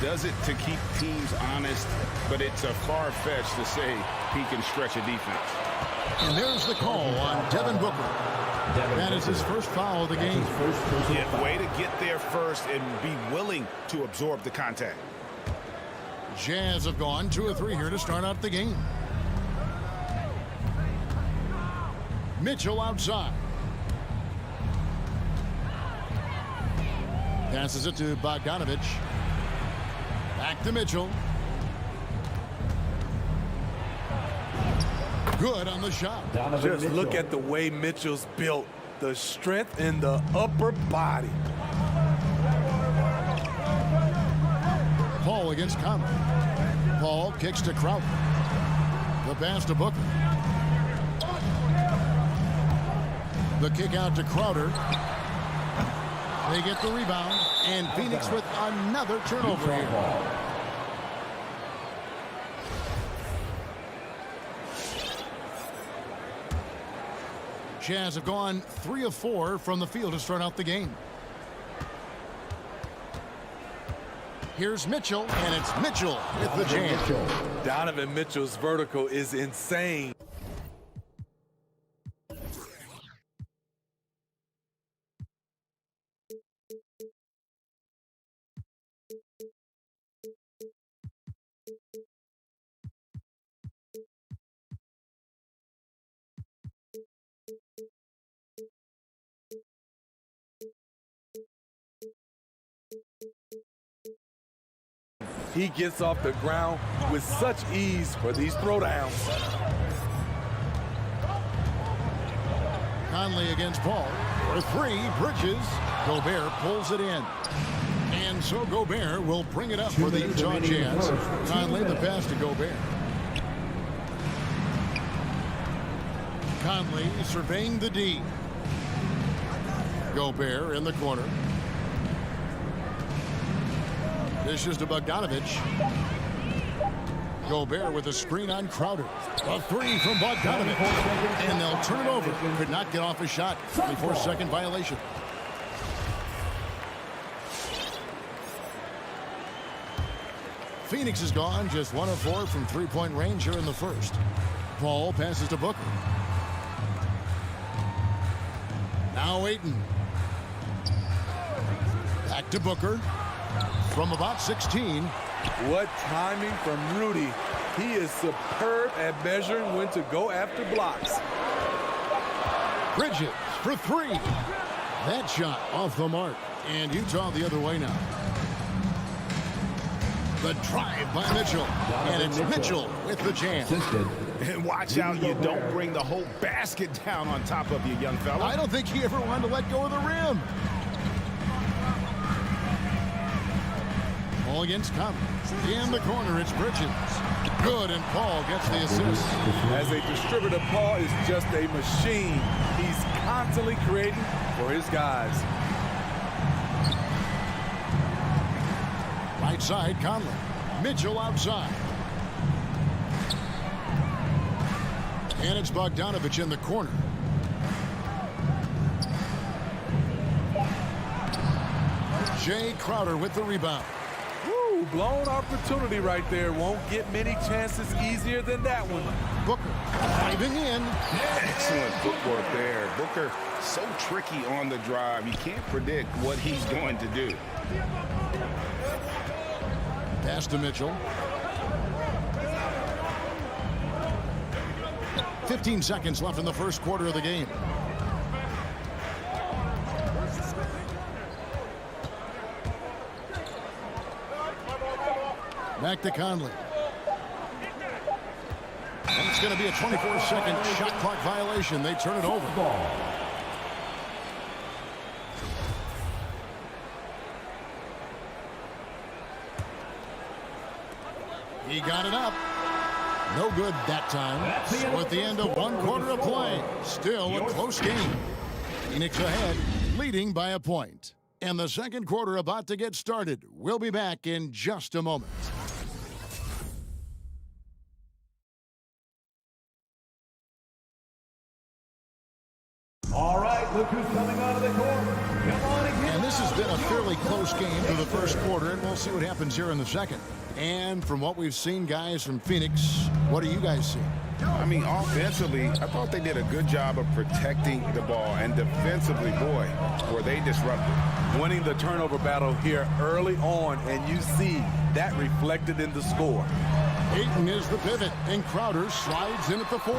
Does it to keep teams honest, but it's a far-fetched to say he can stretch a defense. And there's the call on Devin Booker. That is his first foul of the game. Yeah, way to get there first and be willing to absorb the contact. Jazz have gone 2 of 3 here to start out the game. Mitchell outside. Passes it to Bogdanovich. Back to Mitchell. Good on the shot. Just look at the way Mitchell's built. The strength in the upper body. Paul against Conley. Paul kicks to Crowder. The pass to Booker. The kick out to Crowder. They get the rebound, and Phoenix with another turnover here. Jazz have gone 3 of 4 from the field to start out the game. Here's Mitchell, and it's Mitchell with the jam. Donovan Mitchell's vertical is insane. He gets off the ground with such ease for these throwdowns. Conley against Paul. For 3, Bridges. Gobert pulls it in. And so Gobert will bring it up for the Utah Jazz. Conley the pass to Gobert. Conley surveying the D. Gobert in the corner. Dishes to Bogdanovich. Gobert with a screen on Crowder. A 3 from Bogdanovich. And they'll turn it over. Could not get off a shot before second violation. Phoenix is gone just 1 of 4 from 3-point range here in the first. Paul passes to Booker. Now Ayton. Back to Booker. From about 16. What timing from Rudy. He is superb at measuring when to go after blocks. Bridges for three. That shot off the mark. And Utah the other way now. The drive by Mitchell. And it's Mitchell with the chance. And watch out you don't bring the whole basket down on top of you, young fella. I don't think he ever wanted to let go of the rim. Ball against Conley. In the corner, it's Bridges. Good, and Paul gets the assist. As a distributor, Paul is just a machine. He's constantly creating for his guys. Right side, Conley. Mitchell outside. And it's Bogdanovich in the corner. Jay Crowder with the rebound. Woo, blown opportunity right there. Won't get many chances easier than that one. Booker driving in. Excellent footwork there. Booker so tricky on the drive. You can't predict what he's going to do. Pass to Mitchell. 15 seconds left in the first quarter of the game. Back to Conley. And it's going to be a 24-second shot clock violation. They turn it over. He got it up. No good that time. So at the end of one quarter of play, still a close game. Phoenix ahead, leading by a point. And the second quarter about to get started. We'll be back in just a moment. All right, look who's coming out of the court. Come on again. And this has been a fairly close game through the first quarter, and we'll see what happens here in the second. And from what we've seen, guys, from Phoenix, what do you guys see? I mean, offensively, I thought they did a good job of protecting the ball. And defensively, boy, were they disruptive. Winning the turnover battle here early on, and you see that reflected in the score. Ayton is the pivot, and Crowder slides in at the 4.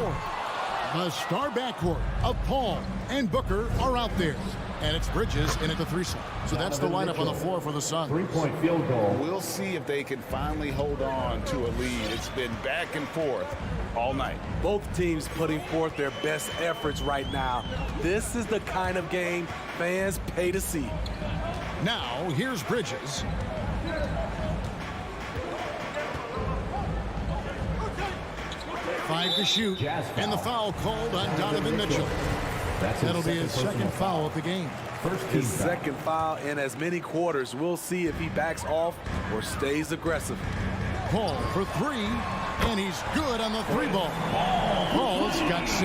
The star backcourt of Paul and Booker are out there. And it's Bridges in at the 3 slot. So that's the lineup on the floor for the Suns. Three-point field goal. We'll see if they can finally hold on to a lead. It's been back and forth all night. Both teams putting forth their best efforts right now. This is the kind of game fans pay to see. Now, here's Bridges. Five to shoot, and the foul called on Donovan Mitchell. That'll be his second foul of the game. His second foul in as many quarters. We'll see if he backs off or stays aggressive. Paul for 3, and he's good on the 3-ball. Paul's got 6.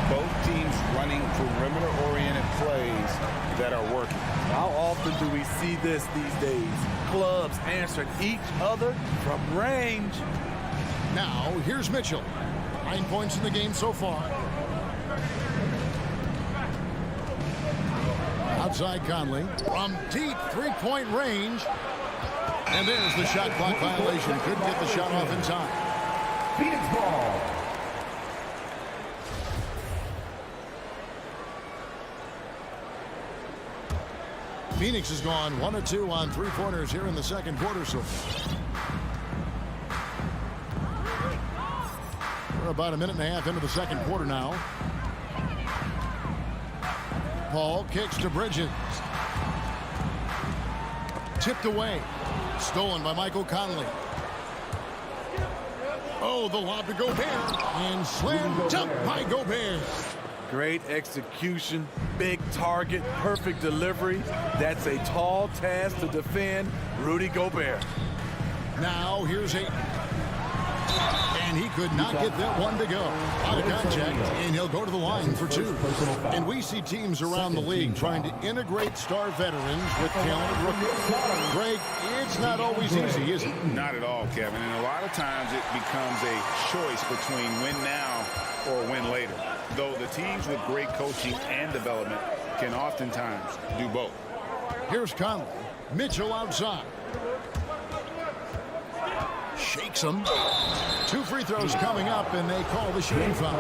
Both teams running perimeter-oriented plays that are working. How often do we see this these days? Clubs answering each other from range. Now, here's Mitchell. 9 points in the game so far. Outside Conley. From deep three-point range. And there's the shot clock violation. Couldn't get the shot off in time. Phoenix ball. Phoenix has gone 1 of 2 on three-pointers here in the second quarter so far. We're about a minute and a half into the second quarter now. Paul kicks to Bridges. Tipped away. Stolen by Michael Conley. Oh, the lob to Gobert. And slammed dunked by Gobert. Great execution, big target, perfect delivery. That's a tall task to defend Rudy Gobert. Now here's Ayton. And he could not get that one to go. Out of contact, and he'll go to the line for 2. And we see teams around the league trying to integrate star veterans with talented rookies. Greg, it's not always easy, is it? Not at all, Kevin. And a lot of times it becomes a choice between win now or win later. Though the teams with great coaching and development can oftentimes do both. Here's Conley. Mitchell outside. Shakes him. 2 free throws coming up, and they call the shooting foul.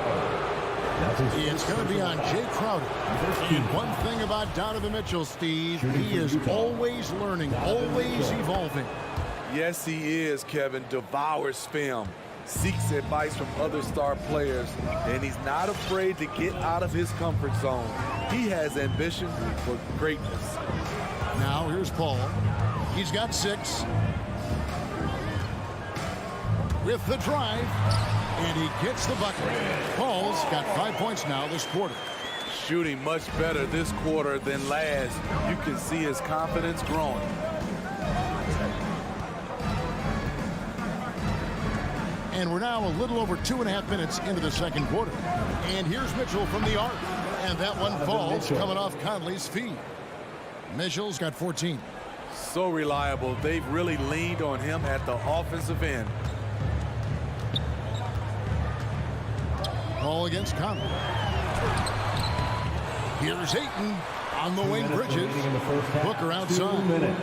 It's going to be on Jay Crowder. And one thing about Donovan Mitchell, Steve, he is always learning, always evolving. Yes, he is, Kevin. Devours film, seeks advice from other star players, and he's not afraid to get out of his comfort zone. He has ambition for greatness. Now here's Paul. He's got 6. With the drive, and he gets the bucket. Paul's got 5 points now this quarter. Shooting much better this quarter than last. You can see his confidence growing. And we're now a little over 2.5 minutes into the second quarter. And here's Mitchell from the arc. And that one falls coming off Conley's feet. Mitchell's got 14. So reliable. They've really leaned on him at the offensive end. Ball against Conley. Here's Ayton on the wing. Bridges. Booker outside.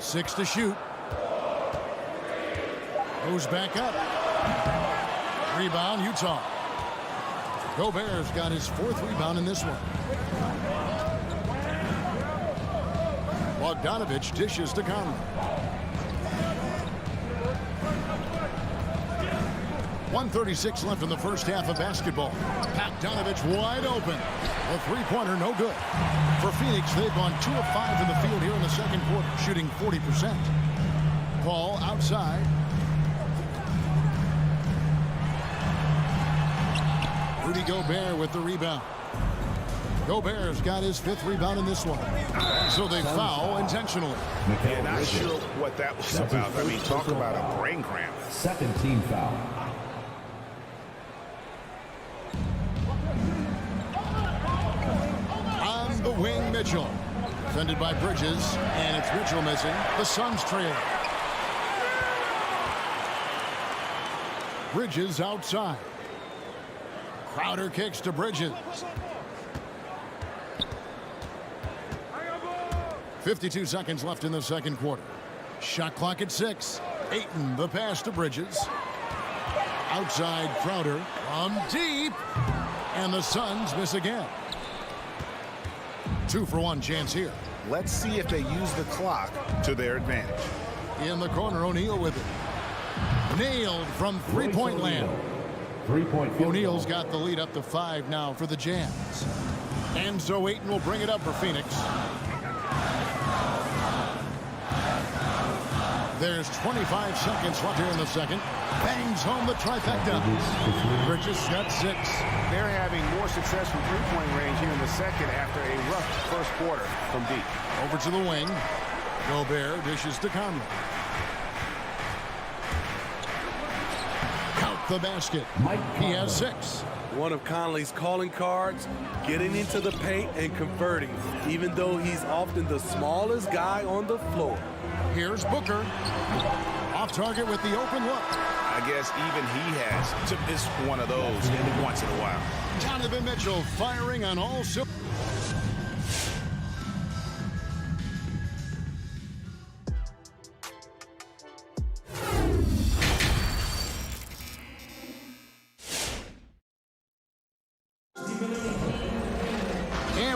6 to shoot. Goes back up. Rebound, Utah. Gobert's got his 4th rebound in this one. Bogdanovich dishes to Conley. 1:36 left in the first half of basketball. Bogdanovich wide open. A 3-pointer, no good. For Phoenix, they've gone 2 of 5 in the field here in the second quarter, shooting 40%. Paul outside. Rudy Gobert with the rebound. Gobert's got his 5th rebound in this one. So they foul intentionally. Yeah, not sure what that was about. I mean, talk about a brain cramp. Second team foul. On the wing, Mitchell. Defended by Bridges, and it's Mitchell missing. The Suns trail. Bridges outside. Crowder kicks to Bridges. 52 seconds left in the second quarter. Shot clock at 6. Ayton, the pass to Bridges. Outside Crowder from deep. And the Suns miss again. 2-for-1 chance here. Let's see if they use the clock to their advantage. In the corner, O'Neal with it. Nailed from 3-point land. 3-point. O'Neal's got the lead up to 5 now for the Jazz. And so Ayton will bring it up for Phoenix. There's 25 seconds left here in the second. Bangs home the trifecta. Bridges got 6. They're having more success from 3-point range here in the second after a rough first quarter from deep. Over to the wing. Gobert dishes to Conley. Count the basket. He has 6. One of Conley's calling cards, getting into the paint and converting, even though he's often the smallest guy on the floor. Here's Booker. Off target with the open look. I guess even he has to miss one of those once in a while. Donovan Mitchell firing on all cylinders.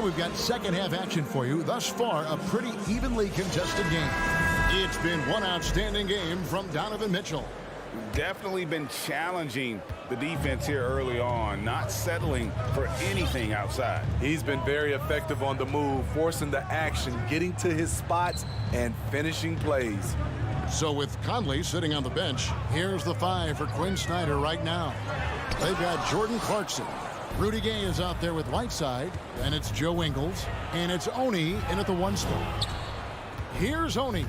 We've got second half action for you. Thus far, a pretty evenly contested game. It's been one outstanding game from Donovan Mitchell. Definitely been challenging the defense here early on, not settling for anything outside. He's been very effective on the move, forcing the action, getting to his spots, and finishing plays. So with Conley sitting on the bench, here's the 5 for Quinn Snyder right now. They've got Jordan Clarkson. Rudy Gay is out there with Whiteside, and it's Joe Ingles, and it's Oni in at the 1 spot. Here's Oni.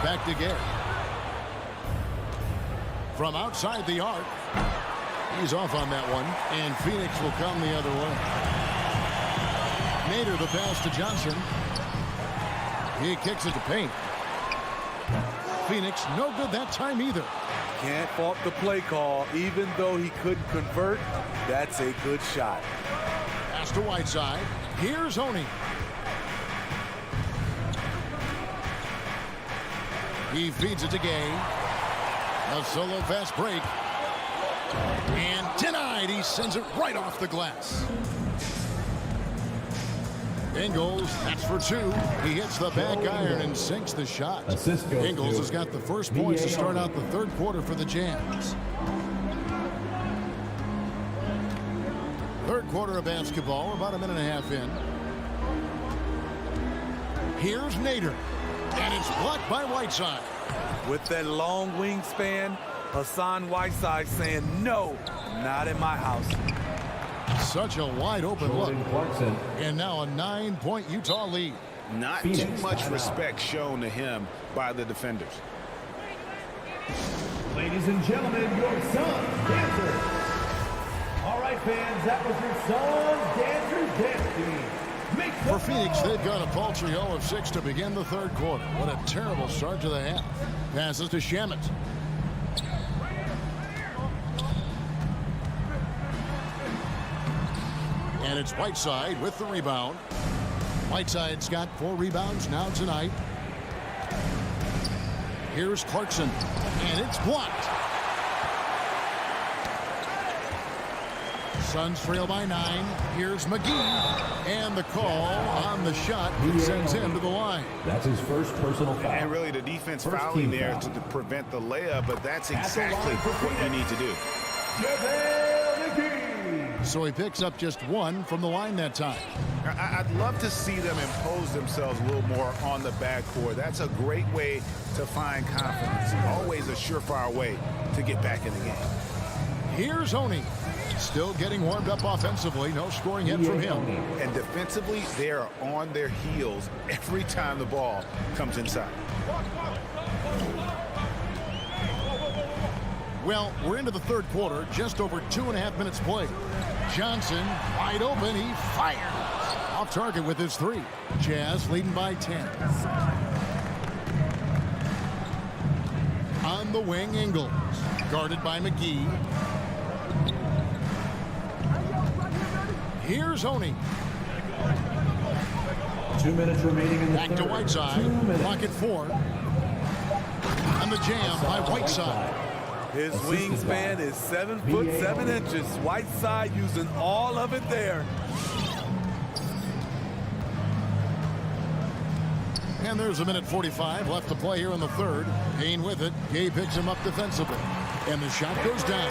Back to Gay. From outside the arc, he's off on that one, and Phoenix will come the other way. Nader the pass to Johnson. He kicks it to paint. Phoenix, no good that time either. Can't fault the play call. Even though he couldn't convert, that's a good shot. Pass to Whiteside. Here's Oni. He feeds it to Gay. A solo fast break. And denied. He sends it right off the glass. Ingles, that's for two. He hits the back iron and sinks the shot. Ingles has got the first points to start out the third quarter for the Jazz. Third quarter of basketball. We're about a minute and a half in. Here's Nader. And it's blocked by Whiteside. With that long wingspan, Hassan Whiteside saying, no, not in my house. Such a wide open look. And now a 9-point Utah lead. Not too much respect shown to him by the defenders. Ladies and gentlemen, your son's dancers. All right, fans, that was your son's dancers dance team. For Phoenix, they've got a paltry 0 of 6 to begin the third quarter. What a terrible start to the half. Passes to Shamet. And it's Whiteside with the rebound. Whiteside's got 4 rebounds now tonight. Here's Clarkson. And it's blocked. Suns trail by 9. Here's McGee. And the call on the shot that sends him to the line. That's his first personal foul. And really the defense fouling there to prevent the layup, but that's exactly what you need to do. So he picks up just 1 from the line that time. I'd love to see them impose themselves a little more on the backcourt. That's a great way to find confidence. Always a surefire way to get back in the game. Here's Oney. Still getting warmed up offensively. No scoring hit from him. And defensively, they are on their heels every time the ball comes inside. Well, we're into the third quarter. Just over 2.5 minutes played. Johnson, wide open. He fires. Off target with his 3. Jazz leading by 10. On the wing, Ingles. Guarded by McGee. Here's Oney. 2 minutes remaining in the Back to Whiteside. Pocket 4. And the jam by Whiteside. His wingspan is 7 foot 7 inches. Whiteside using all of it there. And there's a minute 45 left to play here in the third. Payne with it. Gay picks him up defensively. And the shot goes down.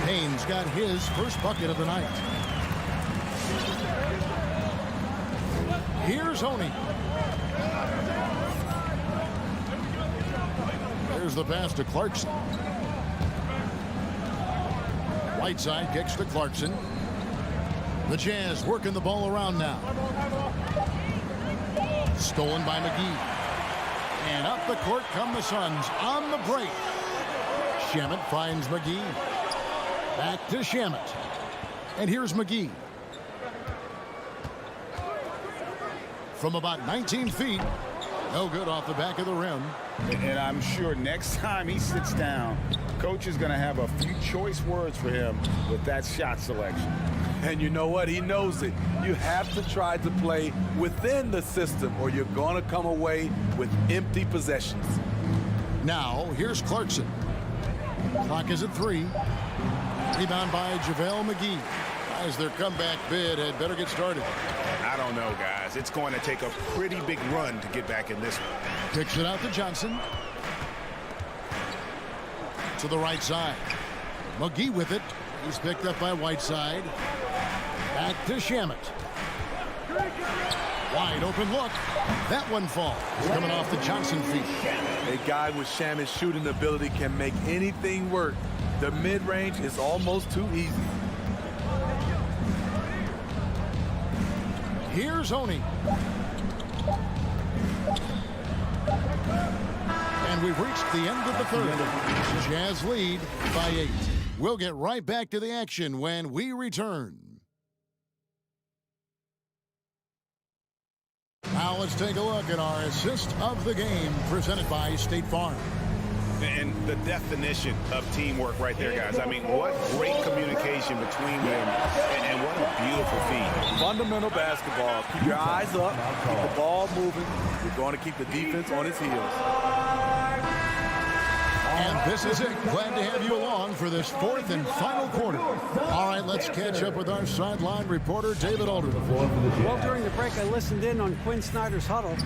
Payne's got his first bucket of the night. Here's Oney. There's the pass to Clarkson. Whiteside kicks to Clarkson. The Jazz working the ball around now. Stolen by McGee. And up the court come the Suns on the break. Shamet finds McGee. Back to Shamet. And here's McGee. From about 19 feet. No good off the back of the rim. And I'm sure next time he sits down, coach is going to have a few choice words for him with that shot selection. And you know what? He knows it. You have to try to play within the system or you're going to come away with empty possessions. Now, here's Clarkson. Clock is at 3. Rebound by JaVale McGee. As their comeback bid had better get started. I don't know, guys. It's going to take a pretty big run to get back in this one. Kicks it out to Johnson. To the right side. McGee with it. He's picked up by Whiteside. Back to Shamet. Wide open look. That one falls. Coming off the Johnson feet. A guy with Shamet's shooting ability can make anything work. The mid-range is almost too easy. Here's Oney. And we've reached the end of the third. Jazz lead by 8. We'll get right back to the action when we return. Now let's take a look at our assist of the game presented by State Farm. And the definition of teamwork right there, guys. I mean, what great communication between them, and what a beautiful feed. Fundamental basketball. Keep your eyes up, keep the ball moving. You're going to keep the defense on its heels. This is it. Glad to have you along for this fourth and final quarter. All right, let's catch up with our sideline reporter, David Alder. Well, during the break, I listened in on Quinn Snyder's huddle.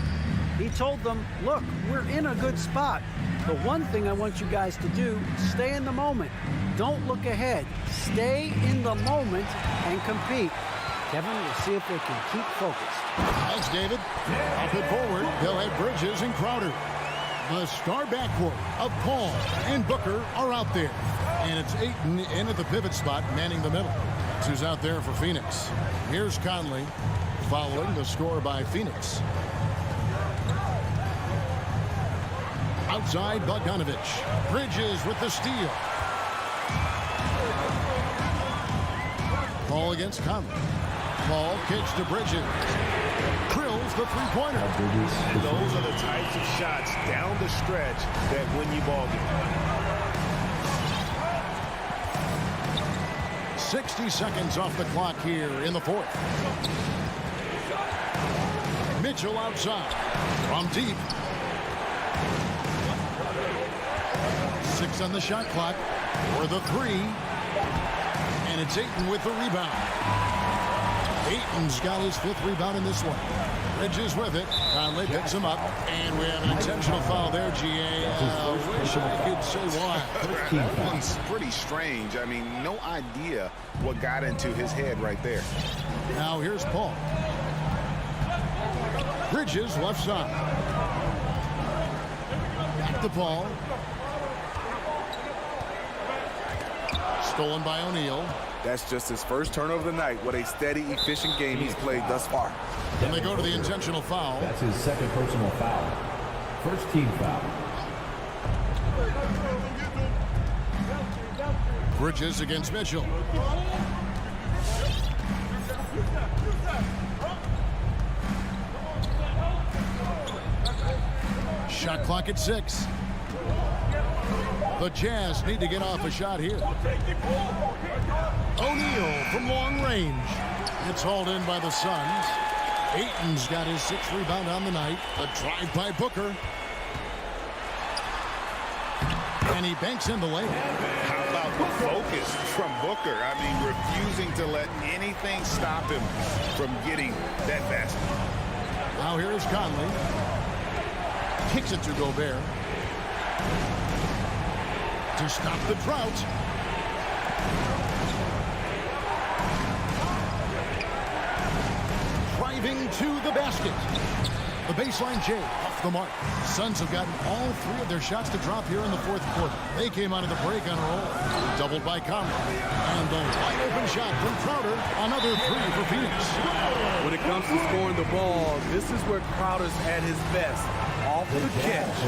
He told them, look, we're in a good spot. The one thing I want you guys to do, stay in the moment. Don't look ahead. Stay in the moment and compete. Kevin, we'll see if they can keep focused. Thanks, David. Up and forward, they'll have Bridges and Crowder. The star backcourt of Paul and Booker are out there. And it's Ayton in at the pivot spot, manning the middle. Who's out there for Phoenix. Here's Conley following the score by Phoenix. Outside, Bogdanovich. Bridges with the steal. Paul against Conley. Paul kicks to Bridges. Drills the three-pointer. And those are the types of shots down the stretch that win you ball games. 60 seconds off the clock here in the fourth. Mitchell outside. From deep. 6 on the shot clock for the 3. And it's Ayton with the rebound. Ayton's got his 5th rebound in this one. Bridges with it. Conley picks him up. And we have an intentional foul there, GA. I wish I could say why. That one's pretty strange. I mean, no idea what got into his head right there. Now here's Paul. Bridges left side. Back to Paul. Stolen by O'Neal. That's just his first turnover of the night. What a steady, efficient game he's played thus far. And they go to the intentional foul. That's his 2nd personal foul. First team foul. Bridges against Mitchell. Shot clock at 6. The Jazz need to get off a shot here. O'Neal from long range. It's hauled in by the Suns. Ayton's got his 6th rebound on the night. A drive by Booker. And he banks in the layup. How about the focus from Booker? I mean, refusing to let anything stop him from getting that basket. Now here's Conley. Kicks it to Gobert. To stop the drought. Driving to the basket. The baseline J off the mark. Suns have gotten all 3 of their shots to drop here in the 4th quarter. They came out of the break on a roll. Doubled by Conley. And the wide open shot from Crowder. Another 3 for Phoenix. When it comes to scoring the ball, this is where Crowder's at his best. Off the catch.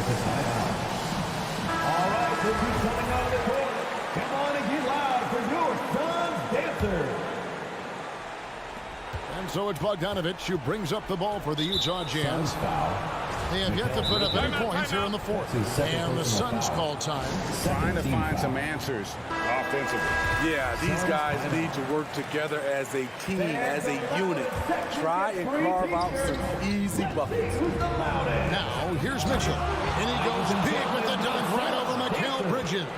All right, this is coming out of the court. Come on and get loud for your Suns dancer. And so it's Bogdanovich who brings up the ball for the Utah Jazz. They have yet to put up any points here in the 4th. And the Suns call time. Trying to find some answers offensively. Yeah, these guys need to work together as a team, as a unit. Try and carve out some easy buckets. Now, here's Mitchell. And he goes big with the dunk right over Mikal Bridges.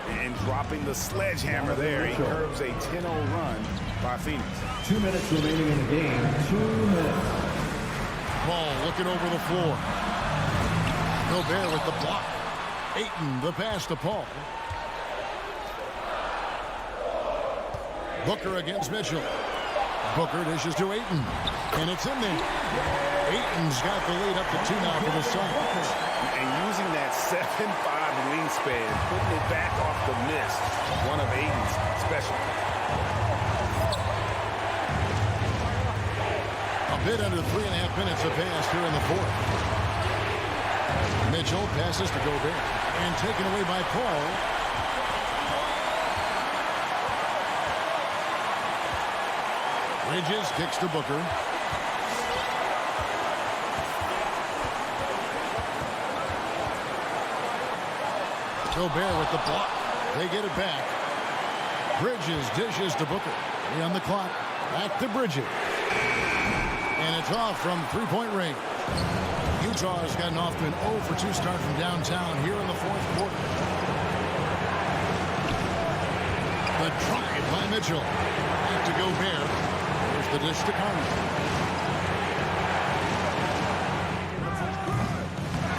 And dropping the sledgehammer there. He curbs a 10-0 run by Phoenix. 2 minutes remaining in the game. 2 minutes. Paul looking over the floor. Gobert with the block. Ayton the pass to Paul. Booker against Mitchell. Booker dishes to Ayton. And it's in there. Ayton's got the lead up to 2 now for the Suns. And using that 7'5" wingspan, putting it back off the miss. One of Ayton's special. A bit under 3.5 minutes have passed here in the 4th. Mitchell passes to Gobert. And taken away by Paul. Bridges kicks to Booker. Gobert with the block. They get it back. Bridges dishes to Booker. 3 on the clock. Back to Bridges. And it's off from 3-point range. Utah has gotten off to an 0 for 2 start from downtown here in the 4th quarter. Mitchell. Back to Gobert. There's the dish to Conley.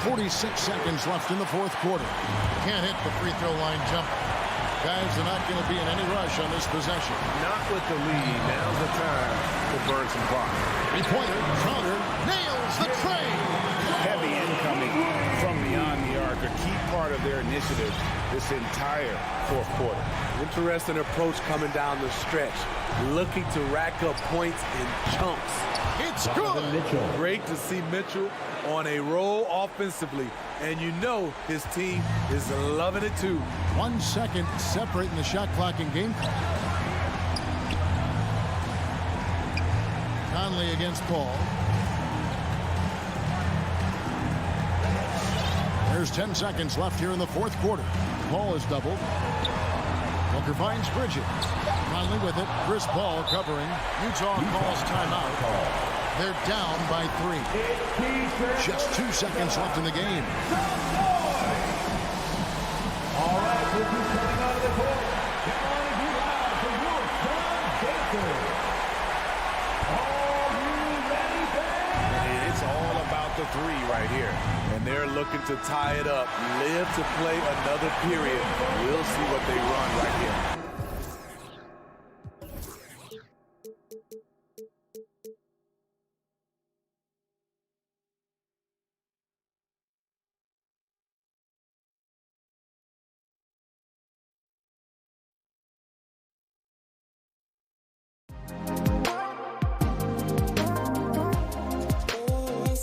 46 seconds left in the fourth quarter. Can't hit the free throw line jumper. Guys are not going to be in any rush on this possession. Not with the lead. Now's the time to burn some clock. Three-pointer, Crowder nails the tray. Heavy incoming from beyond the arc, a key part of their initiative this entire fourth quarter. Interesting approach coming down the stretch. Looking to rack up points in chunks. It's good. Great to see Mitchell on a roll offensively. And you know his team is loving it too. 1 second separating the shot clock and game clock. Conley against Paul. There's 10 seconds left here in the fourth quarter. Paul is doubled. Booker finds Bridges. Conley with it. Chris Paul covering. Utah calls timeout. They're down by 3. Just 2 seconds left in the game. All right, this is coming out of the court. Come on and be loud for your son, Baker. Are you ready, fans? And it's all about the three right here. And they're looking to tie it up. Live to play another period. We'll see what they run right here.